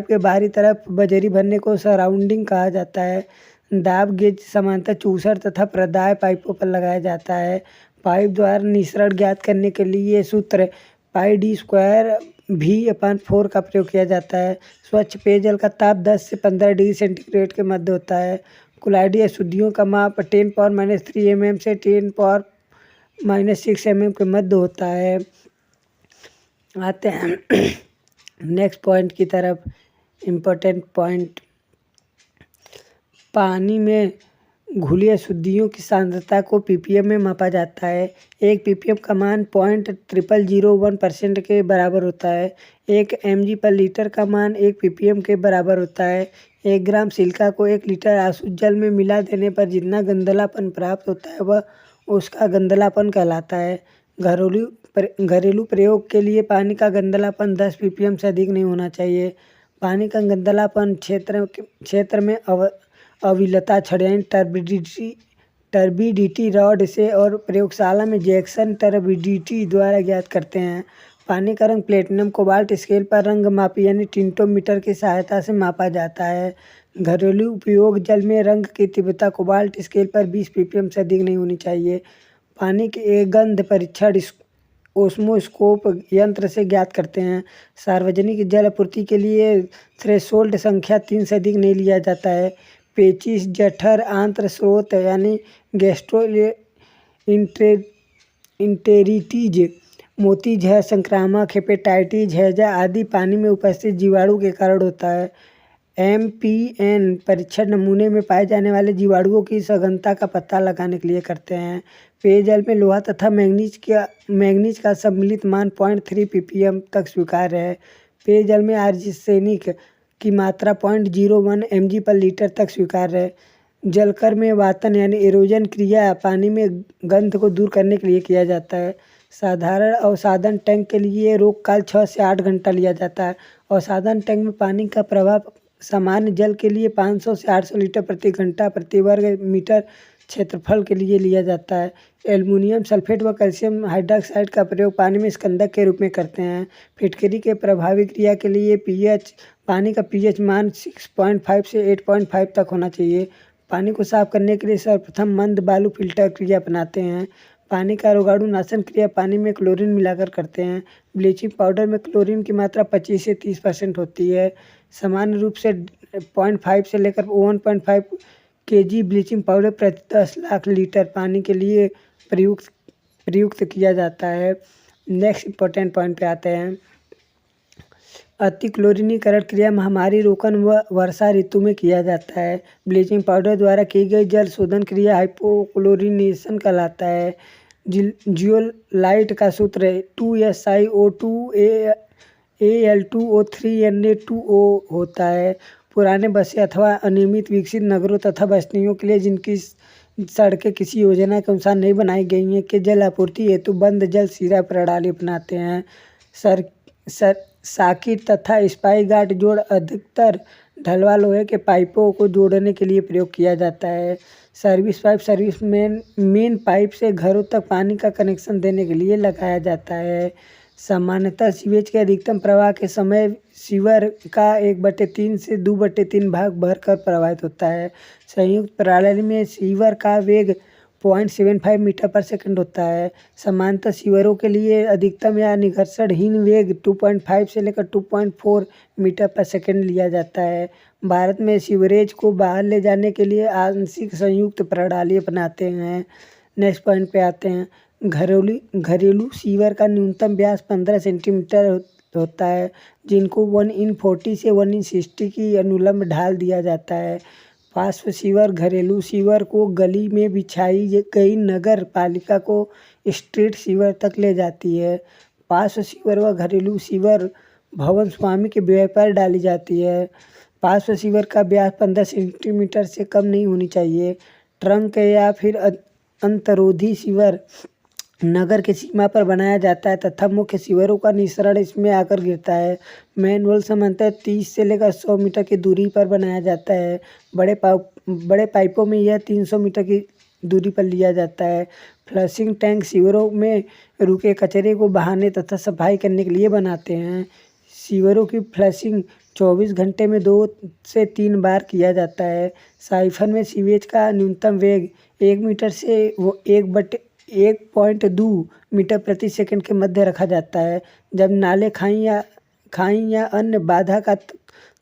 के बाहरी तरफ बजरी भरने को सराउंडिंग कहा जाता है। दाब गेज सामान्यतः चूसर तथा प्रदाय पाइपों पर लगाया जाता है। पाइप द्वारा निःसरण ज्ञात करने के लिए सूत्र πd² V/4 का प्रयोग किया जाता है। स्वच्छ पेयजल का ताप 10 से 15 डिग्री सेंटीग्रेड के मध्य होता है। कुलाइडी अशुद्धियों का माप 10⁻³ mm से 10⁻⁻6 mm के मध्य होता है। आते हैं नेक्स्ट पॉइंट की तरफ। इम्पोर्टेंट पॉइंट, पानी में घुली अशुद्धियों की सांद्रता को ppm में मापा जाता है। 1 ppm का मान 0.0001% के बराबर होता है। 1 mg/लीटर का मान 1 ppm के बराबर होता है। 1 ग्राम सिलिका को 1 लीटर आशुद्ध जल में मिला देने पर जितना गंधलापन प्राप्त होता है वह उसका गंधलापन कहलाता है। घरेलू प्रयोग के लिए पानी का गंधलापन 10 ppm से अधिक नहीं होना चाहिए। पानी का गंधलापन क्षेत्र में अविलता छड़ यानी टर्बिडिटी रॉड से और प्रयोगशाला में जैक्सन टर्बिडिटी द्वारा ज्ञात करते हैं। पानी का रंग प्लेटिनम कोबाल्ट स्केल पर रंग मापी यानी टिंटोमीटर की सहायता से मापा जाता है। घरेलू उपयोग जल में रंग की तीव्रता कोबाल्ट स्केल पर 20 ppm से अधिक नहीं होनी चाहिए। पानी के गंध परीक्षण ओस्मोस्कोप यंत्र से ज्ञात करते हैं। सार्वजनिक जल आपूर्ति के लिए थ्रेशोल्ड संख्या 3 से अधिक नहीं लिया जाता है। पेचिश, जठर, आंत्र स्रोत यानी गैस्ट्रोइंटेरिटिस, मोतीझ, संक्रामक, हेपेटाइटिस, हैजा आदि पानी में उपस्थित जीवाणु के कारण होता है। MPN परीक्षण नमूने में पाए जाने वाले जीवाणुओं की सघनता का पता लगाने के लिए करते हैं। पेयजल में लोहा तथा मैंगनीज का सम्मिलित मान 0.3 ppm तक स्वीकार्य है। पेयजल में आर्सेनिक की मात्रा 0.01 mg/लीटर तक स्वीकार्य है। जलकर में वातन यानी एरोजन क्रिया पानी में गंध को दूर करने के लिए किया जाता है। साधारण अवसादन टैंक के लिए रोक काल 6 से 8 घंटा लिया जाता है। अवसादन टैंक में पानी का प्रवाह सामान्य जल के लिए 500 से 800 लीटर प्रति घंटा प्रति वर्ग मीटर क्षेत्रफल के लिए लिया जाता है। एल्युमिनियम सल्फेट व कैल्शियम हाइड्रॉक्साइड का प्रयोग पानी में स्कंदक के रूप में करते हैं। फिटकरी के प्रभावी क्रिया के लिए पानी का pH मान 6.5 से 8.5 तक होना चाहिए। पानी को साफ करने के लिए सर्वप्रथम मंद बालू फिल्टर क्रिया अपनाते हैं। पानी का रोगाणु नाशन क्रिया पानी में क्लोरीन मिलाकर करते हैं। ब्लीचिंग पाउडर में क्लोरीन की मात्रा 25 से 30% होती है। सामान्य रूप से 0.5 से लेकर 1.5 kg ब्लीचिंग पाउडर प्रति 10 लाख लीटर पानी के लिए प्रयुक्त किया जाता है। नेक्स्ट इम्पोर्टेंट पॉइंट पे आते हैं। अतिक्लोरीनीकरण क्रिया महामारी रोकन व वर्षा ऋतु में किया जाता है। ब्लीचिंग पाउडर द्वारा की गई जल शोधन क्रिया हाइपोक्लोरिनेशन कहलाता है। जियोलाइट का सूत्र है 2SiO2 Al2O3Na2O होता है। पुराने बसे अथवा अनियमित विकसित नगरों तथा बस्तियों के लिए जिनकी सड़कें किसी योजना के अनुसार नहीं बनाई गई हैं के जल आपूर्ति हेतु बंद जल सीरा प्रणाली अपनाते हैं। साकिट तथा स्पाई गार्ड जोड़ अधिकतर ढलवा लोहे के पाइपों को जोड़ने के लिए प्रयोग किया जाता है। सर्विस पाइप मेन पाइप से घरों तक पानी का कनेक्शन देने के लिए लगाया जाता है। सामान्यतः सीवेज के अधिकतम प्रवाह के समय सीवर का 1/3 से 2/3 भाग भरकर प्रवाहित होता है। संयुक्त प्रणाली में सीवर का वेग 0.75 मीटर पर सेकंड होता है। सामान्यतः सीवरों के लिए अधिकतम या निघर्षणहीन वेग 2.5 से लेकर 2.4 मीटर पर सेकंड लिया जाता है। भारत में सीवरेज को बाहर ले जाने के लिए आंशिक संयुक्त प्रणाली अपनाते हैं। नेक्स्ट पॉइंट पे आते हैं। घरेलू सीवर का न्यूनतम व्यास 15 सेंटीमीटर होता है, जिनको 1/40 से 1/60 की अनुलंब ढाल दिया जाता है। पार्श्व सीवर घरेलू सीवर को गली में बिछाई गई नगर पालिका को स्ट्रीट सीवर तक ले जाती है। पार्श्व सीवर व घरेलू सीवर भवन स्वामी के व्यय पर डाली जाती है। पार्श्व सीवर का व्यास 15 सेंटीमीटर से कम नहीं होनी चाहिए। ट्रंक या फिर अंतरोधी सीवर नगर के सीमा पर बनाया जाता है तथा मुख्य सीवरों का निःसरण इसमें आकर गिरता है। मैनहोल सामान्यतः 30 से लेकर 100 मीटर की दूरी पर बनाया जाता है। बड़े पाइपों में यह 300 मीटर की दूरी पर लिया जाता है। फ्लशिंग टैंक सीवरों में रुके कचरे को बहाने तथा सफाई करने के लिए बनाते हैं। सीवरों की फ्लशिंग 24 घंटे में 2 से 3 बार किया जाता है। साइफन में सीवेज का न्यूनतम वेग 1 मीटर से 1.2 मीटर प्रति सेकंड के मध्य रखा जाता है। जब नाले खाई या अन्य बाधा का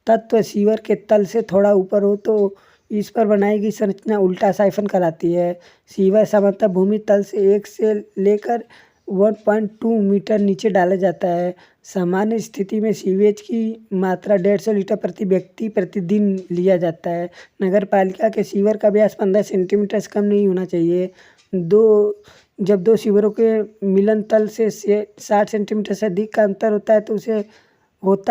तत्व सीवर के तल से थोड़ा ऊपर हो तो इस पर बनाई गई संरचना उल्टा साइफन कहलाती है। सीवर सामान्यतः भूमि तल से 1 से लेकर 1.2 मीटर नीचे डाला जाता है। सामान्य स्थिति में सीवेज की मात्रा 150 लीटर प्रति व्यक्ति प्रतिदिन लिया जाता है। नगर पालिका के सीवर का व्यास 15 सेंटीमीटर से कम नहीं होना चाहिए। जब दो सीवरों के मिलन तल से 60 सेंटीमीटर से अधिक का अंतर होता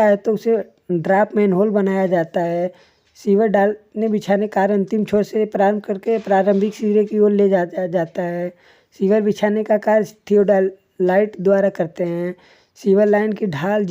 है तो उसे ड्रॉप मैनहोल बनाया जाता है। सीवर डालने बिछाने कार्य अंतिम छोर से प्रारंभ करके प्रारंभिक सिरे की ओर ले जाता है। सीवर बिछाने का कार्य थियोडालाइट द्वारा करते हैं। सीवर लाइन की ढाल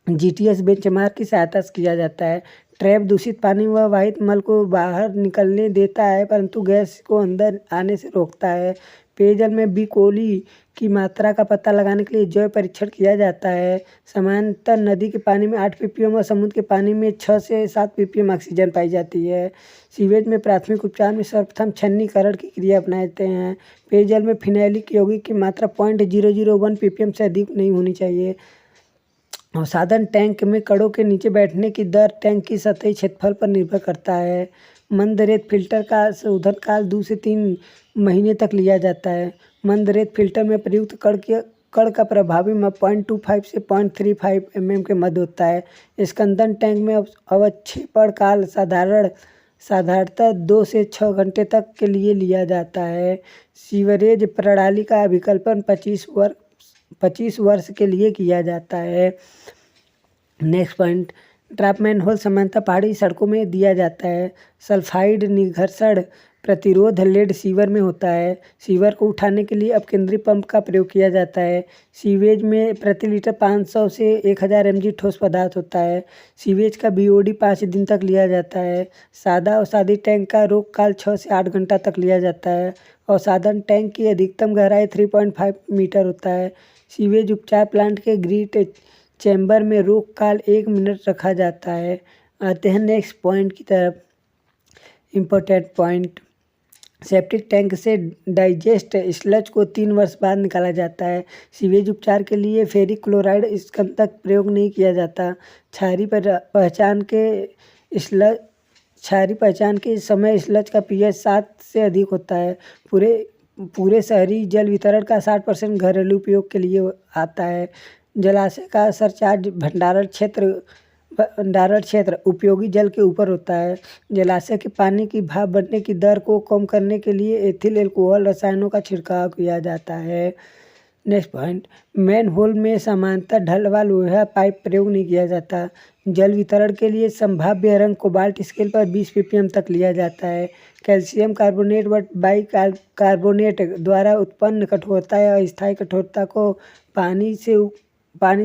GTS बेंचमार्क की सहायता से किया जाता है। ट्रैप दूषित पानी व वाहित मल को बाहर निकलने देता है परंतु गैस को अंदर आने से रोकता है। पेयजल में बी कोली की मात्रा का पता लगाने के लिए जैव परीक्षण किया जाता है। सामान्यतः नदी के पानी में 8 ppm और समुद्र के पानी में 6 से 7 ppm ऑक्सीजन पाई जाती है। सीवेज में प्राथमिक उपचार में सर्वप्रथम छन्नीकरण की क्रिया अपनाते हैं। पेयजल में फिनैलिक यौगिक की मात्रा 0.001 ppm से अधिक नहीं होनी चाहिए। अवसादन टैंक में कड़ों के नीचे बैठने की दर टैंक की सतही क्षेत्रफल पर निर्भर करता है। मंद रेत फिल्टर का शोधन काल 2 से 3 महीने तक लिया जाता है। मंद रेत फिल्टर में प्रयुक्त कण का प्रभावी माप 0.25 से 0.35 mm के मध्य होता है। स्कंदन टैंक में अवक्षेपण काल साधारणतः 2 से 6 घंटे तक के लिए लिया जाता है। सीवरेज प्रणाली का विकल्पन 25 वर्ष के लिए किया जाता है। नेक्स्ट पॉइंट, ड्रॉप मैनहोल सामान्यतः पहाड़ी सड़कों में दिया जाता है। सल्फाइड निघर्षण प्रतिरोध लेड सीवर में होता है। सीवर को उठाने के लिए अपकेंद्री पंप का प्रयोग किया जाता है। सीवेज में प्रति लीटर 500 से 1000 mg ठोस पदार्थ होता है। सीवेज का BOD 5 दिन तक लिया जाता है। सादा अवसादी टैंक का रोक काल 6 से 8 घंटा तक लिया जाता है। अवसादन टैंक की अधिकतम गहराई 3.5 मीटर होता है। सीवेज उपचार प्लांट के ग्रीट चैम्बर में रोक काल 1 मिनट रखा जाता है। आते हैं नेक्स्ट पॉइंट की तरफ। इम्पोर्टेंट पॉइंट, सेप्टिक टैंक से डाइजेस्ट स्लज को 3 वर्ष बाद निकाला जाता है। सीवेज उपचार के लिए फेरिक क्लोराइड स्कंदक प्रयोग नहीं किया जाता। क्षारीय पहचान के समय स्लज का पीएच 7 से अधिक होता है। पूरे शहरी जल वितरण का 60% घरेलू उपयोग के लिए आता है। जलाशय का सरचार्ज भंडारण क्षेत्र उपयोगी जल के ऊपर होता है। जलाशय के पानी की भाप बनने की दर को कम करने के लिए एथिल अल्कोहल रसायनों का छिड़काव किया जाता है। नेक्स्ट पॉइंट, मैन होल में सामान्यतः ढलवा लोहा पाइप प्रयोग नहीं किया जाता। जल वितरण के लिए संभाव्य रंग कोबाल्ट स्केल पर 20 ppm तक लिया जाता है। कैल्शियम कार्बोनेट व बाइकार्बोनेट द्वारा उत्पन्न कठोरता या अस्थायी कठोरता को पानी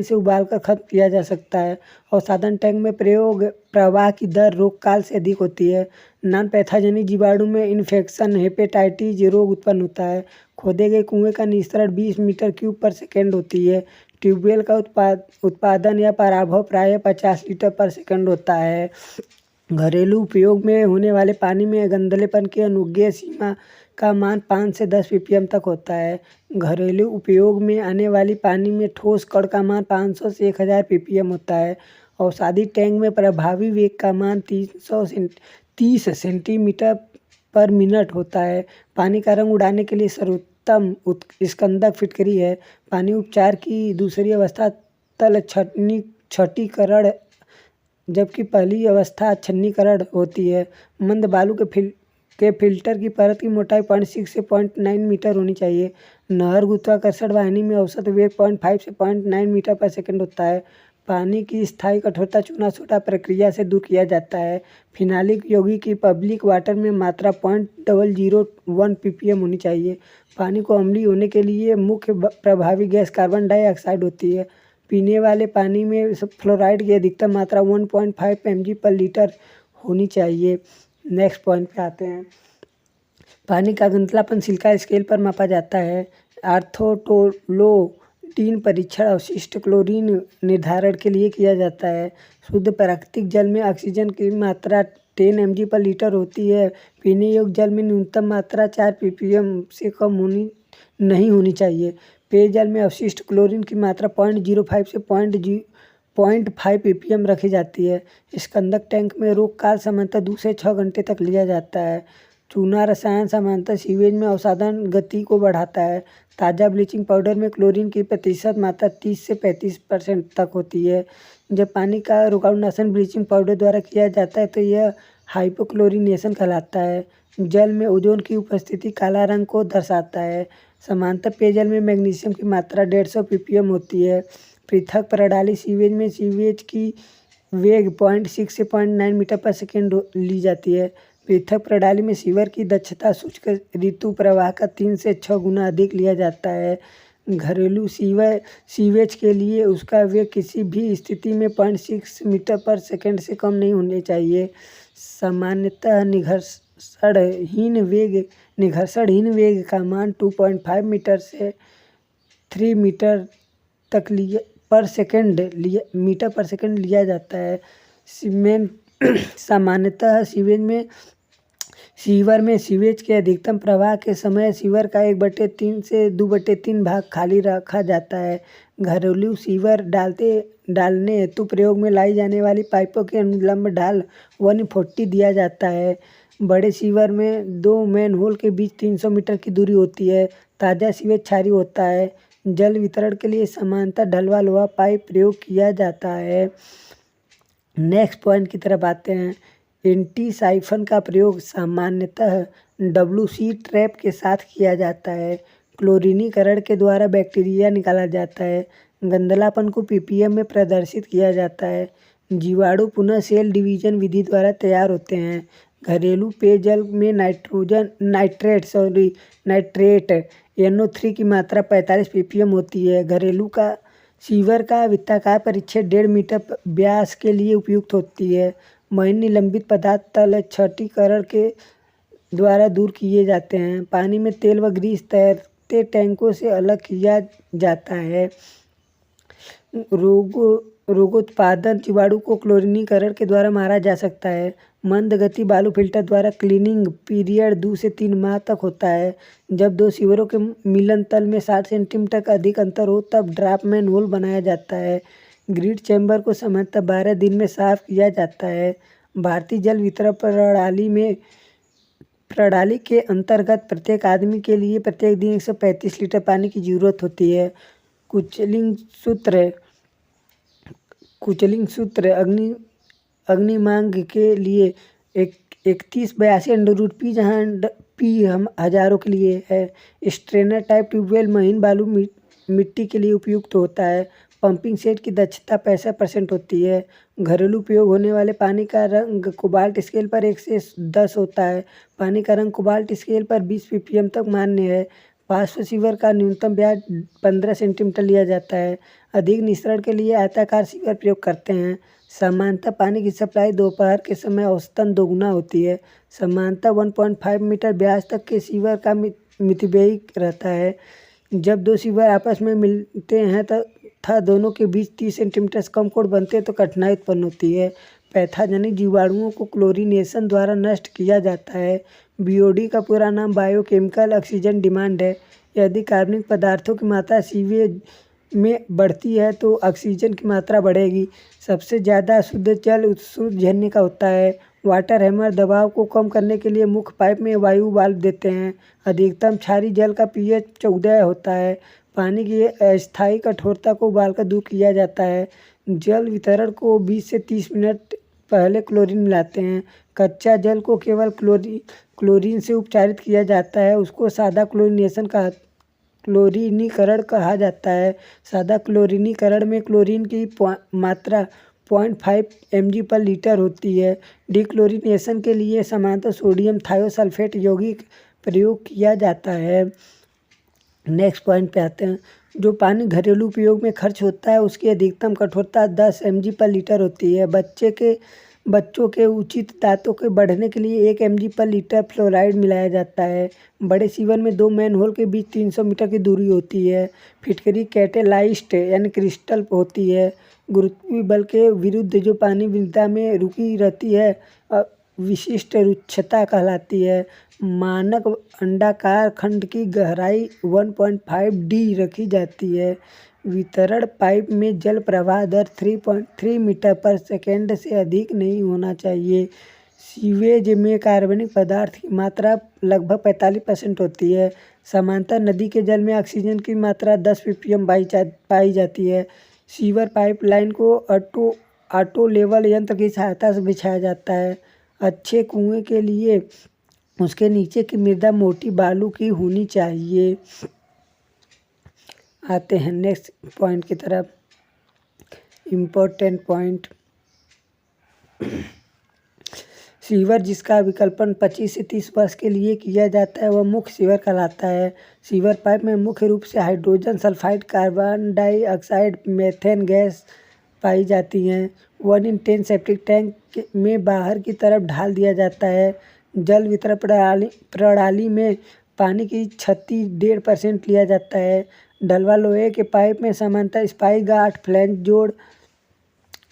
से उबालकर खत्म किया जा सकता है। अवसादन टैंक में प्रवाह की दर रोग काल से अधिक होती है। नॉन पैथोजेनिक जीवाणु में इन्फेक्शन हेपेटाइटिस रोग उत्पन्न होता है। खोदे गए कुएं का निस्तारण 20 मीटर क्यूब पर सेकेंड होती है। ट्यूबवेल का उत्पादन या पराभव प्रायः 50 लीटर पर सेकेंड होता है। घरेलू उपयोग में होने वाले पानी में गंधलेपन की अनुज्ञेय सीमा का मान 5 से 10 ppm तक होता है। घरेलू उपयोग में आने वाली पानी में ठोस कण का मान 500 से 1000 ppm होता है। अवसादी टैंक में प्रभावी वेग का मान 30 सेंटीमीटर पर मिनट होता है। पानी का रंग उड़ाने के लिए सर्वोत्तम स्कंदक फिटकरी है। पानी उपचार की दूसरी अवस्था तल छटीकरण जबकि पहली अवस्था छन्नीकरण होती है। मंद बालू के फिल्टर की परत की मोटाई 0.6 से 0.9 मीटर होनी चाहिए। नहर गुरुत्वाकर्षण वाहिनी में औसत वेग 0.5 से 0.9 मीटर पर सेकंड होता है। पानी की स्थायी कठोरता चूना सोडा प्रक्रिया से दूर किया जाता है। फिनालिक यौगिक की पब्लिक वाटर में मात्रा 0.001 ppm होनी चाहिए। पानी को अम्लीय होने के लिए मुख्य प्रभावी गैस कार्बन डाइऑक्साइड होती है। पीने वाले पानी में फ्लोराइड की अधिकतम मात्रा 1.5 mg/लीटर होनी चाहिए। नेक्स्ट पॉइंट पे आते हैं। पानी का गंधलापन सिलिका स्केल पर मापा जाता है। ऑर्थोटोलोटीन परीक्षण अवशिष्ट क्लोरीन निर्धारण के लिए किया जाता है। शुद्ध प्राकृतिक जल में ऑक्सीजन की मात्रा 10 mg/लीटर होती है। पीने योग्य जल में न्यूनतम मात्रा 4 ppm से कम नहीं होनी चाहिए। पेयजल में अवशिष्ट क्लोरीन की मात्रा 0.05 से 0.5 ppm रखी जाती है। स्कंदक टैंक में रोग काल सामान्यतः 2 से 6 घंटे तक लिया जाता है। चूना रसायन सामान्यतः सीवेज में अवसादन गति को बढ़ाता है। ताज़ा ब्लीचिंग पाउडर में क्लोरीन की प्रतिशत मात्रा 30 से 35% तक होती है। जब पानी का रोगाणुनाशन ब्लीचिंग पाउडर द्वारा किया जाता है तो यह हाइपोक्लोरिनेशन कहलाता है। जल में ओजोन की उपस्थिति काला रंग को दर्शाता है। सामान्यतः पेयजल में मैग्नीशियम की मात्रा 150 ppm होती है। पृथक प्रणाली सीवेज में सीवेज की वेग 0.6 से 0.9 मीटर पर सेकेंड ली जाती है। पृथक प्रणाली में सीवर की दक्षता शुष्क ऋतु प्रवाह का 3 से 6 गुना अधिक लिया जाता है। घरेलू सीवेज के लिए उसका वेग किसी भी स्थिति में 0.6 मीटर पर सेकेंड से कम नहीं होने चाहिए। सामान्यतः निघर्षणहीन वेग का मान 2.5 मीटर से 3 मीटर तक पर सेकेंड लिया जाता है। सामान्यतः सीवर में सीवेज के अधिकतम प्रवाह के समय सीवर का 1/3 से 2/3 भाग खाली रखा जाता है। घरेलू सीवर डालने हेतु प्रयोग में लाई जाने वाली पाइपों के अनुलंब ढाल 140 दिया जाता है। बड़े सीवर में 2 मैन होल के बीच 300 मीटर की दूरी होती है। ताज़ा सीवेज क्षारीय होता है। जल वितरण के लिए सामान्यतः ढलवा लोहा पाइप प्रयोग किया जाता है। नेक्स्ट पॉइंट की तरफ आते हैं। एंटी साइफन का प्रयोग सामान्यतः WC ट्रैप के साथ किया जाता है। क्लोरीनीकरण के द्वारा बैक्टीरिया निकाला जाता है। गंधलापन को ppm में प्रदर्शित किया जाता है। जीवाणु पुनः सेल डिवीजन विधि द्वारा तैयार होते हैं। घरेलू पेयजल में नाइट्रेट NO3 की मात्रा 45 ppm होती है। घरेलू का सीवर का वृत्ताकार परिच्छेद 1.5 मीटर व्यास के लिए उपयुक्त होती है। महीन निलंबित पदार्थ तल छटीकरण के द्वारा दूर किए जाते हैं। पानी में तेल व ग्रीस तैरते टैंकों से अलग किया जाता है। रोगोत्पादन जीवाणु को क्लोरीनीकरण के द्वारा मारा जा सकता है। मंद गति बालू फिल्टर द्वारा क्लीनिंग पीरियड 2 से 3 माह तक होता है। जब दो सीवरों के मिलन तल में 60 सेंटीमीटर का अधिक अंतर हो तब ड्रॉप मैनहोल बनाया जाता है। ग्रिड चैम्बर को सामान्यतः 12 दिन में साफ किया जाता है। भारतीय जल वितरण प्रणाली के अंतर्गत प्रत्येक आदमी के लिए प्रत्येक दिन 135 लीटर पानी की जरूरत होती है। कुचलिंग सूत्र अग्निमांग के लिए 3182 पी, जहाँ पी हम हजारों के लिए है। स्ट्रेनर टाइप ट्यूबवेल महीन बालू मिट्टी के लिए उपयुक्त होता है। पंपिंग सेट की दक्षता 65% होती है। घरेलू उपयोग होने वाले पानी का रंग कोबाल्ट स्केल पर 1 से 10 होता है। पानी का रंग कोबाल्ट स्केल पर 20 ppm तक मान्य है। पार्श्व सीवर का न्यूनतम व्यास 15 सेंटीमीटर लिया जाता है। अधिक निस्सरण के लिए आयताकार सीवर प्रयोग करते हैं। सामान्यतः पानी की सप्लाई दोपहर के समय औसतन 2 गुना होती है। सामान्यतः 1.5 मीटर व्यास तक के सीवर का मितव्ययी रहता है। जब दो सीवर आपस में मिलते हैं तथा दोनों के बीच 30 सेंटीमीटर से कम कोण बनते हैं तो कठिनाई उत्पन्न होती है। पैथोजेनिक जीवाणुओं को क्लोरीनेशन द्वारा नष्ट किया जाता है। बीओडी का पूरा नाम बायोकेमिकल ऑक्सीजन डिमांड है। यदि कार्बनिक पदार्थों की मात्रा सीवेज में बढ़ती है तो ऑक्सीजन की मात्रा बढ़ेगी। सबसे ज़्यादा शुद्ध जल शुद्ध झरने का होता है। वाटर हैमर दबाव को कम करने के लिए मुख्य पाइप में वायु वाल्व देते हैं। अधिकतम क्षारीय जल का pH 14 होता है। पानी की अस्थायी कठोरता को उबालकर दूर किया जाता है। जल वितरण को 20 से 30 मिनट पहले क्लोरीन मिलाते हैं। कच्चा जल को केवल क्लोरीन से उपचारित किया जाता है, उसको सादा क्लोरीनीकरण कहा जाता है। सादा क्लोरीनीकरण में क्लोरीन की मात्रा 0.5 mg पर लीटर होती है। डिक्लोरीनेशन के लिए सामान्यतः सोडियम थायोसल्फेट यौगिक प्रयोग किया जाता है। नेक्स्ट पॉइंट पे आते हैं। जो पानी घरेलू उपयोग में खर्च होता है उसकी अधिकतम कठोरता 10 mg पर लीटर होती है। बच्चों के उचित दांतों के बढ़ने के लिए 1 mg पर लीटर फ्लोराइड मिलाया जाता है। बड़े सीवर में 2 मैनहोल के बीच 300 मीटर की दूरी होती है। फिटकरी कैटेलाइज्ड यानी क्रिस्टल होती है। गुरुत्वीय बल के विरुद्ध जो पानी विदा में रुकी रहती है विशिष्ट रुक्षता कहलाती है। मानक अंडाकार खंड की गहराई 1.5 d रखी जाती है। वितरण पाइप में जल प्रवाह दर 3.3 मीटर पर सेकेंड से अधिक नहीं होना चाहिए। सीवेज में कार्बनिक पदार्थ की मात्रा लगभग 45% होती है। सामान्यतः नदी के जल में ऑक्सीजन की मात्रा 10 ppm पाई जाती है। सीवर पाइपलाइन को ऑटो लेवल यंत्र की सहायता से बिछाया जाता है। अच्छे कुएं के लिए उसके नीचे की मृदा मोटी बालू की होनी चाहिए। आते हैं नेक्स्ट पॉइंट की तरफ। Important point. सीवर जिसका विकल्पन 25 से 30 वर्ष के लिए किया जाता है वह मुख्य सीवर कहलाता है। सीवर पाइप में मुख्य रूप से hydrogen sulphide, carbon dioxide, methane gas पाई जाती हैं। 1 in 10 सेप्टिक टैंक में बाहर की तरफ ढाल दिया जाता है। जल वितरण प्रणाली में पानी की क्षति 1.5% लिया जाता है। ढलवा लोहे के पाइप में सामान्यतः स्पाई गाठ, फ्लैंज जोड़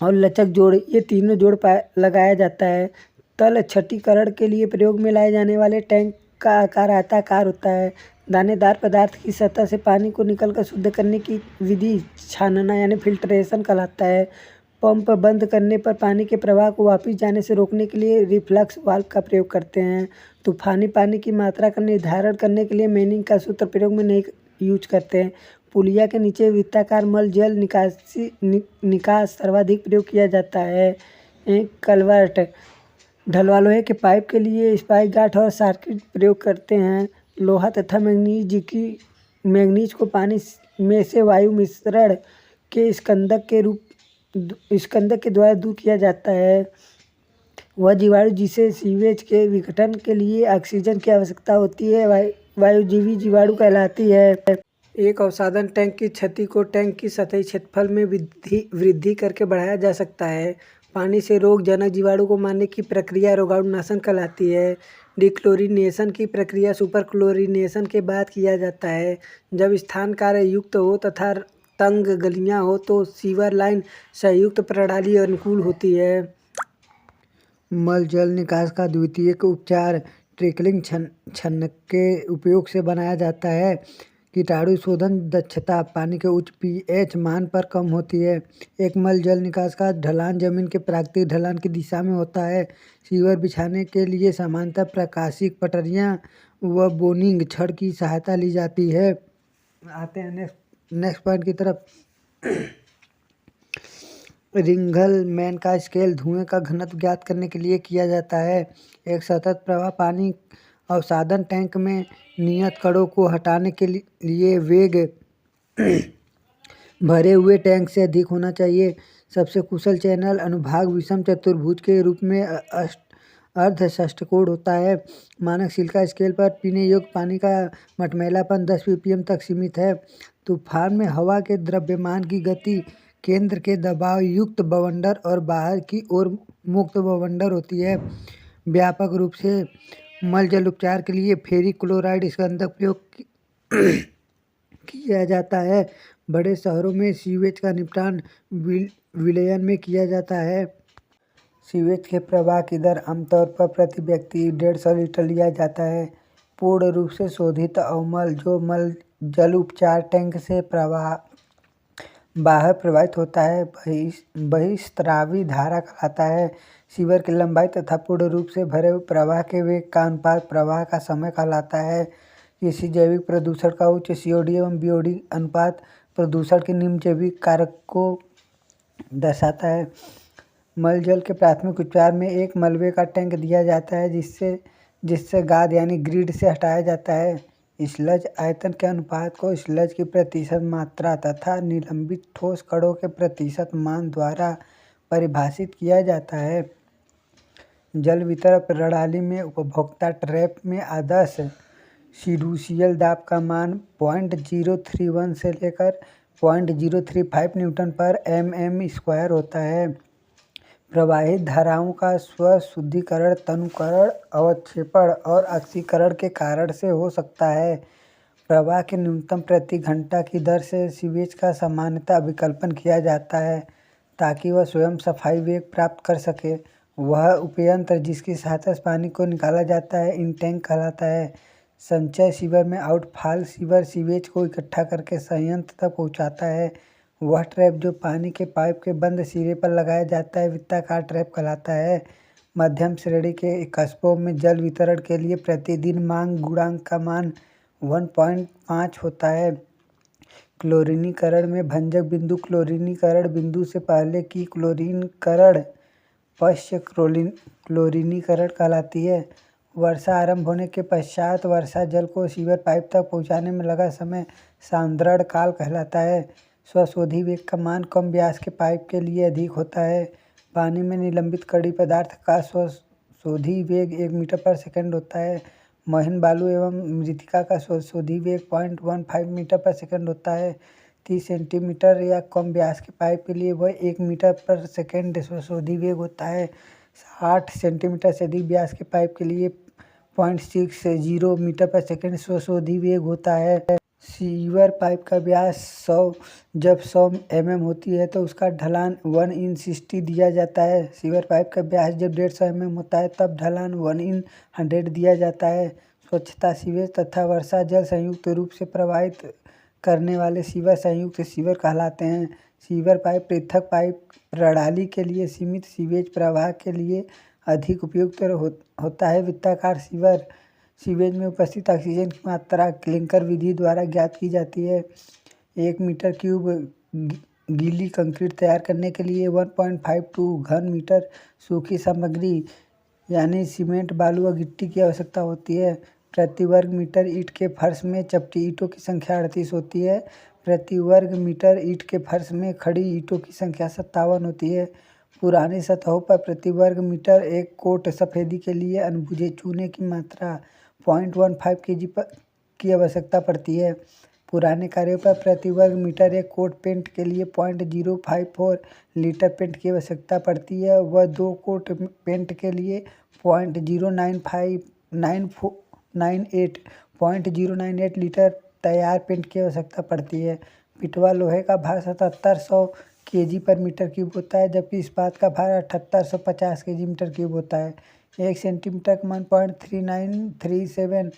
और लचक जोड़ ये तीनों जोड़ लगाया जाता है। तल छठीकरण के लिए प्रयोग में लाए जाने वाले टैंक का आकार आयताकार होता है। दानेदार पदार्थ की सतह से पानी को निकलकर शुद्ध करने की विधि छानना यानी फिल्ट्रेशन कहलाता है। पंप बंद करने पर पानी के प्रवाह को वापस जाने से रोकने के लिए रिफ्लक्स वाल्व का प्रयोग करते हैं। तूफानी पानी की मात्रा का निर्धारण करने के लिए मैनिंग का सूत्र प्रयोग में नहीं यूज करते हैं। पुलिया के नीचे वृत्ताकार मल जल निकास सर्वाधिक प्रयोग किया जाता है। कलवर्ट ढलवा लोहे के पाइप के लिए स्पाई गाठ और सर्किट प्रयोग करते हैं। लोहा तथा मैग्नीज को पानी में से वायु मिश्रण के स्कंदक के द्वारा दूर किया जाता है। वह जीवाणु जिसे सीवेज के विघटन के लिए ऑक्सीजन की आवश्यकता होती है वायुजीवी जीवाणु कहलाती है। एक अवसादन टैंक की क्षति को टैंक की सतही क्षेत्रफल में वृद्धि करके बढ़ाया जा सकता है। पानी से रोगजनक जीवाणु को मारने की प्रक्रिया रोगाणुनाशन कहलाती है। डिक्लोरीनेशन की प्रक्रिया सुपर क्लोरीनेशन के बाद किया जाता है। जब स्थान कार्य युक्त हो तथा तंग गलियां हो तो सीवर लाइन संयुक्त प्रणाली अनुकूल होती है। मल जल निकास का द्वितीयक उपचार ट्रिकलिंग छन्नक के उपयोग से बनाया जाता है। कीटाणु शोधन दक्षता पानी के उच्च pH मान पर कम होती है। एक मल जल निकास का ढलान जमीन के प्राकृतिक ढलान की दिशा में होता है। सीवर बिछाने के लिए समानांतर प्रकाशिक पटरियां व बोनिंग छड़ की सहायता ली जाती है। आते हैं नेक्स्ट पॉइंट की तरफ। रिंगलमैन का स्केल धुएं का घनत्व ज्ञात करने के लिए किया जाता है। एक सतत प्रवाह पानी अवसादन टैंक में नियत कणों को हटाने के लिए वेग भरे हुए टैंक से अधिक होना चाहिए। सबसे कुशल चैनल अनुभाग विषम चतुर्भुज के रूप में अर्ध षष्ठकोण होता है। मानक सिलिका स्केल पर पीने योग्य पानी का मटमैलापन 10 ppm तक सीमित है। तूफान में हवा के द्रव्यमान की गति केंद्र के दबाव युक्त बवंडर और बाहर की ओर मुक्त बवंडर होती है। व्यापक रूप से मल जल उपचार के लिए फेरिक क्लोराइड गंधक प्रयोग किया जाता है। बड़े शहरों में सीवेज का निपटान विलयन में किया जाता है। सीवेज के प्रवाह की दर आमतौर पर प्रति व्यक्ति 150 लीटर लिया जाता है। पूर्ण रूप से शोधित अवमल जो मल जल उपचार टैंक से बाहर प्रवाहित होता है बहिस्रावी धारा कहलाता है। सीवर की लंबाई तथा पूर्ण रूप से भरे हुए प्रवाह के वेग का अनुपात प्रवाह का समय कहलाता है। किसी जैविक प्रदूषण का उच्च COD एवं BOD अनुपात प्रदूषण के निम्न जैविक कारक को दर्शाता है। मल जल के प्राथमिक उपचार में एक मलबे का टैंक दिया जाता है जिससे गाद यानी ग्रिड से हटाया जाता है। स्लज आयतन के अनुपात को स्लज की प्रतिशत मात्रा तथा निलंबित ठोस कणों के प्रतिशत मान द्वारा परिभाषित किया जाता है। जल वितरण प्रणाली में उपभोक्ता ट्रैप में आदर्श सिडुसियल दाब का मान 0.031 से लेकर 0.035 न्यूटन पर mm² होता है। प्रवाहित धाराओं का स्वशुद्धिकरण तनुकरण अवक्षेपण और ऑक्सीकरण के कारण से हो सकता है। प्रवाह के न्यूनतम प्रति घंटा की दर से सीवेज का सामान्यतः विकल्पन किया जाता है ताकि वह स्वयं सफाई वेग प्राप्त कर सके। वह उपयंत्र जिसकी सहायता से पानी को निकाला जाता है इन टैंक कहलाता है। संचय सीवर में आउटफॉल सीवर सीवेज को इकट्ठा करके संयंत्र तक पहुंचाता है। वह ट्रैप जो पानी के पाइप के बंद सिरे पर लगाया जाता है वृत्ताकार ट्रैप कहलाता है। मध्यम श्रेणी के कस्बों में जल वितरण के लिए प्रतिदिन मांग गुणांक का मान 1.5 होता है। क्लोरीनीकरण में भंजक बिंदु क्लोरीनीकरण बिंदु से पहले की क्लोरीनीकरण पश्च क्लोरीनीकरण कहलाती है। वर्षा आरंभ होने के पश्चात वर्षा जल को सीवर पाइप तक पहुंचाने में लगा समय सांद्रण काल कहलाता है। स्वशोधी वेग का मान कम व्यास के पाइप के लिए अधिक होता है। पानी में निलंबित कड़ी पदार्थ का स्वशोधी वेग 1 मीटर पर सेकंड होता है। महीन बालू एवं मृत्तिका का स्वशोधी वेग 0.15 मीटर पर सेकंड होता है। 30 सेंटीमीटर या कम व्यास के पाइप के लिए वह 1 मीटर पर सेकंड स्वशोधी वेग होता है। 60 सेंटीमीटर से अधिक व्यास के पाइप के लिए 0.60 मीटर पर सेकंड स्वशोधी वेग होता है। सीवर पाइप का व्यास 100 mm होती है तो उसका ढलान 1 in 60 दिया जाता है। सीवर पाइप का व्यास जब 150 mm होता है तब ढलान 1 in 100 दिया जाता है। स्वच्छता सीवेज तथा वर्षा जल संयुक्त रूप से प्रवाहित करने वाले सीवर संयुक्त सीवर कहलाते हैं। सीवर पाइप पृथक पाइप प्रणाली के लिए सीमित सीवेज प्रवाह के लिए अधिक उपयुक्त होता है। वृत्ताकार सीवर सीवेज में उपस्थित ऑक्सीजन की मात्रा क्लिंकर विधि द्वारा ज्ञात की जाती है। 1 मीटर क्यूब गीली कंक्रीट तैयार करने के लिए 1.52 घन मीटर सूखी सामग्री यानी सीमेंट बालू व गिट्टी की आवश्यकता होती है। प्रति वर्ग मीटर ईंट के फर्श में चपटी ईंटों की संख्या 38 होती है। प्रति वर्ग मीटर ईंट के फर्श में खड़ी ईंटों की संख्या 57 होती है। पुरानी सतहों पर प्रति वर्ग मीटर एक कोट सफेदी के लिए अनबुझे चूने की मात्रा 0.15 kg की आवश्यकता पड़ती है। पुराने कार्यों पर प्रति वर्ग मीटर एक कोट पेंट के लिए 0.054 लीटर पेंट की आवश्यकता पड़ती है व 2 कोट पेंट के लिए 0.098 लीटर तैयार पेंट की आवश्यकता पड़ती है। पिटवा लोहे का भार 7700 kg पर मीटर क्यूब होता है, जबकि इस्पात का भार 7850 kg मीटर क्यूब होता है। 1 सेंटीमीटर का मान 0.3937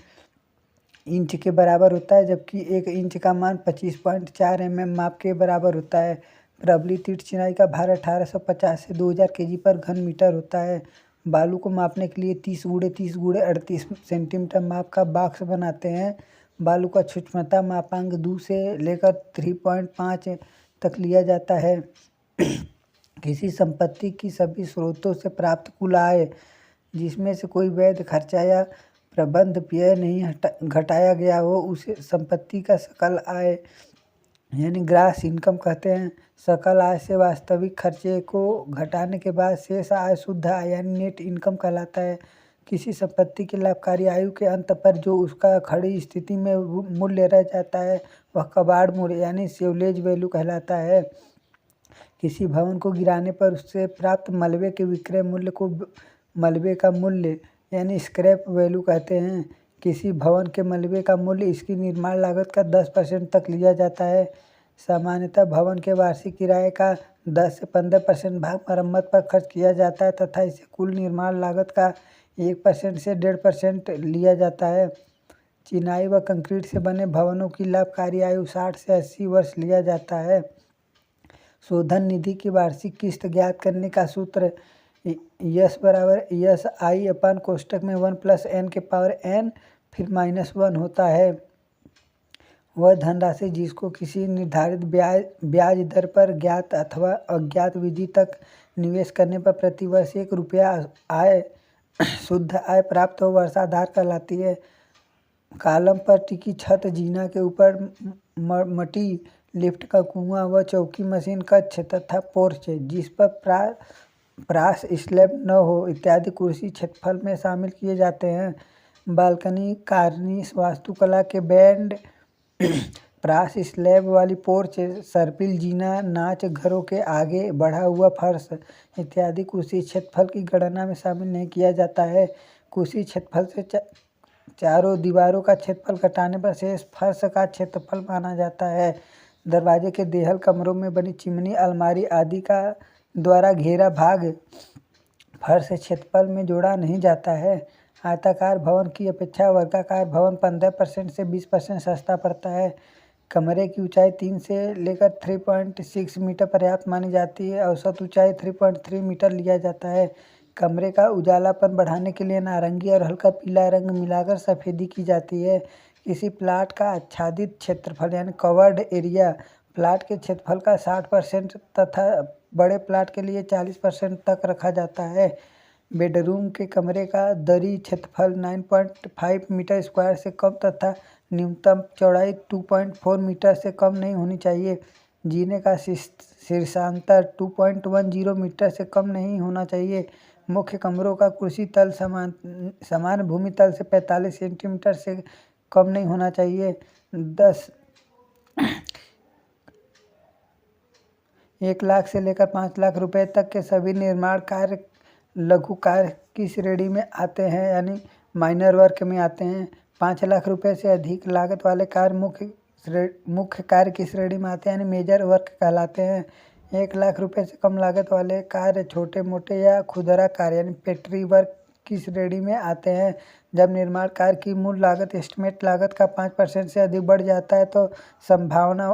इंच के बराबर होता है, जबकि 1 इंच का मान 25.4 माप के बराबर होता है। प्रबलित ईंट चिनाई का भार 1850 से 2000 kg पर घन मीटर होता है। बालू को मापने के लिए 30 × 30 × 38 सेंटीमीटर माप का बॉक्स बनाते हैं। बालू का सूक्ष्मता मापांक 2 से लेकर 3.5 तक लिया जाता है। किसी संपत्ति की सभी स्रोतों से प्राप्त कुल आय, जिसमें से कोई वैध खर्चा या प्रबंध व्यय नहीं घटाया गया हो, उसे संपत्ति का सकल आय यानी ग्रॉस इनकम कहते हैं। सकल आय से वास्तविक खर्चे को घटाने के बाद शेष आय शुद्ध आय यानी नेट इनकम कहलाता है। किसी संपत्ति की लाभकारी आयु के अंत पर जो उसका खड़ी स्थिति में मूल्य रह जाता है, वह कबाड़ मूल्य यानी सेवलेज वैल्यू कहलाता है। किसी भवन को गिराने पर उससे प्राप्त मलबे के विक्रय मूल्य को मलबे का मूल्य यानी स्क्रैप वैल्यू कहते हैं। किसी भवन के मलबे का मूल्य इसकी निर्माण लागत का 10% तक लिया जाता है। सामान्यतः भवन के वार्षिक किराए का 10 से 15% भाग मरम्मत पर खर्च किया जाता है तथा इसे कुल निर्माण लागत का 1% से 1.5% लिया जाता है। चिनाई व कंक्रीट से बने भवनों की लाभकारी आयु 60 से 80 वर्ष लिया जाता है। शोधन निधि की वार्षिक किस्त ज्ञात करने का सूत्र यस बराबर यस आई अपन कोष्टक में 1 + n⁻n फिर -1 होता है। वह धनराशि जिसको किसी निर्धारित ब्याज दर पर ज्ञात अथवा अज्ञात विधि तक निवेश करने पर प्रति वर्ष 1 रुपया आय शुद्ध आय प्राप्त हो, वर्षाधार कहलाती है। कालम पर टिकी छत, जीना के ऊपर मटी, लिफ्ट का कुआं व चौकी, मशीन कक्ष तथा पोर्च जिस पर प्रास स्लैब न हो इत्यादि कुर्सी क्षेत्रफल में शामिल किए जाते हैं। बालकनी, कार्निस, वास्तुकला के बैंड, प्रास स्लैब वाली पोर्च, सर्पिल जीना, नाच घरों के आगे बढ़ा हुआ फर्श इत्यादि कुर्सी क्षेत्रफल की गणना में शामिल नहीं किया जाता है। कुर्सी क्षेत्रफल से चारों दीवारों का क्षेत्रफल घटाने पर शेष फर्श का क्षेत्रफल माना जाता है। दरवाजे के देहल, कमरों में बनी चिमनी, अलमारी आदि का द्वारा घेरा भाग फर्श क्षेत्रफल में जोड़ा नहीं जाता है। आयताकार भवन की अपेक्षा वर्गाकार भवन 15% से 20% सस्ता पड़ता है। कमरे की ऊंचाई 3 से लेकर 3.6 मीटर पर्याप्त मानी जाती है। औसत ऊंचाई 3.3 मीटर लिया जाता है। कमरे का उजालापन बढ़ाने के लिए नारंगी और हल्का पीला रंग मिलाकर सफ़ेदी की जाती है। किसी प्लाट का आच्छादित क्षेत्रफल यानी कवर्ड एरिया प्लाट के क्षेत्रफल का 60% तथा बड़े प्लाट के लिए 40% तक रखा जाता है। बेडरूम के कमरे का दरी क्षेत्रफल 9.5 मीटर स्क्वायर से कम तथा न्यूनतम चौड़ाई 2.4 मीटर से कम नहीं होनी चाहिए। जीने का शीर्षांतर 2.10 मीटर से कम नहीं होना चाहिए। मुख्य कमरों का कुर्सी तल समान भूमि तल से 45 सेंटीमीटर से कम नहीं होना चाहिए। 1 लाख से लेकर 5 लाख रुपए तक के सभी निर्माण कार्य लघु कार्य की श्रेणी में आते हैं यानी माइनर वर्क में आते हैं। 5 लाख रुपए से अधिक लागत वाले कार्य मुख्य कार्य की श्रेणी में आते हैं यानी मेजर वर्क कहलाते हैं। 1 लाख रुपए से कम लागत वाले कार्य छोटे मोटे या खुदरा कार्य यानी पेट्री वर्क की श्रेणी में आते हैं। जब निर्माण कार्य की मूल लागत एस्टिमेट लागत का 5% से अधिक बढ़ जाता है तो संभावना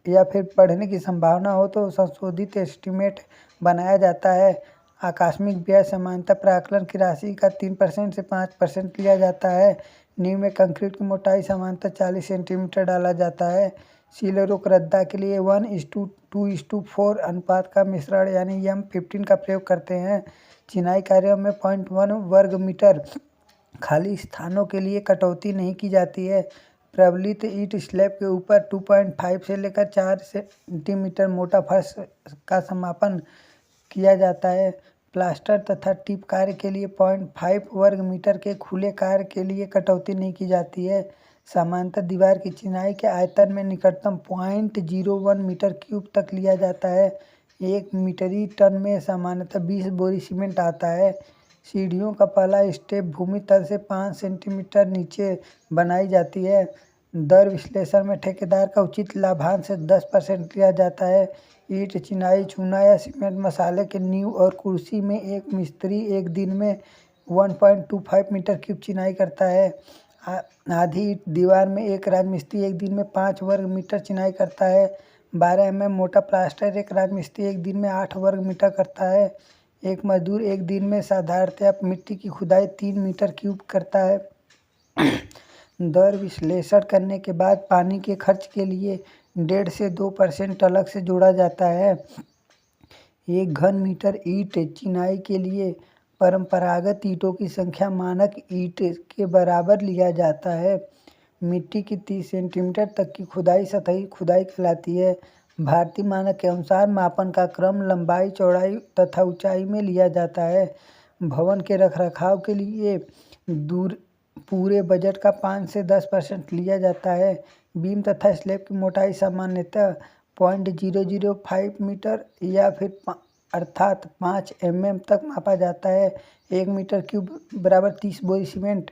या फिर बढ़ने की संभावना हो तो संशोधित एस्टिमेट बनाया जाता है। आकस्मिक व्यय सामान्यतः प्राक्कलन की राशि का 3% से 5% लिया जाता है। नींव में कंक्रीट की मोटाई सामान्यतः 40 सेंटीमीटर डाला जाता है। सील रोक रद्दा के लिए 1:2:4 अनुपात का मिश्रण यानी M15 का प्रयोग करते हैं। चिनाई कार्यों में 0.1 वर्ग मीटर खाली स्थानों के लिए कटौती नहीं की जाती है। प्रबलित ईंट स्लैब के ऊपर 2.5 से लेकर 4 सेंटीमीटर मोटा फर्श का समापन किया जाता है। प्लास्टर तथा टिप कार्य के लिए 0.5 वर्ग मीटर के खुले कार्य के लिए कटौती नहीं की जाती है। सामान्यतः दीवार की चिनाई के आयतन में निकटतम 0.01 मीटर क्यूब तक लिया जाता है। 1 मीट्रिक टन में सामान्यतः 20 बोरी सीमेंट आता है। सीढ़ियों का पहला स्टेप भूमि तल से 5 सेंटीमीटर नीचे बनाई जाती है। दर विश्लेषण में ठेकेदार का उचित लाभांश 10% लिया जाता है। ईंट, चिनाई, चूना या सीमेंट मसाले के नींव और कुर्सी में एक मिस्त्री एक दिन में 1.25 मीटर क्यूब चिनाई करता है। आधी ईंट दीवार में एक राजमिस्त्री एक दिन में 5 वर्ग मीटर चिनाई करता है। 12 mm मोटा प्लास्टर एक राजमिस्त्री एक दिन में 8 वर्ग मीटर करता है। एक मजदूर एक दिन में साधारणतया मिट्टी की खुदाई 3 मीटर क्यूब करता है। दर विश्लेषण करने के बाद पानी के खर्च के लिए 1.5 से 2% अलग से जोड़ा जाता है। 1 घन मीटर ईंट चिनाई के लिए परंपरागत ईंटों की संख्या मानक ईंट के बराबर लिया जाता है। मिट्टी की 30 सेंटीमीटर तक की खुदाई सतही खुदाई कहलाती है। भारतीय मानक के अनुसार मापन का क्रम लंबाई, चौड़ाई तथा ऊंचाई में लिया जाता है। भवन के रखरखाव के लिए पूरे बजट का 5 से 10% लिया जाता है। बीम तथा स्लैब की मोटाई सामान्यतः 0.005 मीटर या फिर अर्थात 5 mm तक मापा जाता है। 1 मीटर क्यूब बराबर 30 बोरी सीमेंट।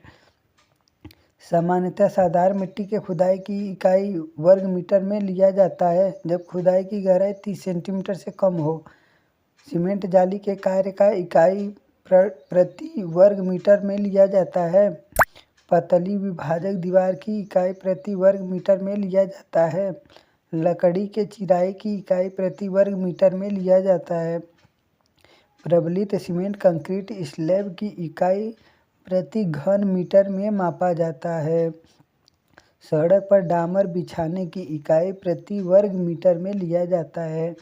सामान्यतः साधारण मिट्टी के खुदाई की इकाई वर्ग मीटर में लिया जाता है जब खुदाई की गहराई 30 सेंटीमीटर से कम हो। सीमेंट जाली के कार्य का इकाई प्रति वर्ग मीटर में लिया जाता है। पतली विभाजक दीवार की इकाई प्रति वर्ग मीटर में लिया जाता है। लकड़ी के चिराई की इकाई प्रति वर्ग मीटर में लिया जाता है। प्रबलित सीमेंट कंक्रीट स्लैब की इकाई प्रति घन मीटर में मापा जाता है। सड़क पर डामर बिछाने की इकाई प्रति वर्ग मीटर में लिया जाता है।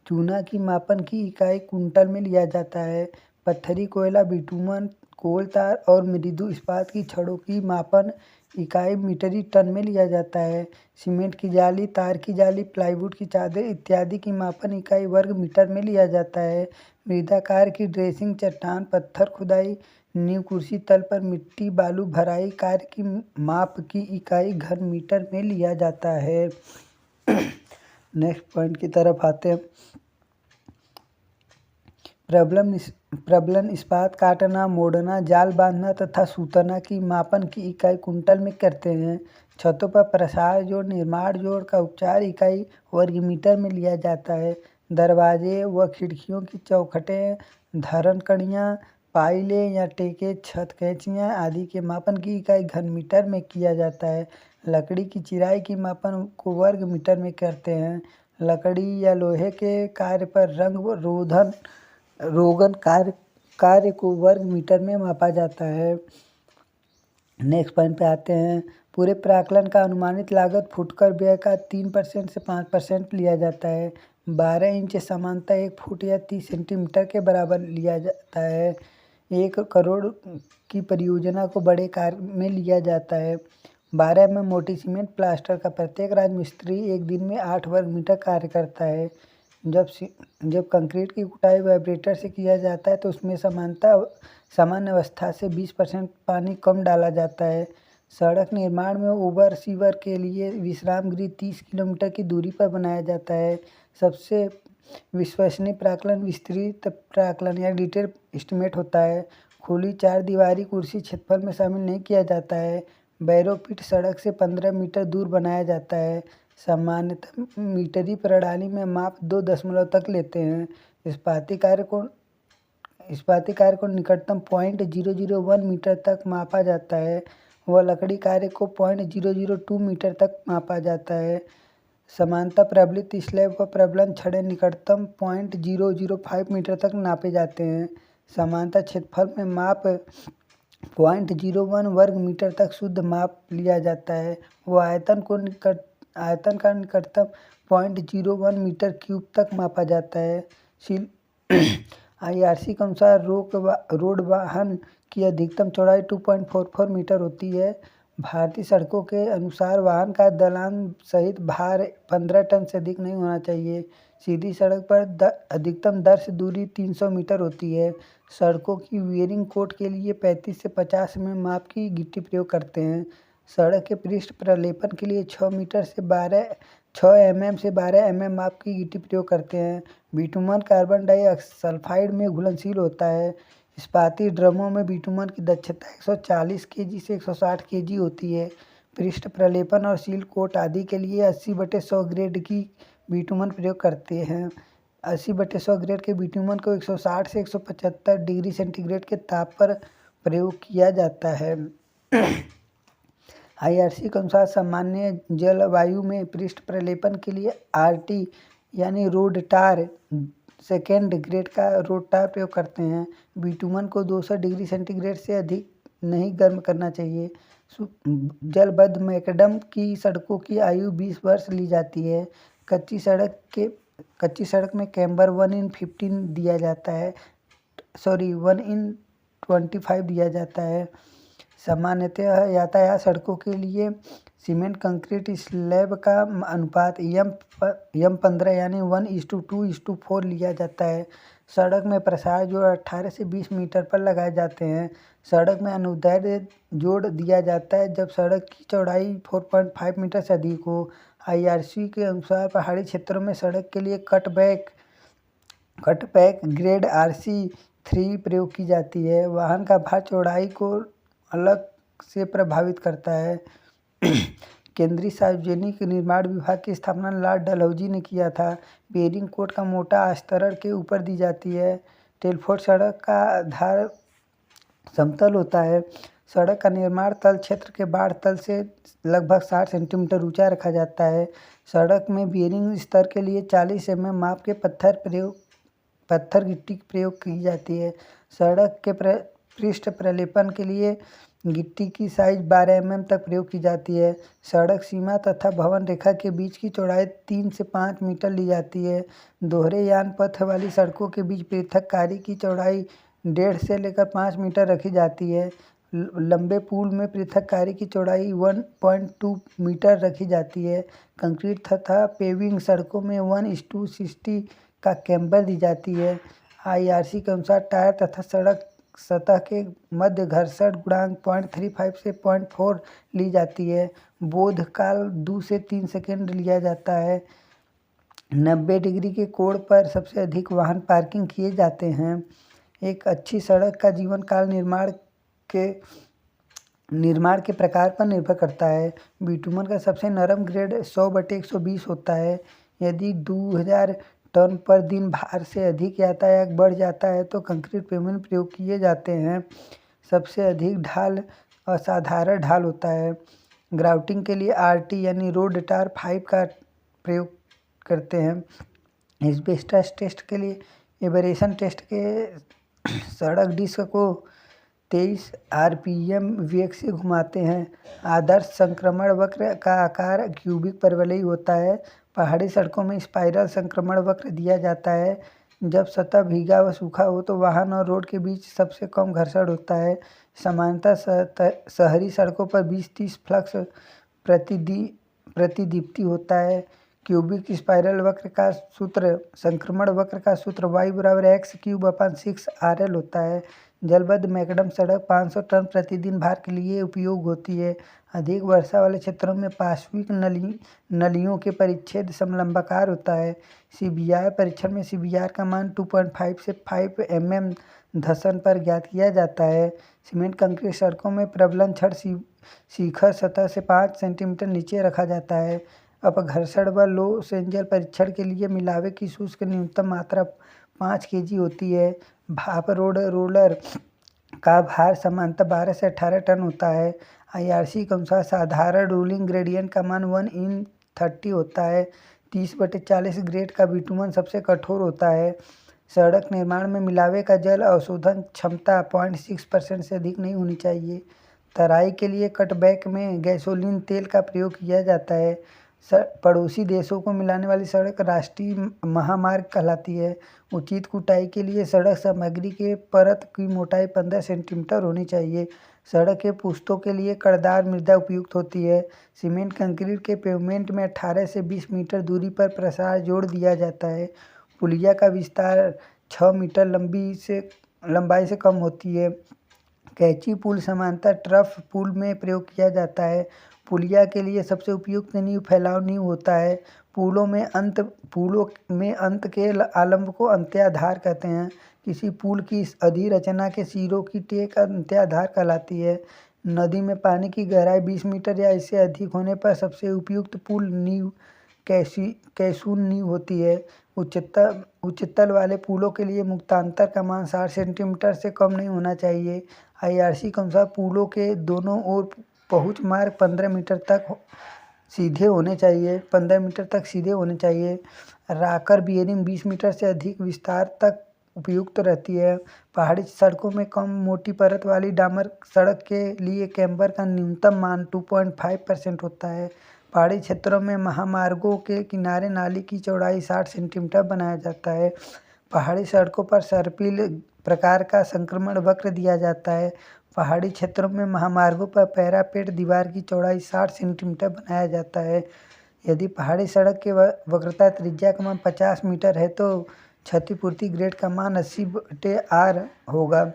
चूना की मापन की इकाई कुंटल में लिया जाता है। पत्थरी कोयला, बिटुमन, कोल तार और मृदु इस्पात की छड़ों की मापन इकाई मीट्रिक टन में लिया जाता है। सीमेंट की जाली, तार की जाली, प्लाईवुड की चादर इत्यादि की मापन इकाई वर्ग मीटर में लिया जाता है। मृदाकार की ड्रेसिंग, चट्टान, पत्थर खुदाई, नींव, कुर्सी तल पर मिट्टी बालू भराई कार्य की माप की इकाई घन मीटर में लिया जाता है। नेक्स्ट पॉइंट की तरफ आते हैं। प्रबलन इस्पात काटना, मोड़ना, जाल बांधना तथा सूतना की मापन की इकाई कुंटल में करते हैं। छतों पर प्रसार जोड़, निर्माण जोड़ का उपचार इकाई वर्ग मीटर में लिया जाता है। दरवाजे व खिड़कियों की चौखटें, धरन कड़ियाँ, पाइलें या टेके, छत कैंचियाँ आदि के मापन की इकाई घन मीटर में किया जाता है। लकड़ी की चिराई की मापन को वर्ग मीटर में करते हैं। लकड़ी या लोहे के कार्य पर रंग व रोगन कार्य को वर्ग मीटर में मापा जाता है। नेक्स्ट पॉइंट पे आते हैं। पूरे प्राक्कलन का अनुमानित लागत फुटकर व्यय का 3% से 5% लिया जाता है। 12 इंच समानता 1 फुट या 30 सेंटीमीटर के बराबर लिया जाता है। 1 करोड़ की परियोजना को बड़े कार्य में लिया जाता है। 12 mm मोटी सीमेंट प्लास्टर का प्रत्येक राजमिस्त्री एक दिन में 8 वर्ग मीटर कार्य करता है। जब कंक्रीट की कुटाई वाइब्रेटर से किया जाता है तो उसमें सामान्य अवस्था से 20% पानी कम डाला जाता है। सड़क निर्माण में ओवर सीवर के लिए विश्राम गृह 30 किलोमीटर की दूरी पर बनाया जाता है। सबसे विश्वसनीय प्राक्कलन विस्तृत प्राक्कलन या डिटेल एस्टीमेट होता है। खुली 4 दीवारी कुर्सी क्षेत्रफल में शामिल नहीं किया जाता है। बैरो पिट सड़क से 15 मीटर दूर बनाया जाता है। सामान्यतः मीटरी प्रणाली में माप 2 दशमलव तक लेते हैं। इस्पाती कार्य को निकटतम 0.001 मीटर तक मापा जाता है व लकड़ी कार्य को 0.002 मीटर तक मापा जाता है। समानता प्रबलित स्लैब व प्रबलन छड़ें निकटतम 0.005 मीटर तक नापे जाते हैं। समानता क्षेत्रफल में माप 0.01 वर्ग मीटर तक शुद्ध माप लिया जाता है व आयतन का निकटतम 0.01 मीटर क्यूब तक मापा जाता है। IRC के अनुसार रोड वाहन की अधिकतम चौड़ाई 2.44 मीटर होती है। भारतीय सड़कों के अनुसार वाहन का दलान सहित भार 15 टन से अधिक नहीं होना चाहिए। सीधी सड़क पर अधिकतम दर से दूरी 300 मीटर होती है। सड़कों की वीयरिंग कोट के लिए 35 से 50 mm माप की गिट्टी प्रयोग करते हैं। सड़क के पृष्ठ प्रलेपन के लिए 6 mm से 12 mm माप की गिट्टी प्रयोग करते हैं। बिटुमन कार्बन डाइऑक्साइड में घुलनशील होता है। इस्पाती ड्रमों में बिटुमन की दक्षता 140 kg से 160 kg होती है। पृष्ठ प्रलेपन और सील कोट आदि के लिए 80/100 ग्रेड की बिटुमन प्रयोग करते हैं। 80/100 ग्रेड के बिटुमन को 160 से 175 डिग्री सेंटीग्रेड के ताप पर प्रयोग किया जाता है। IRC के अनुसार सामान्य जलवायु में पृष्ठ प्रलेपन के लिए RT यानी रोड टार सेकेंड ग्रेड का रोड टार प्रयोग करते हैं। बिटुमन को 200 डिग्री सेंटीग्रेड से अधिक नहीं गर्म करना चाहिए। जलबद्ध मैकडम की सड़कों की आयु 20 वर्ष ली जाती है। कच्ची सड़क में कैम्बर 1/15 दिया जाता है 1/25 दिया जाता है। सामान्यतः यातायात सड़कों के लिए सीमेंट कंक्रीट स्लैब का अनुपात M15 यानी 1:2:4 लिया जाता है। सड़क में प्रसार जोड़ 18 से 20 मीटर पर लगाए जाते हैं। सड़क में अनुदैर्ध्य जोड़ दिया जाता है जब सड़क की चौड़ाई 4.5 मीटर से अधिक हो। IRC के अनुसार पहाड़ी क्षेत्रों में सड़क के लिए कटबैक ग्रेड RC3 प्रयोग की जाती है। वाहन का भार चौड़ाई को अलग से प्रभावित करता है। केंद्रीय सार्वजनिक निर्माण विभाग की स्थापना लॉर्ड डलहौजी ने किया था। बेरिंग कोट का मोटा अस्तरण के ऊपर दी जाती है। टेलफोर्ड सड़क का आधार समतल होता है। सड़क का निर्माण तल क्षेत्र के बाढ़ तल से लगभग 60 सेंटीमीटर ऊंचा रखा जाता है। सड़क में बेरिंग स्तर के लिए 40 mm माप के पत्थर गिट्टी प्रयोग की जाती है। सड़क के पृष्ठ प्रलेपन के लिए गिट्टी की साइज 12 mm तक प्रयोग की जाती है। सड़क सीमा तथा भवन रेखा के बीच की चौड़ाई 3 से 5 मीटर ली जाती है। दोहरे यान पथ वाली सड़कों के बीच पृथककारी की चौड़ाई 1.5 से लेकर 5 मीटर रखी जाती है। लंबे पुल में पृथककारी की चौड़ाई 1.2 मीटर रखी जाती है। कंक्रीट तथा पेविंग सड़कों में 1:60 का कैम्बर दी जाती है। IRC के अनुसार टायर तथा सड़क सतह के मध्य घर्षण गुणांक 0.35 से 0.4 ली जाती है। बोधकाल 2 से 3 सेकंड लिया जाता है। 90 डिग्री के कोण पर सबसे अधिक वाहन पार्किंग किए जाते हैं। एक अच्छी सड़क का जीवन काल निर्माण के प्रकार पर निर्भर करता है। बिटुमन का सबसे नरम ग्रेड 100/120 होता है। यदि 2000 टन पर दिन भार से अधिक यातायात बढ़ जाता है तो कंक्रीट पेवमेंट प्रयोग किए जाते हैं। सबसे अधिक ढाल असाधारण ढाल होता है। ग्राउटिंग के लिए RT यानी रोड टार 5 का प्रयोग करते हैं। एस्बेस्टस टेस्ट के लिए एबरेशन टेस्ट के सड़क डिस्क को 23 RPM वेग से घुमाते हैं। आदर्श संक्रमण वक्र का आकार क्यूबिक परवलयी होता है। पहाड़ी सड़कों में स्पाइरल संक्रमण वक्र दिया जाता है। जब सतह भीगा व सूखा हो तो वाहन और रोड के बीच सबसे कम घर्षण होता है। सामान्यतः शहरी सड़कों पर 20-30 फ्लक्स प्रतिदीप्ति होता है। क्यूबिक स्पाइरल वक्र का सूत्र संक्रमण वक्र का सूत्र y=x³/6 RL होता है। जलबद्ध मैकडम सड़क 500 टन प्रतिदिन भार के लिए उपयोग होती है। अधिक वर्षा वाले क्षेत्रों में पार्श्विक नलियों के परिच्छेद समलंबाकार होता है। CBR परीक्षण में CBR का मान 2.5 से 5 mm धँसन पर ज्ञात किया जाता है। सीमेंट कंक्रीट सड़कों में प्रबलन छड़ शिखर सतह से 5 सेंटीमीटर नीचे रखा जाता है। अपघर्षण व लॉस एंजल परीक्षण के लिए मिलावे की शुष्क न्यूनतम मात्रा 5 kg होती है। भाप रोलर का भार सामान्यतः 12 से 18 टन होता है। IRC के अनुसार साधारण रोलिंग ग्रेडियंट का मान 1/30 होता है। 30/40 ग्रेड का बिटुमन सबसे कठोर होता है। सड़क निर्माण में मिलावे का जल अवशोधन क्षमता 0.6% से अधिक नहीं होनी चाहिए। तराई के लिए कटबैक में गैसोलीन तेल का प्रयोग किया जाता है। पड़ोसी देशों को मिलाने वाली सड़क राष्ट्रीय महामार्ग कहलाती है। उचित कुटाई के लिए सड़क सामग्री के परत की मोटाई 15 सेंटीमीटर होनी चाहिए। सड़क के पुस्तों के लिए कड़दार मृदा उपयुक्त होती है। सीमेंट कंक्रीट के पेवमेंट में 18 से 20 मीटर दूरी पर प्रसार जोड़ दिया जाता है। पुलिया का विस्तार 6 मीटर लंबाई से कम होती है। कैंची पुल सामान्यतः ट्रफ पुल में प्रयोग किया जाता है। पुलिया के लिए सबसे उपयुक्त नींव फैलाव नींव होता है। पुलों में अंत के आलम्ब को अंत्याधार कहते हैं। किसी पुल की अधिरचना के सिरों की टेक अंत्याधार कहलाती है। नदी में पानी की गहराई 20 मीटर या इससे अधिक होने पर सबसे उपयुक्त पुल नींव कैसून नींव होती है। उच्चतल वाले पुलों के लिए मुक्तांतर का मान 60 सेंटीमीटर से कम नहीं होना चाहिए। IRC के अनुसार पुलों के दोनों ओर पहुंच मार्ग 15 मीटर तक सीधे होने चाहिए। राकर बियरिंग 20 मीटर से अधिक विस्तार तक उपयुक्त रहती है। पहाड़ी सड़कों में कम मोटी परत वाली डामर सड़क के लिए कैम्बर का न्यूनतम मान 2.5% होता है। पहाड़ी क्षेत्रों में महामार्गों के किनारे नाली की चौड़ाई 60 सेंटीमीटर बनाया जाता है। पहाड़ी सड़कों पर सर्पिल प्रकार का संक्रमण वक्र दिया जाता है। पहाड़ी क्षेत्रों में महामार्गों पर पैरापेट दीवार की चौड़ाई 60 सेंटीमीटर बनाया जाता है। यदि पहाड़ी सड़क के वक्रता त्रिज्या का मान 50 मीटर है तो क्षतिपूर्ति ग्रेड का मान 80/R होगा।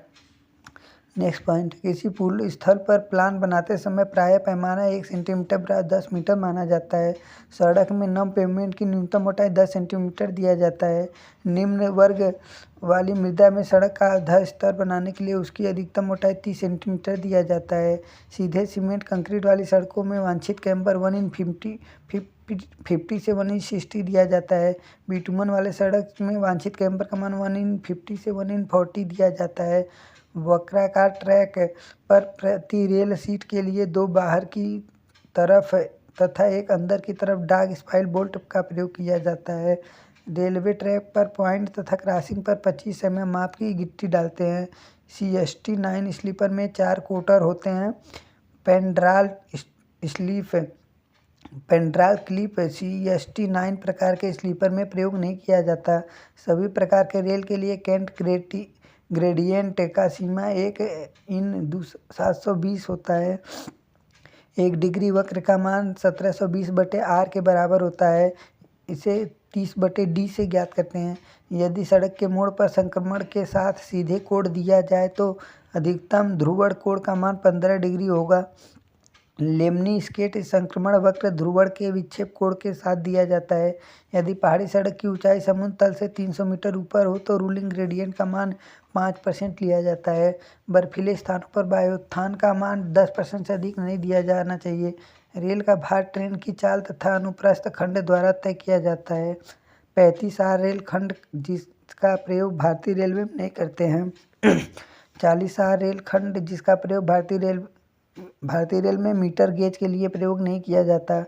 नेक्स्ट पॉइंट, किसी पुल स्थल पर प्लान बनाते समय प्रायः पैमाना 1 सेंटीमीटर बराबर 10 मीटर माना जाता है। सड़क में नम पेवमेंट की न्यूनतम मोटाई 10 सेंटीमीटर दिया जाता है। निम्न वर्ग वाली मृदा में सड़क का आधा स्तर बनाने के लिए उसकी अधिकतम मोटाई 30 सेंटीमीटर दिया जाता है। सीधे सीमेंट कंक्रीट वाली सड़कों में वांछित कैम्बर 1/50 से 1/60 दिया जाता है। बिटुमन वाले सड़क में वांछित कैम्बर का मान 1/50 से 1/40 दिया जाता है। वक्राकार ट्रैक पर प्रति रेल सीट के लिए 2 बाहर की तरफ तथा एक अंदर की तरफ डाग स्पाइल बोल्ट का प्रयोग किया जाता है। रेलवे ट्रैक पर पॉइंट तथा क्रॉसिंग पर 25 mm माप की गिट्टी डालते हैं। CST 9 स्लीपर में 4 कोटर होते हैं। पेंड्राल क्लिप CST 9 प्रकार के स्लीपर में प्रयोग नहीं किया जाता। सभी प्रकार के रेल के लिए केंट ग्रेडियंट का सीमा 1/720 होता है। 1 डिग्री वक्र का मान 1720/R के बराबर होता है। इसे 30/D से ज्ञात करते हैं। यदि सड़क के मोड़ पर संक्रमण के साथ सीधे कोण दिया जाए तो अधिकतम ध्रुवण कोण का मान 15 डिग्री होगा। लेमनी स्केट संक्रमण वक्र ध्रुवण के विक्षेप कोण के साथ दिया जाता है। यदि पहाड़ी सड़क की ऊंचाई समुद्र तल से 300 मीटर ऊपर हो तो रूलिंग ग्रेडियंट का मान 5% लिया जाता है। बर्फीले स्थानों पर वायुत्थान का मान 10% से अधिक नहीं दिया जाना चाहिए। रेल का भार ट्रेन की चाल तथा अनुप्रस्थ खंड द्वारा तय किया जाता है। 35R रेल खंड जिसका प्रयोग भारतीय रेलवे में नहीं करते हैं। 40R रेल खंड जिसका प्रयोग भारतीय रेल में मीटर गेज के लिए प्रयोग नहीं किया जाता।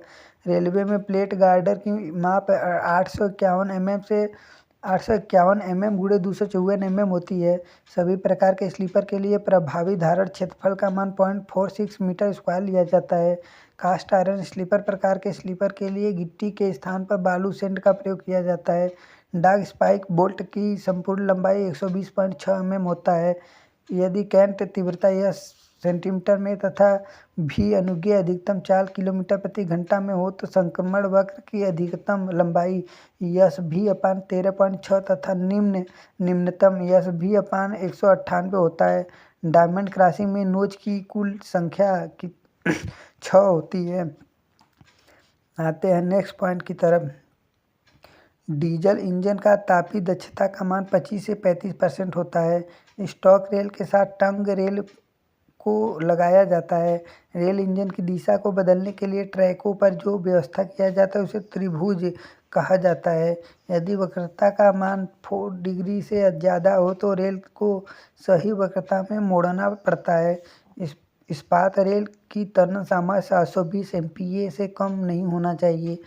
रेलवे में प्लेट गार्डर की माप 851 mm से 851 mm × 254 mm होती है। सभी प्रकार के स्लीपर के लिए प्रभावी धारण क्षेत्रफल का मान 0.46 मीटर स्क्वायर लिया जाता है। कास्ट आयरन स्लीपर प्रकार के स्लीपर के लिए गिट्टी के स्थान पर बालू सेंड का प्रयोग किया जाता है। डाग स्पाइक बोल्ट की संपूर्ण लंबाई 120.6 mm होता है। यदि कैंट तीव्रता S सेंटीमीटर में तथा भी अनुज्ञेय अधिकतम 4 किलोमीटर प्रति घंटा में हो तो संक्रमण वक्र की अधिकतम लंबाई SV/13.6 तथा निम्नतम SV/198 होता है। डायमंड क्रॉसिंग में नोच की कुल संख्या 6 होती है। आते हैं नेक्स्ट पॉइंट की तरफ। डीजल इंजन का तापीय दक्षता का मान 25 से 35% होता है। स्टॉक रेल के साथ टंग रेल को लगाया जाता है। रेल इंजन की दिशा को बदलने के लिए ट्रैकों पर जो व्यवस्था किया जाता है उसे त्रिभुज कहा जाता है। यदि वक्रता का मान 4 डिग्री से ज़्यादा हो तो रेल को सही वक्रता में मोड़ना पड़ता है। इस्पात रेल की त्वरण सामर्थ्य 720 MPa से कम नहीं होना चाहिए।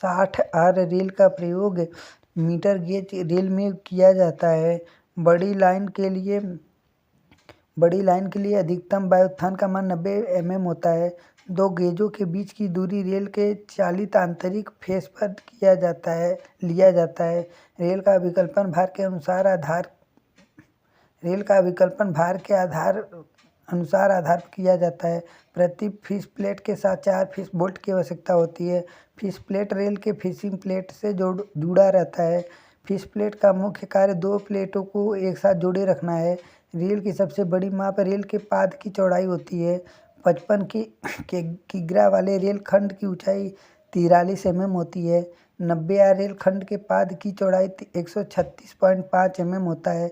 60R रेल का प्रयोग मीटर गेज रेल में किया जाता है। बड़ी लाइन के लिए अधिकतम वायुत्थान का मान 90 mm होता है। 2 गेजों के बीच की दूरी रेल के चालित आंतरिक फेस पर लिया जाता है। रेल का विकल्पन भार के अनुसार आधार किया जाता है। प्रति फिश प्लेट के साथ 4 फिश बोल्ट की आवश्यकता होती है। फिश प्लेट रेल के फिशिंग प्लेट से जुड़ा रहता है। फिश प्लेट का मुख्य कार्य 2 प्लेटों को एक साथ जोड़े रखना है। रेल की सबसे बड़ी माप रेल के पाद की चौड़ाई होती है। 55 किग्रा वाले रेल खंड की ऊंचाई 43 mm होती है। 90R रेल खंड के पाद की चौड़ाई 136.5 mm होता है।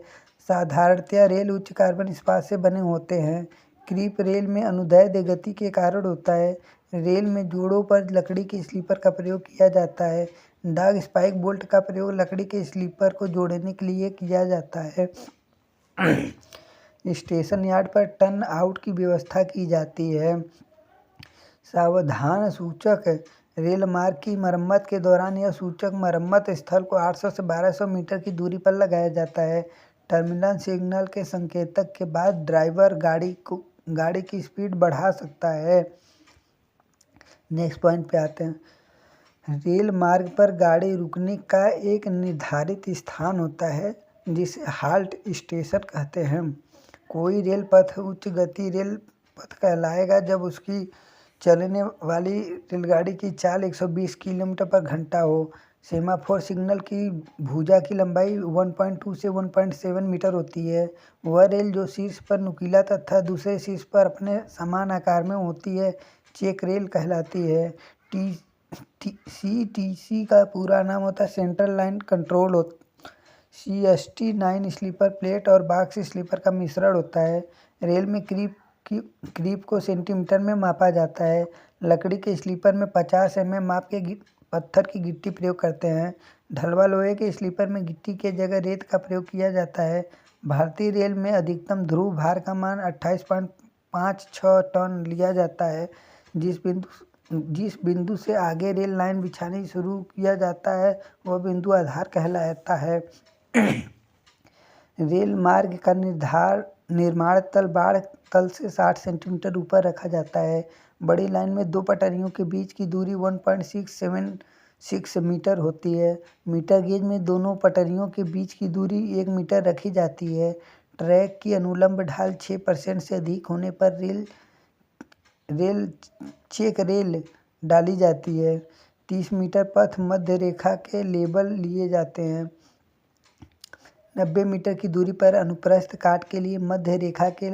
साधारणतया रेल उच्च कार्बन इस्पात से बने होते हैं। क्रीप रेल में अनुदैर्ध्य गति के कारण होता है। रेल में जोड़ों पर लकड़ी के स्लीपर का प्रयोग किया जाता है। डॉग स्पाइक बोल्ट का प्रयोग लकड़ी के स्लीपर को जोड़ने के लिए किया जाता है। स्टेशन यार्ड पर टर्न आउट की व्यवस्था की जाती है। सावधान सूचक रेल मार्ग की मरम्मत के दौरान यह सूचक मरम्मत स्थल को 800 से 1200 मीटर की दूरी पर लगाया जाता है। टर्मिनल सिग्नल के संकेतक के बाद ड्राइवर गाड़ी की स्पीड बढ़ा सकता है। नेक्स्ट पॉइंट पे आते हैं। रेल मार्ग पर गाड़ी रुकने का एक निर्धारित स्थान होता है जिसे हाल्ट स्टेशन कहते हैं। कोई रेल पथ उच्च गति रेल पथ कहलाएगा जब उसकी चलने वाली रेलगाड़ी की चाल 120 किलोमीटर पर घंटा हो। सेमाफोर सिग्नल की भुजा की लंबाई 1.2 से 1.7 मीटर होती है। वह रेल जो शीर्ष पर नुकीला तथा दूसरे शीर्ष पर अपने समान आकार में होती है चेक रेल कहलाती है। CTC का पूरा नाम होता है central line control. CST 9 sleeper plate और बॉक्स स्लीपर का मिश्रण होता है। रेल में क्रीप को सेंटीमीटर में मापा जाता है। लकड़ी के स्लीपर में 50 mm माप के पत्थर की गिट्टी प्रयोग करते हैं। ढलवा लोहे के स्लीपर में गिट्टी के जगह रेत का प्रयोग किया जाता है। भारतीय रेल में अधिकतम ध्रुव भार का मान 28.56 टन लिया जाता है। जिस बिंदु से आगे रेल लाइन बिछानी शुरू किया जाता है वह बिंदु आधार कहलाता है। रेल मार्ग का निर्माण तल बाड़ तल से 60 सेंटीमीटर ऊपर रखा जाता है। बड़ी लाइन में दो पटरियों के बीच की दूरी 1.676 मीटर होती है। मीटर गेज में दोनों पटरियों के बीच की दूरी 1 मीटर रखी जाती है। ट्रैक की अनुलंब ढाल 6% से अधिक होने पर चेक रेल डाली जाती है। 30 मीटर पथ मध्य रेखा के लेबल लिए जाते हैं। 90 मीटर की दूरी पर अनुप्रस्थ काट के लिए मध्य रेखा के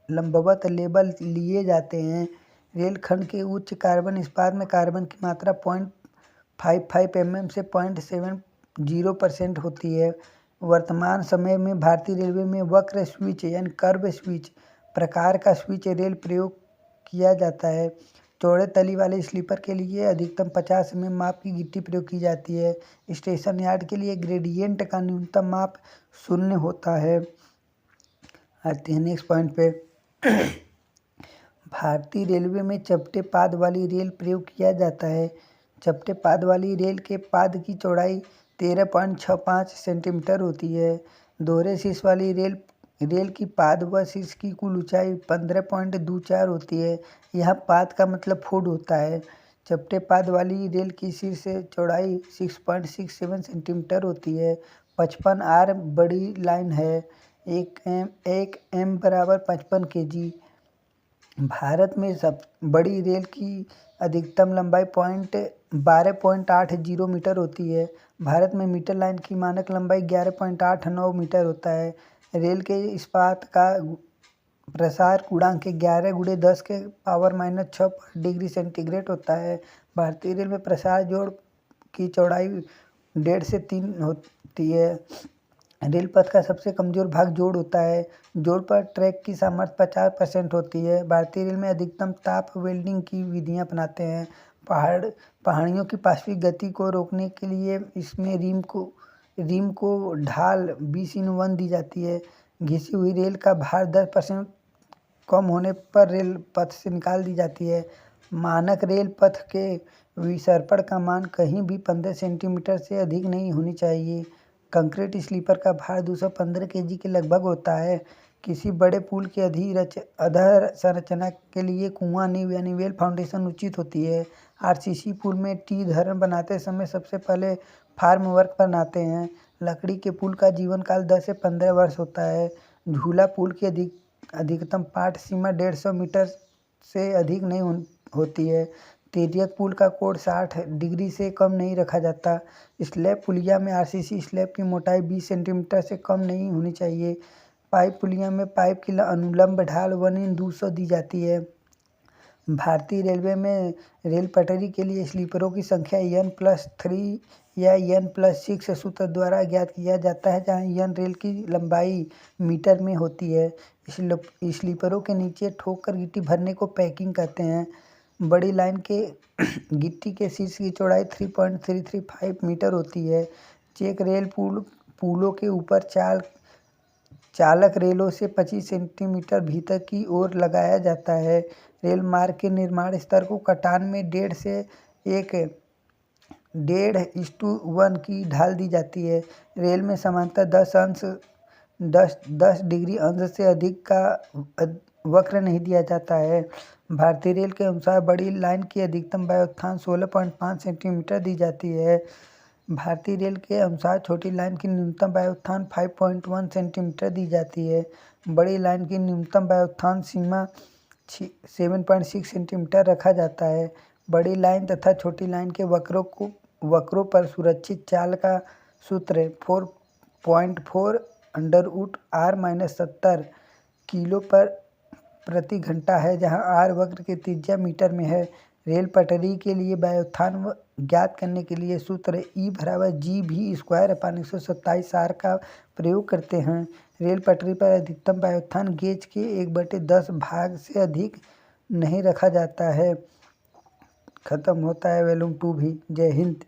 लंबवत लेबल लिए जाते हैं। रेलखंड के उच्च कार्बन इस्पात में कार्बन की मात्रा 0.55 mm से 0.70% होती है। वर्तमान समय में भारतीय रेलवे में वक्र स्विच यानी कर्व स्विच प्रकार का स्विच रेल प्रयोग किया जाता है। चौड़े तली वाले स्लीपर के लिए अधिकतम 50 mm माप की गिट्टी प्रयोग की जाती है। स्टेशन यार्ड के लिए ग्रेडियंट का न्यूनतम माप 0 होता है। आते हैं नेक्स्ट पॉइंट पे। भारतीय रेलवे में चपटे पाद वाली रेल प्रयोग किया जाता है। चपटे पाद वाली रेल के पाद की चौड़ाई 13.65 सेंटीमीटर होती है। दोहरे शीर्ष वाली रेल की पाद व शीर्ष की कुल ऊंचाई 15.24 होती है। यह पाद का मतलब फुट होता है। चपटे पाद वाली रेल की शीर्ष चौड़ाई 6.67 सेंटीमीटर होती है। 55 R बड़ी लाइन है। 1 M बराबर 55 kg। भारत में सब बड़ी रेल की अधिकतम लंबाई 12.80 मीटर होती है। भारत में मीटर लाइन की मानक लंबाई 11.89 मीटर होता है। रेल के इस्पात का प्रसार गुणांक 11×10⁻⁻6 डिग्री सेंटीग्रेड होता है। भारतीय रेल में प्रसार जोड़ की चौड़ाई 1.5 से 3 होती है। रेल पथ का सबसे कमजोर भाग जोड़ होता है। जोड़ पर ट्रैक की सामर्थ्य 50% होती है। भारतीय रेल में अधिकतम ताप वेल्डिंग की विधियां अपनाते हैं। पहाड़ियों की पार्श्विक गति को रोकने के लिए इसमें रिम को ढाल 20:1 दी जाती है। घिसी हुई रेल का भार 10% कम होने पर रेल पथ से निकाल दी जाती है। मानक रेल पथ के विसर्पण का मान कहीं भी 15 सेंटीमीटर से अधिक नहीं होनी चाहिए। कंक्रीट स्लीपर का भार 215 kg के लगभग होता है। किसी बड़े पुल की अधर संरचना के लिए कुआं नींव यानी वेल फाउंडेशन उचित होती है। RCC पुल में टी धरण बनाते समय सबसे पहले फार्म वर्क बनाते हैं। लकड़ी के पुल का जीवन काल 10 से 15 वर्ष होता है। झूला पुल की अधिकतम पाट सीमा 150 मीटर से अधिक नहीं होती है। तिर्यक पुल का कोण 60 डिग्री से कम नहीं रखा जाता। स्लैब पुलिया में RCC स्लैब की मोटाई 20 सेंटीमीटर से कम नहीं होनी चाहिए। पाइप पुलिया में पाइप की अनुलंब ढाल 1:200 दी जाती है। भारतीय रेलवे में रेल पटरी के लिए स्लीपरों की संख्या N+3 यह n+6 सूत्र द्वारा ज्ञात किया जाता है, जहाँ n रेल की लंबाई मीटर में होती है। स्लीपरों के नीचे ठोक कर गिट्टी भरने को पैकिंग कहते हैं। बड़ी लाइन के गिट्टी के शीर्ष की चौड़ाई 3.335 मीटर होती है। चेक रेल पुलों के ऊपर चालक रेलों से 25 सेंटीमीटर भीतर की ओर लगाया जाता है। रेल मार्ग के निर्माण स्तर को कटान में 1.5:1 की ढाल दी जाती है। रेल में सामान्यतः 10 डिग्री अंश से अधिक का वक्र नहीं दिया जाता है। भारतीय रेल के अनुसार बड़ी लाइन की अधिकतम वायुत्थान 16.5 सेंटीमीटर दी जाती है। भारतीय रेल के अनुसार छोटी लाइन की न्यूनतम वायुत्थान 5.1 सेंटीमीटर दी जाती है। बड़ी लाइन की न्यूनतम वायुत्थान सीमा 7.6 सेंटीमीटर रखा जाता है। बड़ी लाइन तथा छोटी लाइन के वक्रों पर सुरक्षित चाल का सूत्र 4.4 √r-70 किलो प्रति घंटा है, जहाँ r वक्र की त्रिज्या मीटर में है। रेल पटरी के लिए वायुत्थान ज्ञात करने के लिए सूत्र E=gv²/127r का प्रयोग करते हैं। रेल पटरी पर अधिकतम वायुत्थान गेज के 1/10 भाग से अधिक नहीं रखा जाता है। खत्म होता है वॉल्यूम 2 भी। जय हिंद।